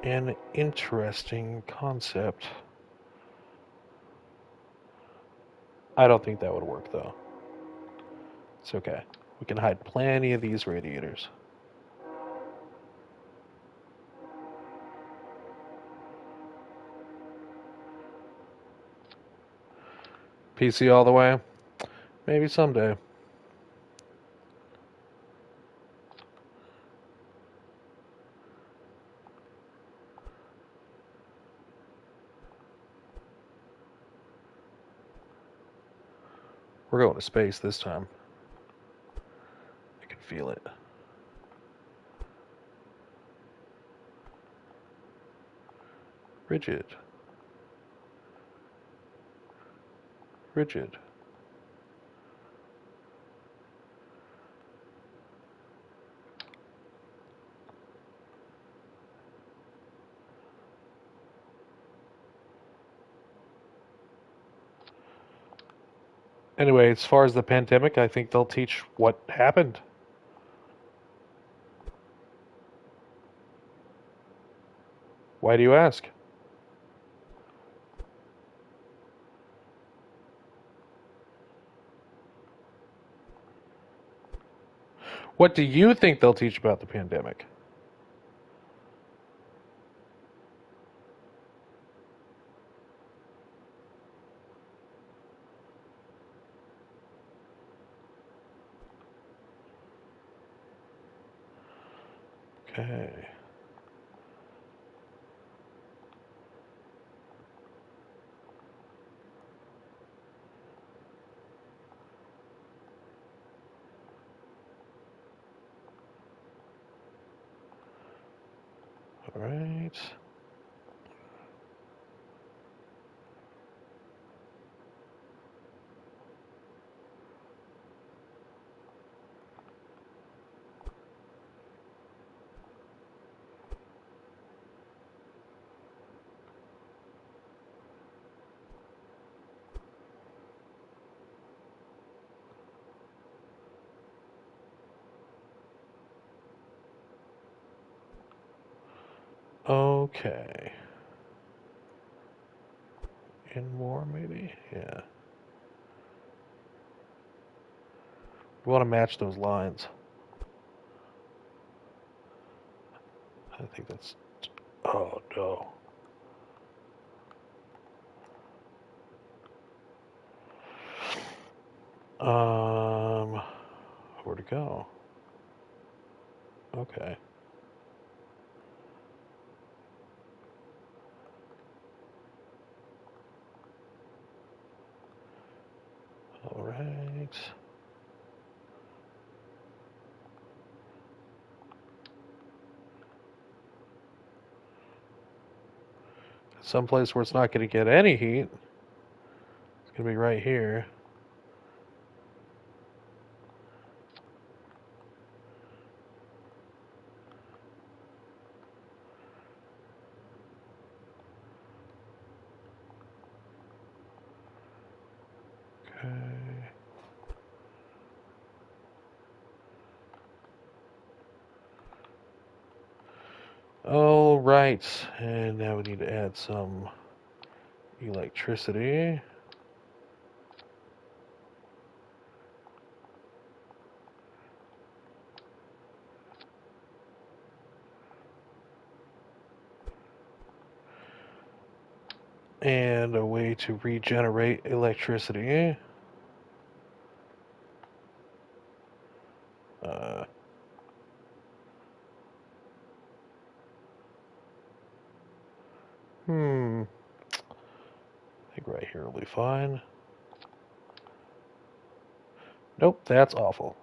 An interesting concept. I don't think that would work, though. It's okay. We can hide plenty of these radiators. PC all the way? Maybe someday. We're going to space this time. I can feel it. Rigid. Rigid. Anyway, as far as the pandemic, I think they'll teach what happened. Why do you ask? What do you think they'll teach about the pandemic? Okay. All right. Okay. And more, maybe? Yeah. We want to match those lines. I think that's. Oh, no. Um, where to go? Okay. Right. Someplace where it's not going to get any heat. It's going to be right here. Okay. All right, and now we need to add some electricity. And a way to regenerate electricity. Uh, I think right here will be fine. Nope, that's awful.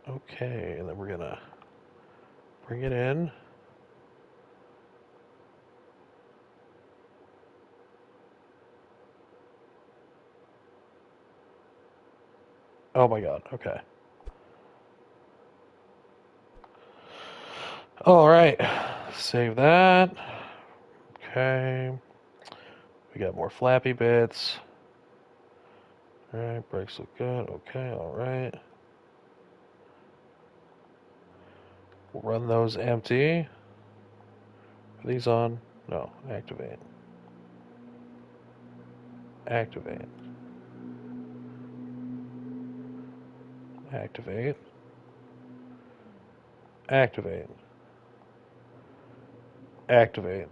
Okay, and then we're gonna bring it in. Oh my god, okay. Alright, save that. Okay. We got more flappy bits. Alright, brakes look good. Okay, alright. We'll run those empty. Are these on? No, activate. Activate. Activate. Activate. Activate.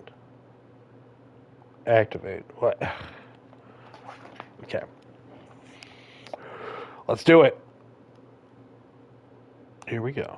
Activate. What? Okay. Let's do it. Here we go.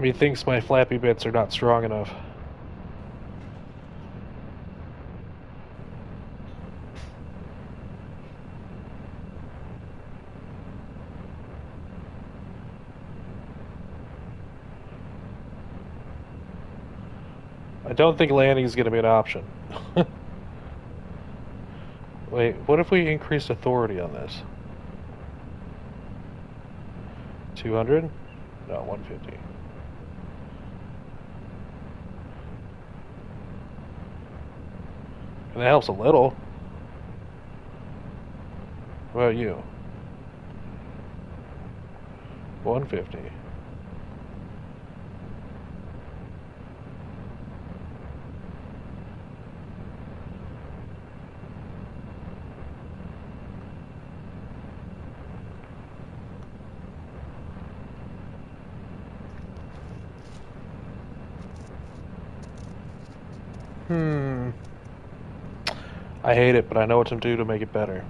He thinks my flappy bits are not strong enough. I don't think landing is going to be an option. Wait, what if we increased authority on this? 200? No, 150. And that helps a little. What about you? 150. I hate it, but I know what to do to make it better.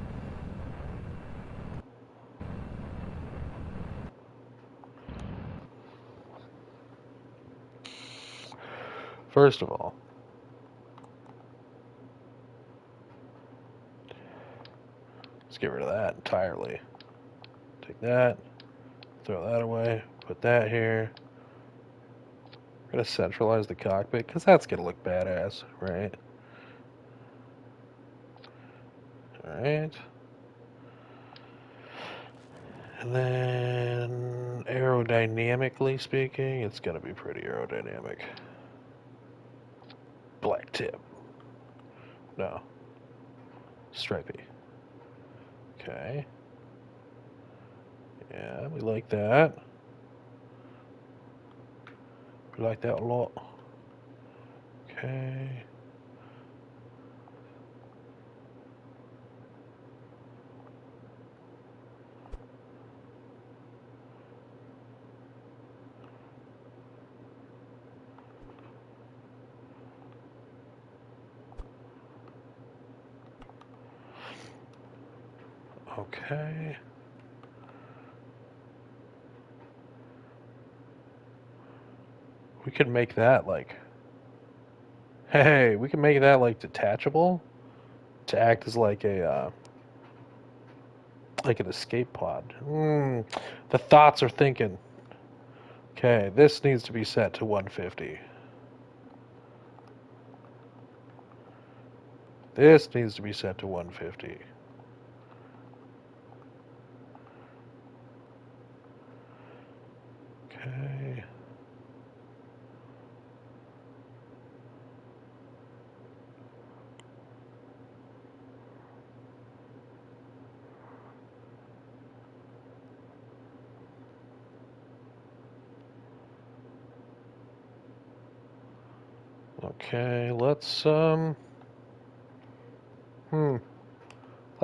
First of all, let's get rid of that entirely. Take that, throw that away, put that here. We're gonna centralize the cockpit, because that's gonna look badass, right? Alright. And then, aerodynamically speaking, it's going to be pretty aerodynamic. Black tip. No. Stripey. Okay. Yeah, we like that. We like that a lot. Okay. Okay. We could make that like, hey, we can make that like detachable to act as like an escape pod. The thoughts are thinking. Okay, this needs to be set to 150. This needs to be set to 150. Okay. Okay, let's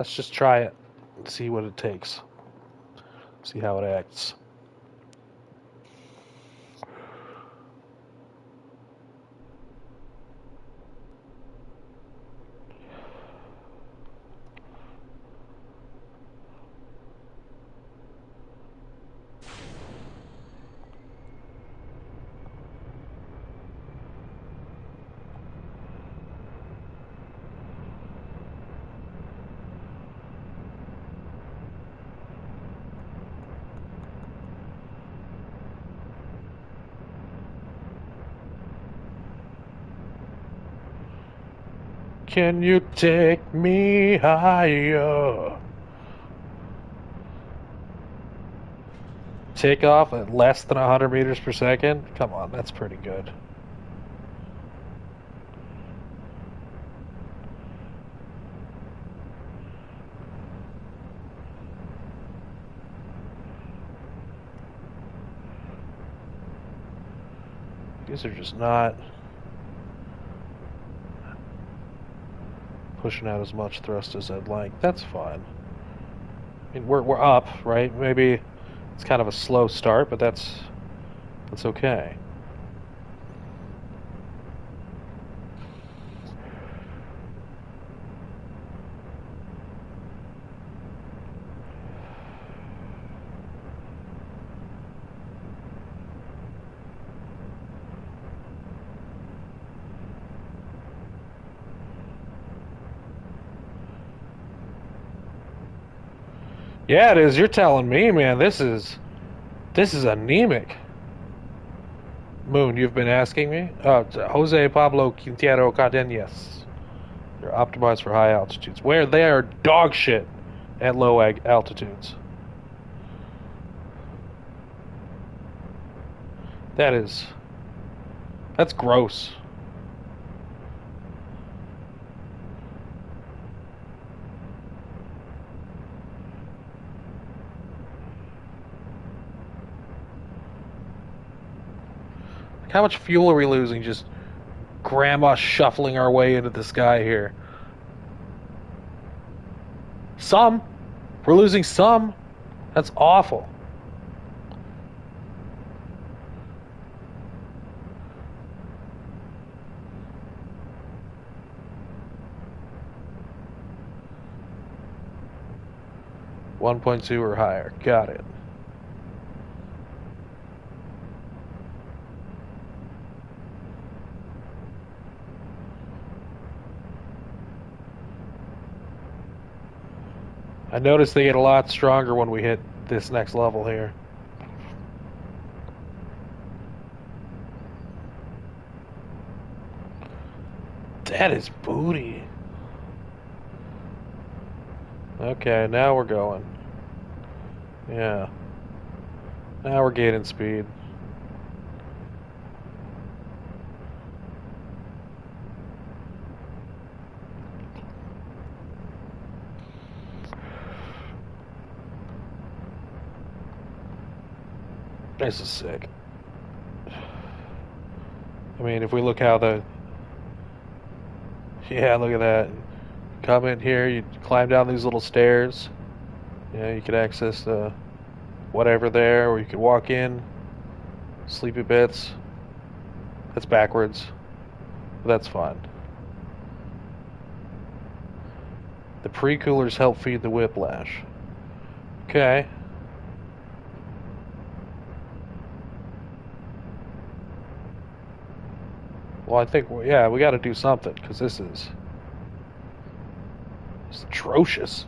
just try it and see what it takes. See how it acts. Can you take me higher? Take off at less than 100 meters per second? Come on, that's pretty good. These are just not pushing out as much thrust as I'd like. That's fine. I mean, we're up, right? Maybe it's kind of a slow start, but that's okay. Yeah, it is. You're telling me, man. This is anemic. Moon, you've been asking me? Jose Pablo Quintero Cardenas. They're optimized for high altitudes, where they are dog shit at low altitudes. That's gross. Like, how much fuel are we losing just grandma shuffling our way into the sky here? Some. We're losing some. That's awful. One 1.2 or higher. Got it. I noticed they get a lot stronger when we hit this next level here. That is booty. Okay, now we're going. Yeah. Now we're gaining speed. This is sick. I mean, if we look how the... Yeah, look at that. Come in here, you climb down these little stairs. You could access the whatever there, or you could walk in, sleepy bits. That's backwards. But that's fun. The pre-coolers help feed the whiplash. Okay. Well, I think, yeah, we got to do something, because this is... It's atrocious.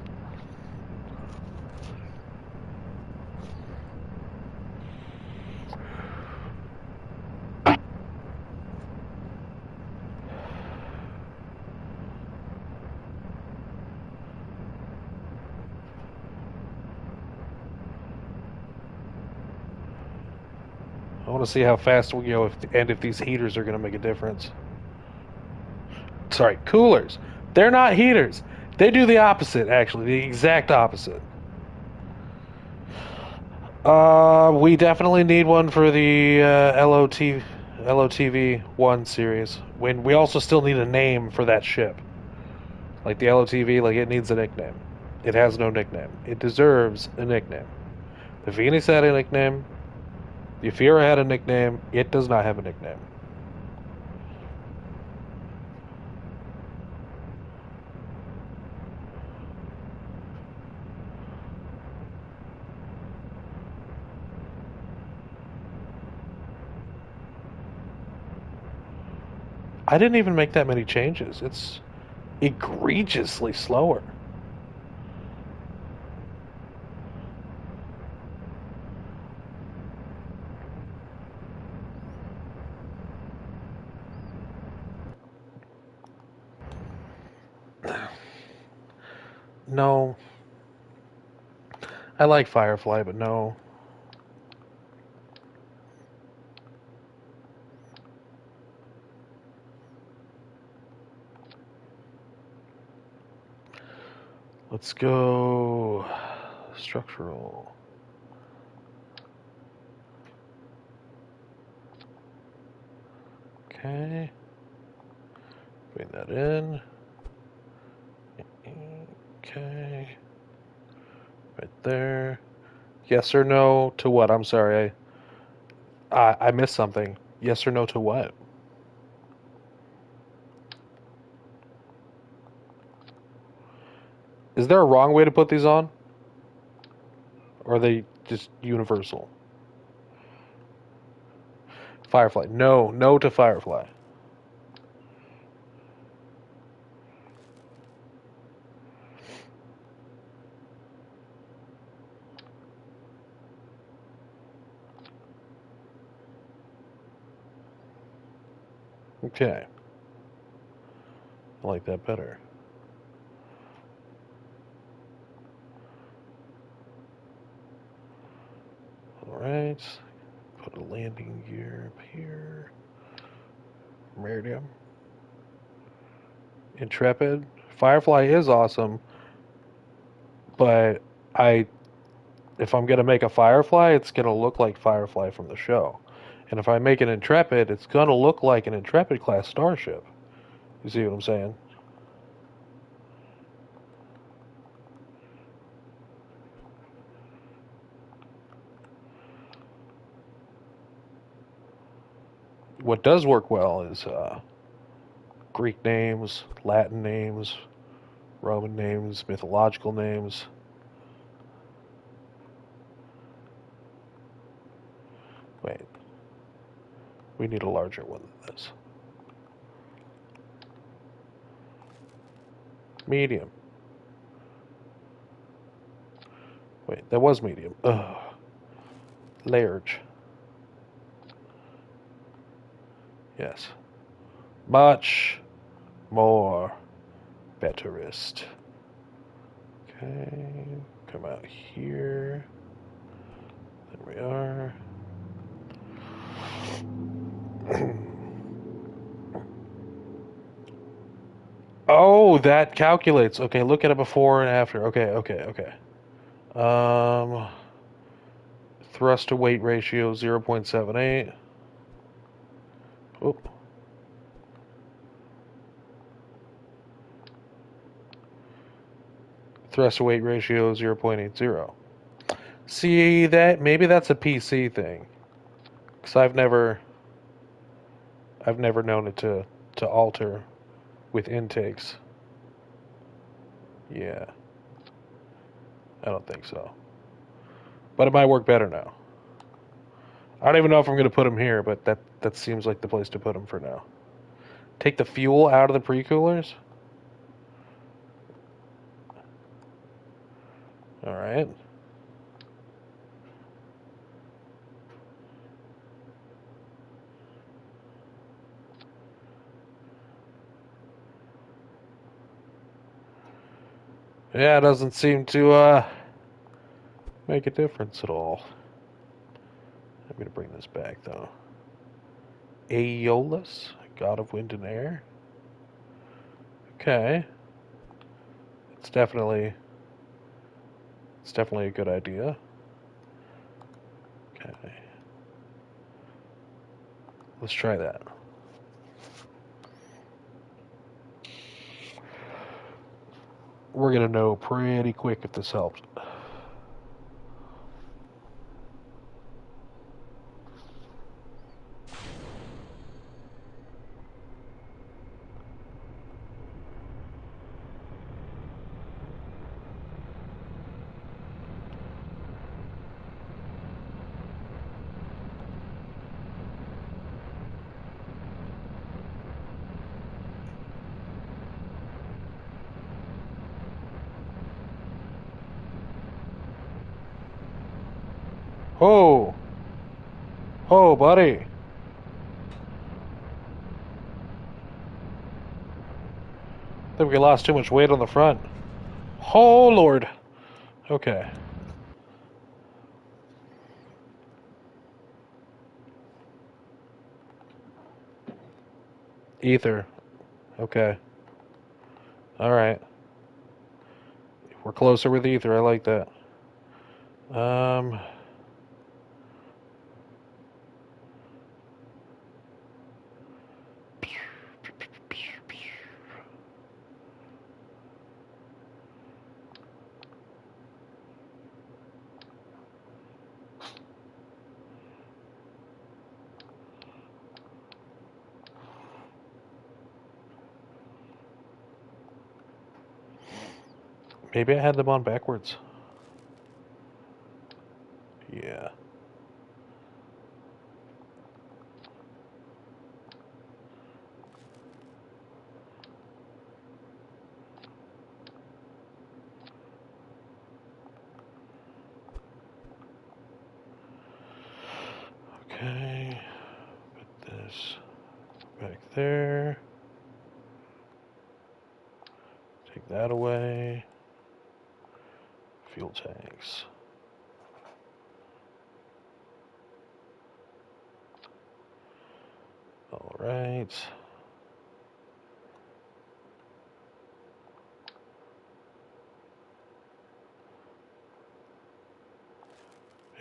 I want to see how fast we go, if these heaters are going to make a difference. Sorry, coolers. They're not heaters. They do the opposite, actually, the exact opposite. We definitely need one for the LOTV 1 series. When we also still need a name for that ship. Like the LOTV, like it needs a nickname. It has no nickname. It deserves a nickname. The Phoenix had a nickname. The Afira had a nickname. It does not have a nickname. I didn't even make that many changes. It's egregiously slower. No. I like Firefly, but no. Let's go structural. Okay. Bring that in. Okay. Right there. Yes or no to what? I'm sorry. I missed something. Yes or no to what? Is there a wrong way to put these on? Or are they just universal? Firefly. No. No to Firefly. Okay. I like that better. Alright. Put a landing gear up here. Meridium. Intrepid. Firefly is awesome, but I if I'm gonna make a Firefly, it's gonna look like Firefly from the show. And if I make an Intrepid, it's gonna look like an Intrepid class starship. You see what I'm saying? What does work well is Greek names, Latin names, Roman names, mythological names. Wait, we need a larger one than this. Medium. Wait, that was medium. Ugh. Large. Yes. Much more betterist. Okay, come out here. There we are. Oh, that calculates. Okay, look at it before and after. Okay. Um, thrust to weight ratio 0.78. Oh. Thrust to weight ratio 0.80. See that? Maybe that's a PC thing. Because I've never known it to alter with intakes. Yeah, I don't think so. But it might work better now. I don't even know if I'm going to put them here, but that seems like the place to put them for now. Take the fuel out of the pre-coolers. All right. Yeah, it doesn't seem to make a difference at all. I'm going to bring this back, though. Aeolus, god of wind and air. Okay. It's definitely a good idea. Okay. Let's try that. We're going to know pretty quick if this helps. Oh! Oh, buddy! I think we lost too much weight on the front. Oh, Lord! Okay. Ether. Okay. Alright. We're closer with ether. I like that. Um... Maybe I had them on backwards. Yeah. Okay. Put this back there. Take that away. Fuel tanks. All right.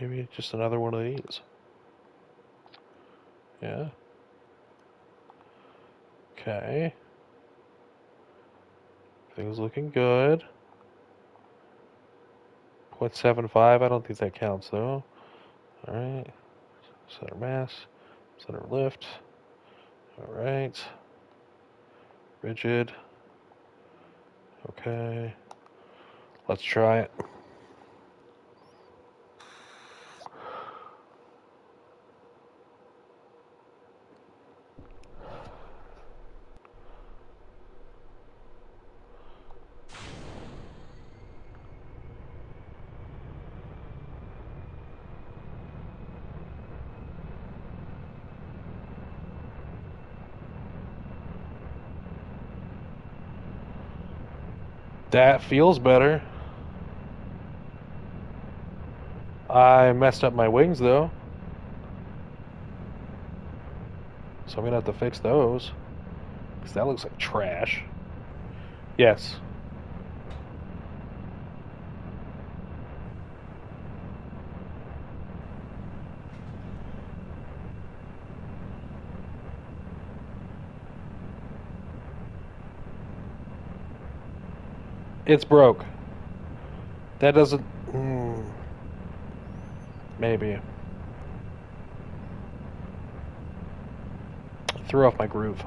Maybe just another one of these. Yeah. Okay. Things looking good. 0.75. I don't think that counts though. All right. Center mass. Center lift. All right. Rigid. Okay. Let's try it. That feels better. I messed up my wings, though. So I'm gonna have to fix those. Because that looks like trash. Yes. It's broke. That doesn't... maybe. Threw off my groove.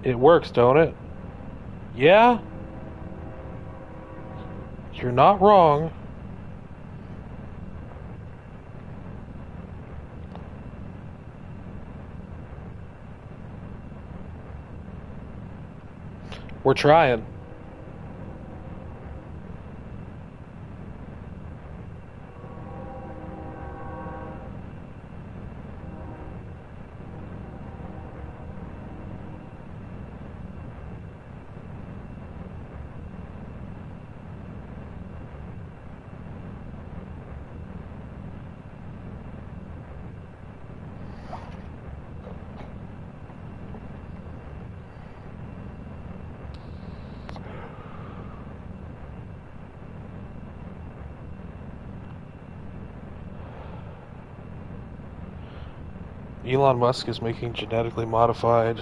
It works, don't it? Yeah? You're not wrong. We're trying. Elon Musk is making genetically modified.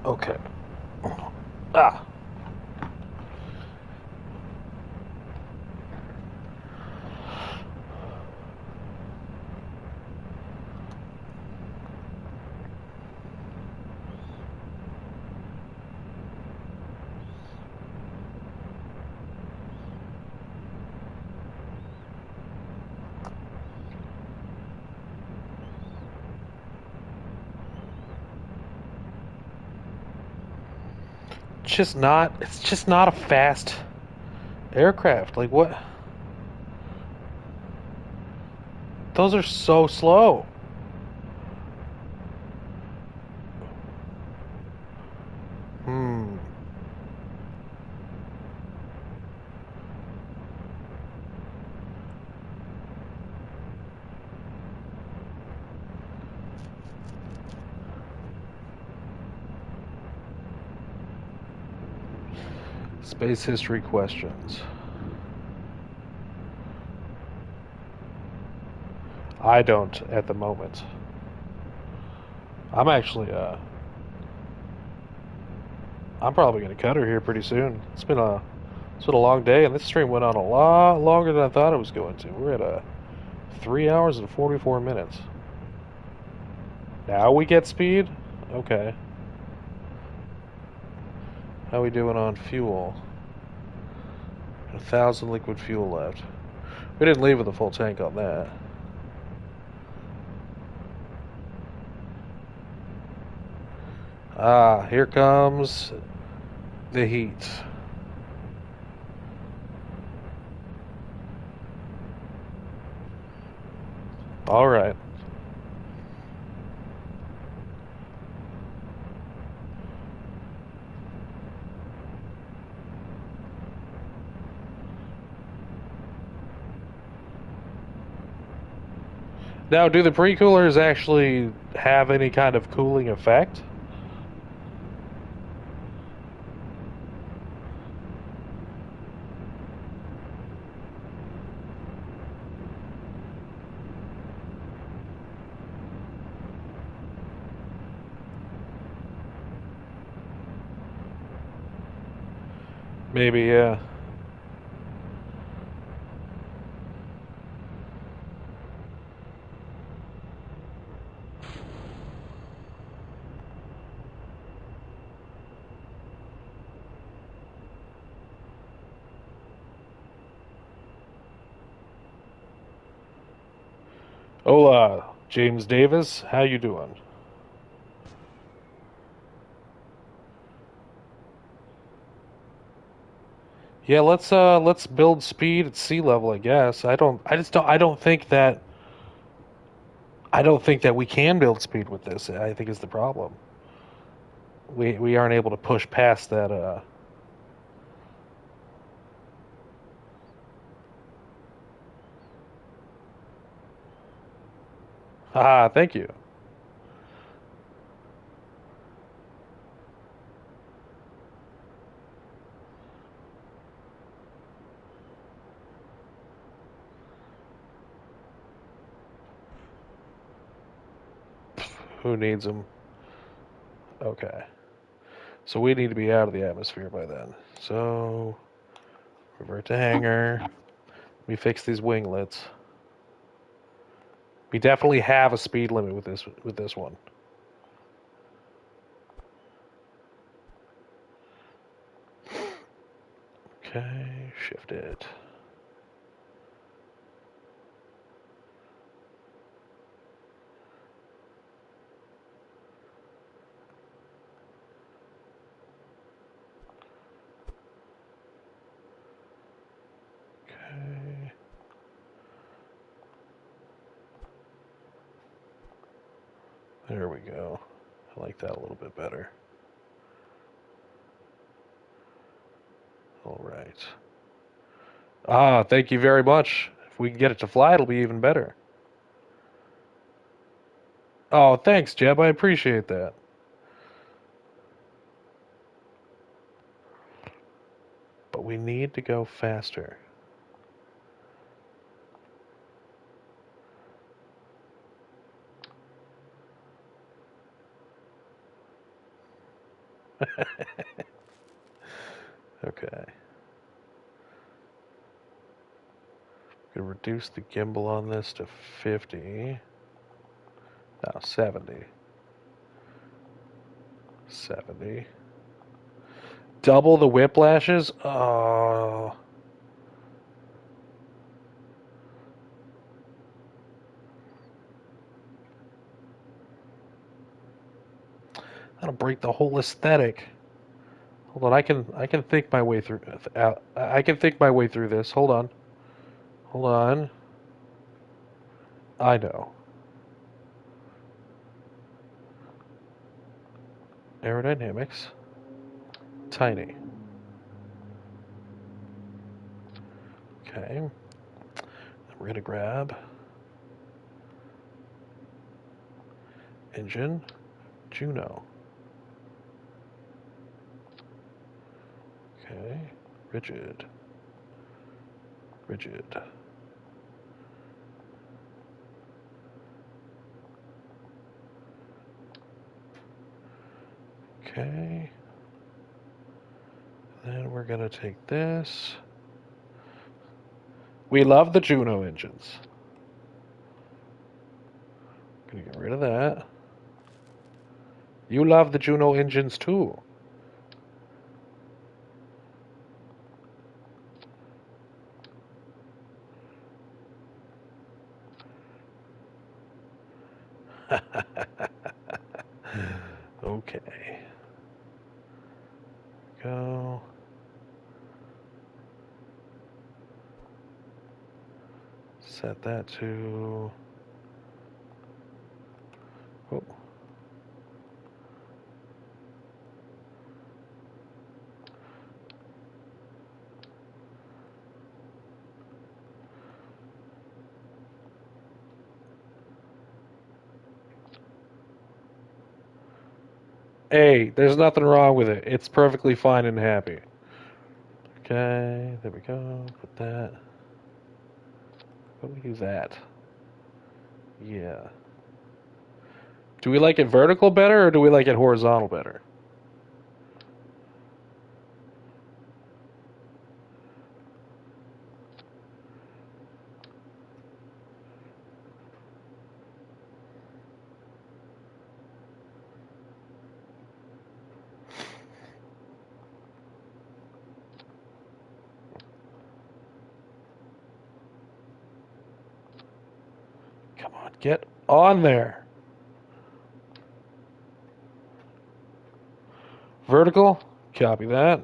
Okay. Ah. It's just not a fast aircraft. Like what? Those are so slow. Hmm. Space history questions. I don't at the moment. I'm actually I'm probably gonna cut her here pretty soon. It's been a long day, and this stream went on a lot longer than I thought it was going to. We're at 3 hours and 44 minutes. Now we get speed? Okay. How we doing on fuel? 1,000 liquid fuel left. We didn't leave with a full tank on that. Ah, here comes the heat. All right. Now, do the pre-coolers actually have any kind of cooling effect? Maybe, yeah. Hola, James Davis. How you doing? Yeah, let's build speed at sea level, I guess. I don't think that we can build speed with this. I think is the problem. We aren't able to push past that haha, thank you. Who needs them? Okay. So we need to be out of the atmosphere by then. So revert to hangar. We fix these winglets. We definitely have a speed limit with this one. Okay, shift it. Okay. There we go. I like that a little bit better. All right. Ah, thank you very much. If we can get it to fly, it'll be even better. Oh, thanks, Jeb. I appreciate that. But we need to go faster. Okay. Gonna reduce the gimbal on this to 50. No, 70. 70. Double the whiplashes? Oh. That'll break the whole aesthetic. Hold on, I can think my way through. I can think my way through this. Hold on, hold on. I know. Aerodynamics. Tiny. Okay. We're gonna grab engine. Juno. Okay. Rigid. Rigid. Okay. Then we're gonna take this. We love the Juno engines. Gonna get rid of that. You love the Juno engines too. Okay. Go. Set that to. Oh. Hey, there's nothing wrong with it. It's perfectly fine and happy. Okay, there we go. Put that. Why don't we do that? Yeah. Do we like it vertical better or do we like it horizontal better? Come on, get on there. Vertical. Copy that.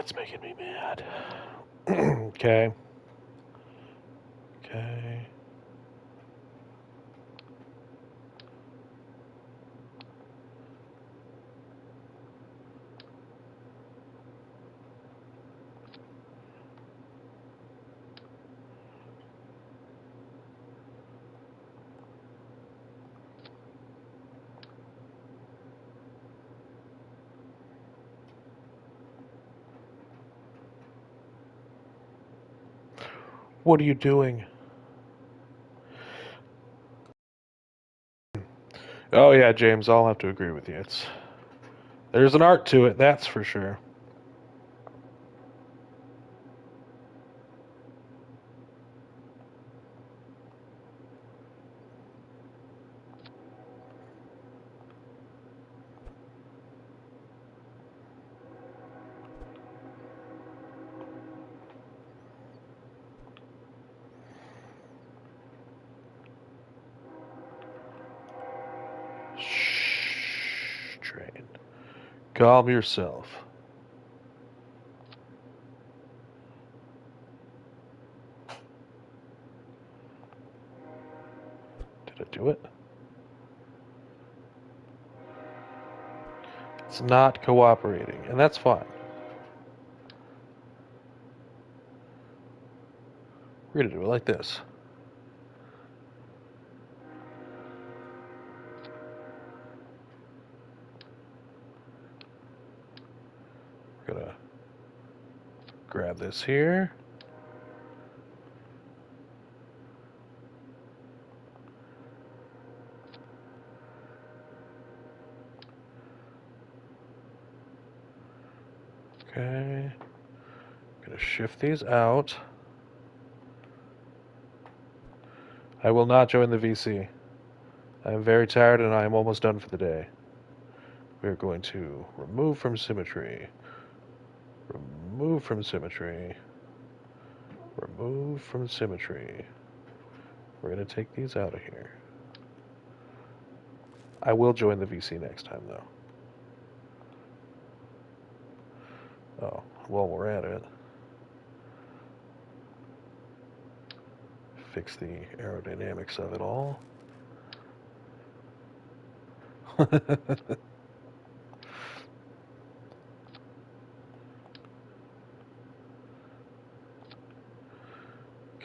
it's making me mad. Okay. Okay. What are you doing? Oh yeah, James, I'll have to agree with you. There's an art to it, that's for sure. Shh, train. Calm yourself. Did I do it? It's not cooperating, and that's fine. We're gonna do it like this. We're gonna grab this here. Okay. I'm gonna shift these out. I will not join the VC. I am very tired and I am almost done for the day. We're going to remove from symmetry. Remove from symmetry. Remove from symmetry. We're going to take these out of here. I will join the VC next time, though. Oh, while we're at it, fix the aerodynamics of it all.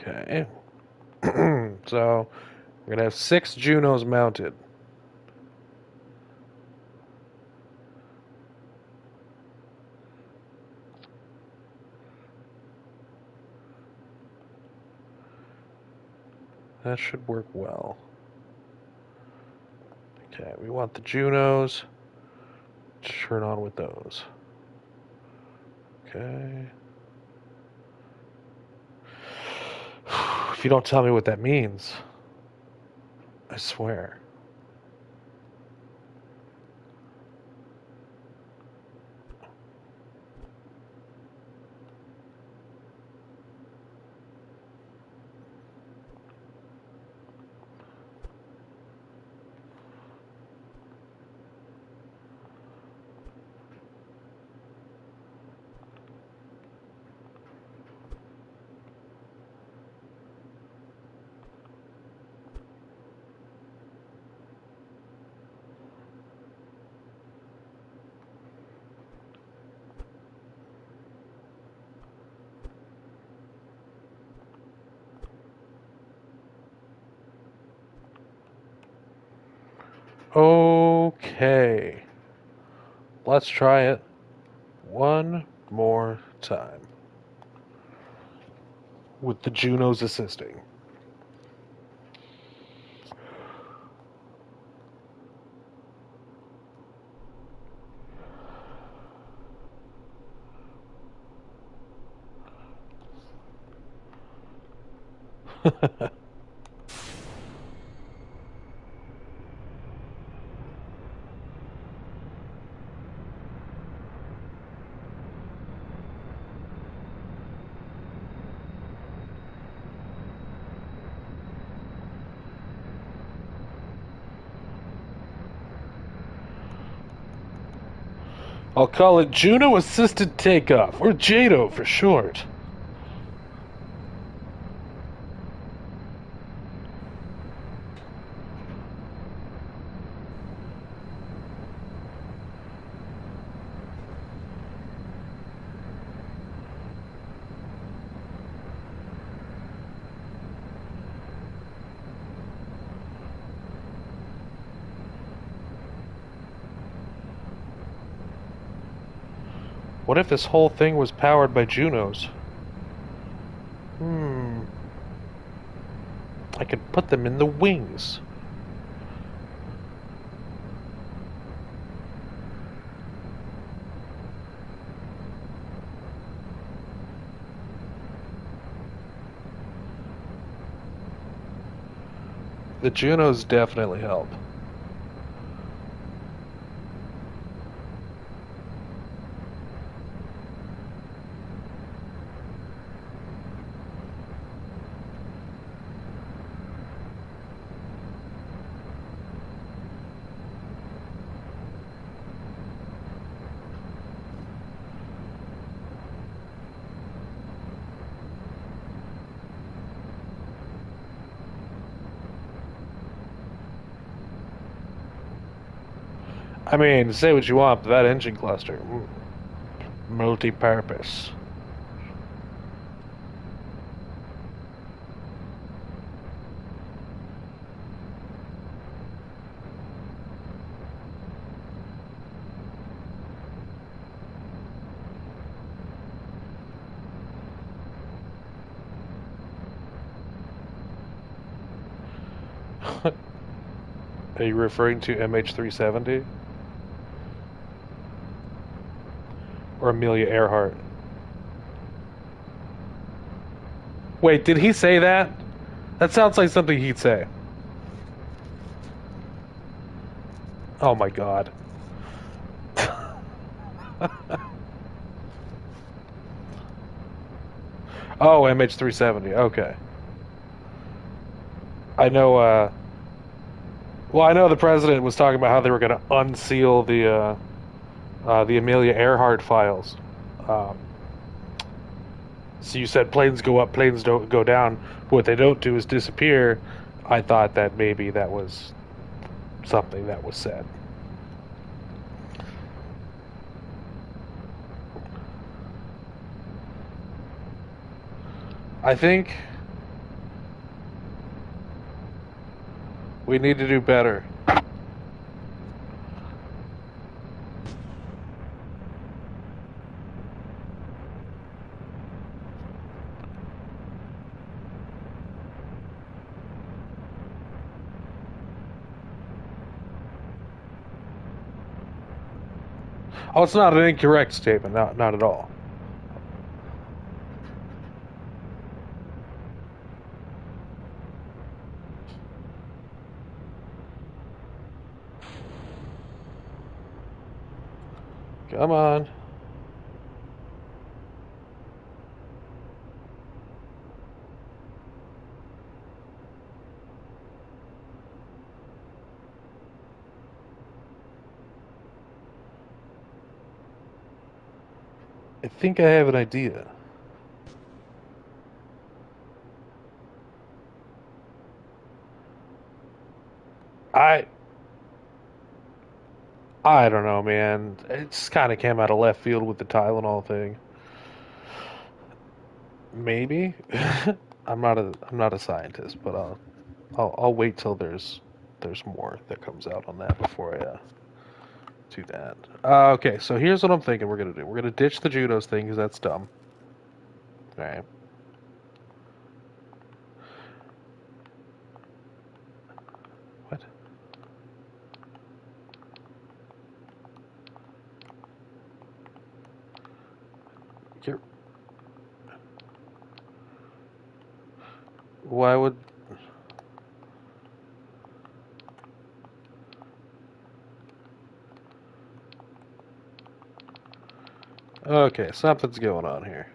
Okay. So, we're going to have 6 Junos mounted. That should work well. Okay, we want the Junos to turn on with those. Okay. If you don't tell me what that means, I swear. Okay. Let's try it one more time. With the Junos assisting. I'll call it Juno Assisted Takeoff, or JATO for short. What if this whole thing was powered by Junos? I could put them in the wings. The Junos definitely help. I mean, say what you want, but that engine cluster, multi-purpose. Are you referring to MH370? Or Amelia Earhart? Wait, did he say that? That sounds like something he'd say. Oh my god. Oh, MH370. Okay. I know, well, I know the president was talking about how they were going to unseal the Amelia Earhart files. Um, so you said planes go up, planes don't go down. What they don't do is disappear. I thought that maybe that was something that was said. I think we need to do better. Oh, it's not an incorrect statement. Not at all. Come on. I think I have an idea. I I don't know, man. It just kind of came out of left field with the Tylenol thing. Maybe. I'm not a scientist, but I'll wait till there's more that comes out on that before I do that. Okay, so here's what I'm thinking we're gonna do. We're gonna ditch the judos thing because that's dumb. All right. What? You're, why would? Okay, something's going on here.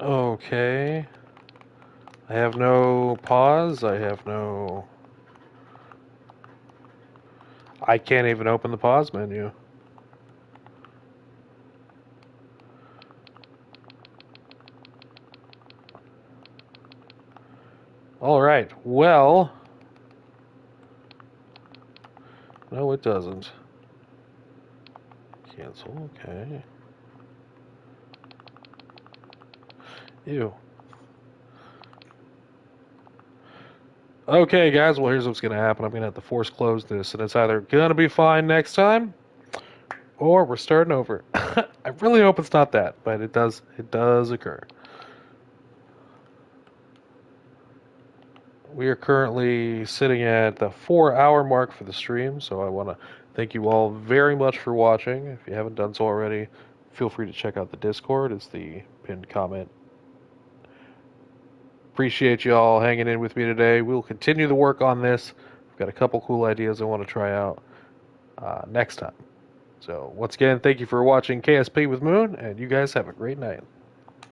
Okay. I have no pause. I can't even open the pause menu. Alright, well. No, it doesn't. Cancel, okay. Ew. Okay, guys, well, here's what's going to happen. I'm going to have to force close this, and it's either going to be fine next time, or we're starting over. I really hope it's not that, but it does occur. We are currently sitting at the 4-hour mark for the stream, so I want to thank you all very much for watching. If you haven't done so already, feel free to check out the Discord. It's the pinned comment. Appreciate you all hanging in with me today. We'll continue the work on this. I've got a couple cool ideas I want to try out next time. So, once again, thank you for watching KSP with Moon, and you guys have a great night.